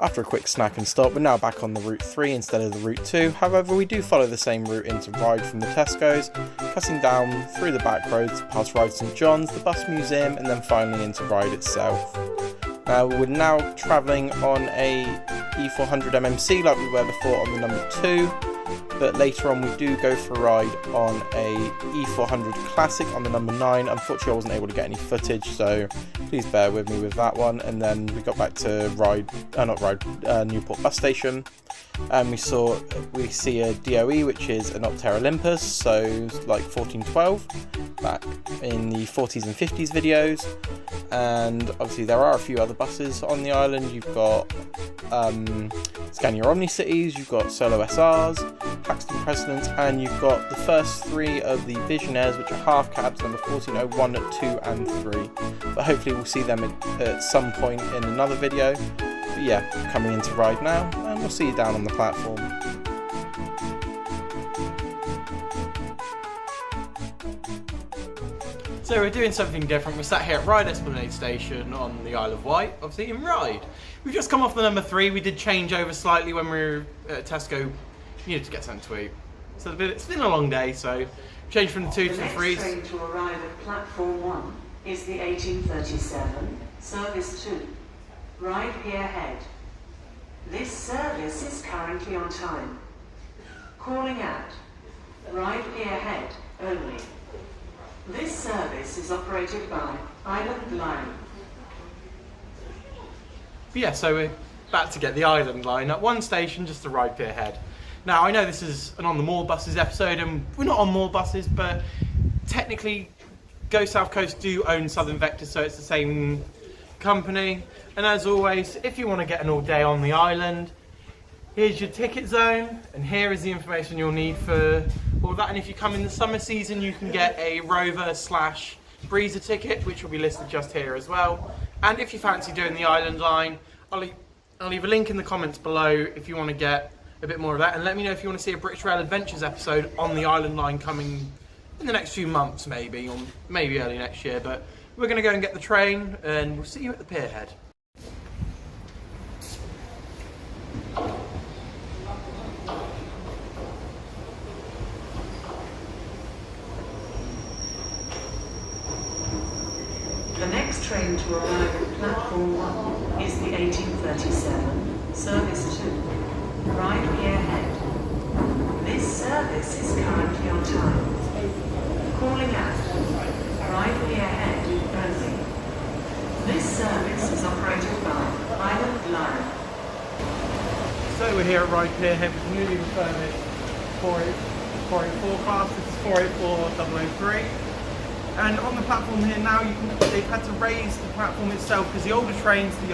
After a quick snack and stop, we're now back on the Route 3 instead of the Route 2. However, we do follow the same route into Ryde from the Tesco's, cutting down through the back roads past Ryde St John's, the bus museum, and then finally into Ryde itself. We're now travelling on a E400 MMC like we were before on the number 2, but later on we do go for a ride on a E400 Classic on the number 9. Unfortunately I wasn't able to get any footage, so please bear with me with that one. And then we got back to Newport bus station, and we see a DOE, which is an Optare Olympus, so like 1412 back in the 40s and 50s videos. And obviously there are a few other buses on the island. You've got Scania Omni-Cities, you've got Solo SRs, Paxton Presidents, and you've got the first 3 of the Visionaires, which are half cabs, number 1401, 2 and 3. But hopefully we'll see them at some point in another video. But yeah, coming into Ryde now, and we'll see you down on the platform. So we're doing something different. We're sat here at Ryde Esplanade Station on the Isle of Wight, obviously in Ryde. We've just come off the number 3. We did change over slightly when we were at Tesco. Needed to get something to eat. So it's been a long day, so changed from the 2 to the 3. The next train to arrive at platform 1 is the 1837 Service 2, Ryde Pier Head. This service is currently on time. Calling out, Ryde Pier Head only. This service is operated by Island Line. But yeah, so we're about to get the Island Line at one station, just to Ryde Pier Head. Now, I know this is an On the Moor Buses episode, and we're not on Moor Buses, but technically Go South Coast do own Southern Vector, so it's the same company. And as always, if you want to get an all day on the island, here's your ticket zone, and here is the information you'll need for all that. And if you come in the summer season, you can get a Rover/Breezer ticket, which will be listed just here as well. And if you fancy doing the Island Line, I'll leave a link in the comments below if you want to get a bit more of that. And let me know if you want to see a British Rail Adventures episode on the Island Line coming in the next few months, maybe, or maybe early next year. But we're going to go and get the train, and we'll see you at the pier head. The next train to arrive at platform 1 is the 1837 Service 2, Ryde Pier Head. This service is currently on time. Calling out, Ryde Pier Head only. This service is operated by Island Line. So we're here at Ryde Pier Head with newly refurbished 484 class. This is 484003. And on the platform here now, they've had to raise the platform itself because the older trains, with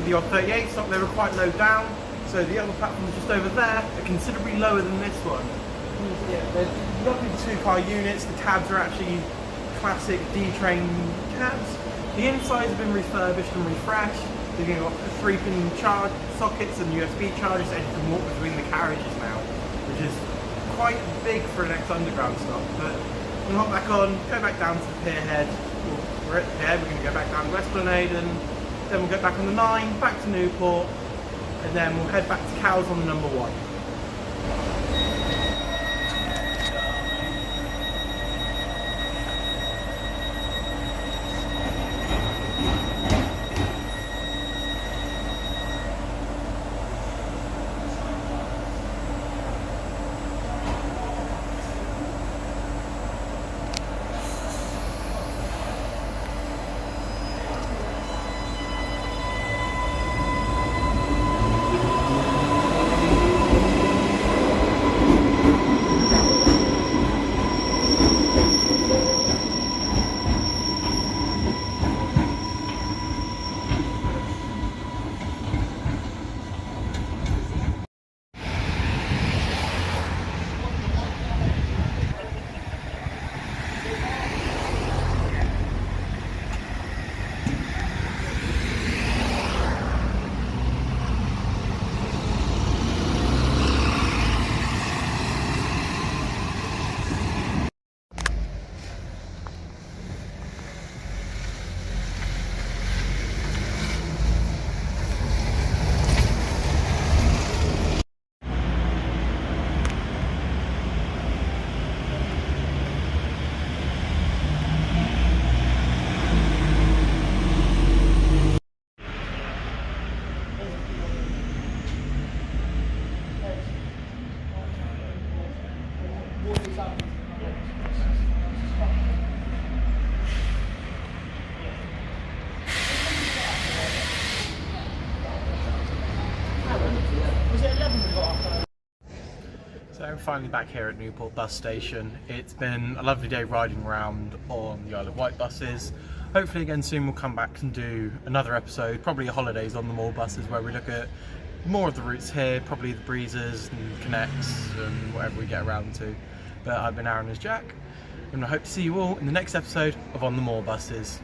the old 38 stock, they were quite low down. So the other platforms just over there are considerably lower than this one. Yeah, they're lovely 2-car units. The cabs are actually classic D-train cabs. The insides have been refurbished and refreshed. They've got 3-pin charge sockets and USB chargers, and you can walk between the carriages now, which is quite big for an ex-underground stop. But we'll hop back on, go back down to the pier head. We're at the pier, we're going to go back down to Esplanade, and then we'll go back on the 9, back to Newport, and then we'll head back to Cowes on the number 1. finally back here at Newport bus station. It's been a lovely day riding around on the Isle of Wight buses. Hopefully again soon we'll come back and do another episode, probably a holidays on the Moor buses, where we look at more of the routes here, probably the breezes and connects and whatever we get around to. But I've been Aaron as Jack, and I hope to see you all in the next episode of On the Moor Buses.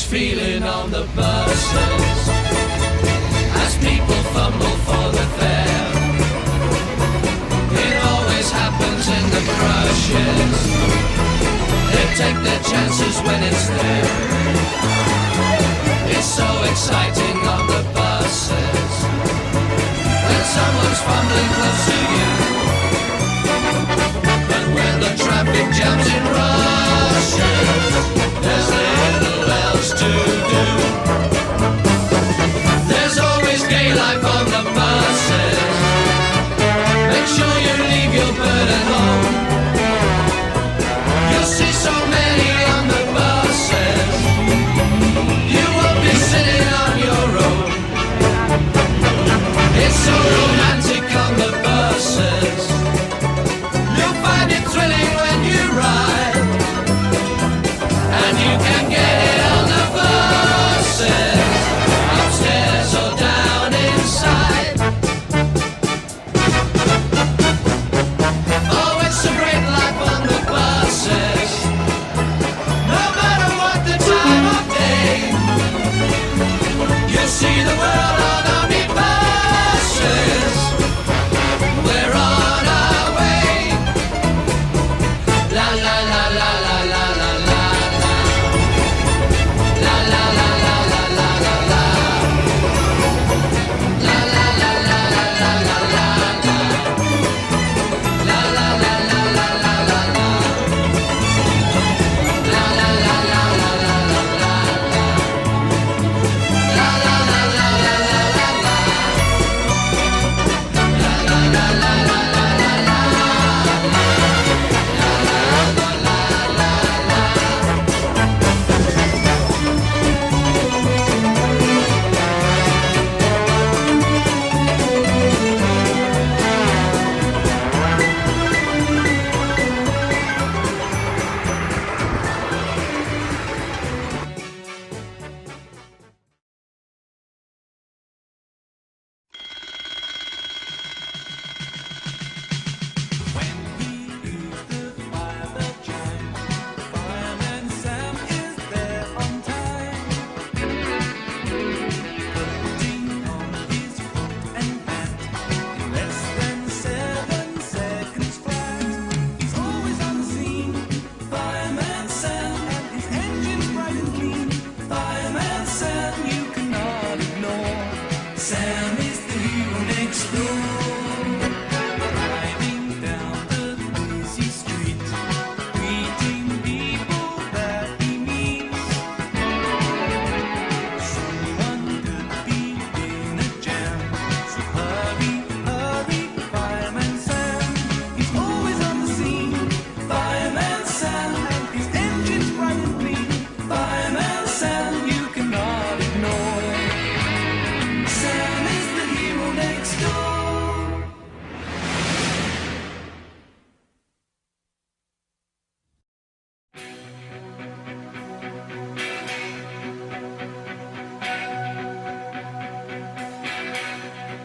Feeling on the buses as people fumble for the fare. It always happens in the crushes. They take their chances when it's there. It's so exciting on the buses when someone's fumbling close to you. But when the traffic jams in rushes, there's little else to do. There's always gay life on the buses. Make sure you leave your burden home. You'll see so many on the buses. You won't be sitting on your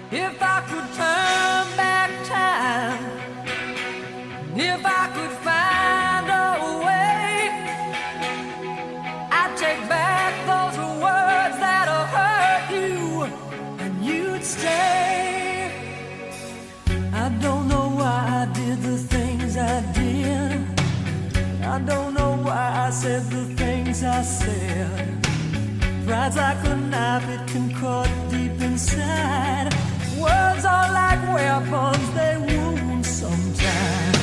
If I could turn back time, if I could find a way, I'd take back those words that hurt you, and you'd stay. I don't know why I did the things I did. I don't know why I said the things I said. Pride's like a knife, it can cut deep inside. Words are like weapons, they wound sometimes.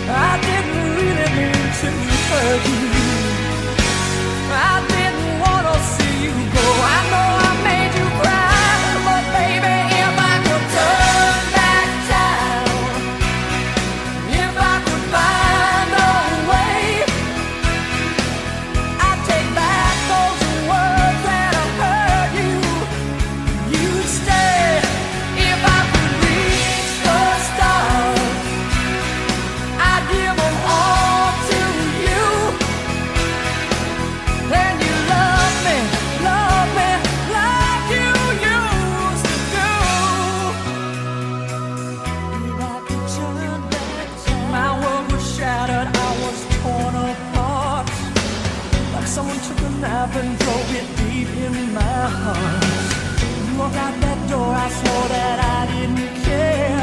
I didn't really mean to hurt you. I didn't want to see you go. I know I made you cry, but baby, if I could turn back time, if I could find a way, I'd take back those words that hurt you. You'd stay. If I could reach the stars, I'd give them all to you. Then you love me like you used to do. If I could turn back time, my world was shattered, I was torn apart. Like someone took a knife and drove it deep in my heart. You walked out that door, I swore that I didn't care.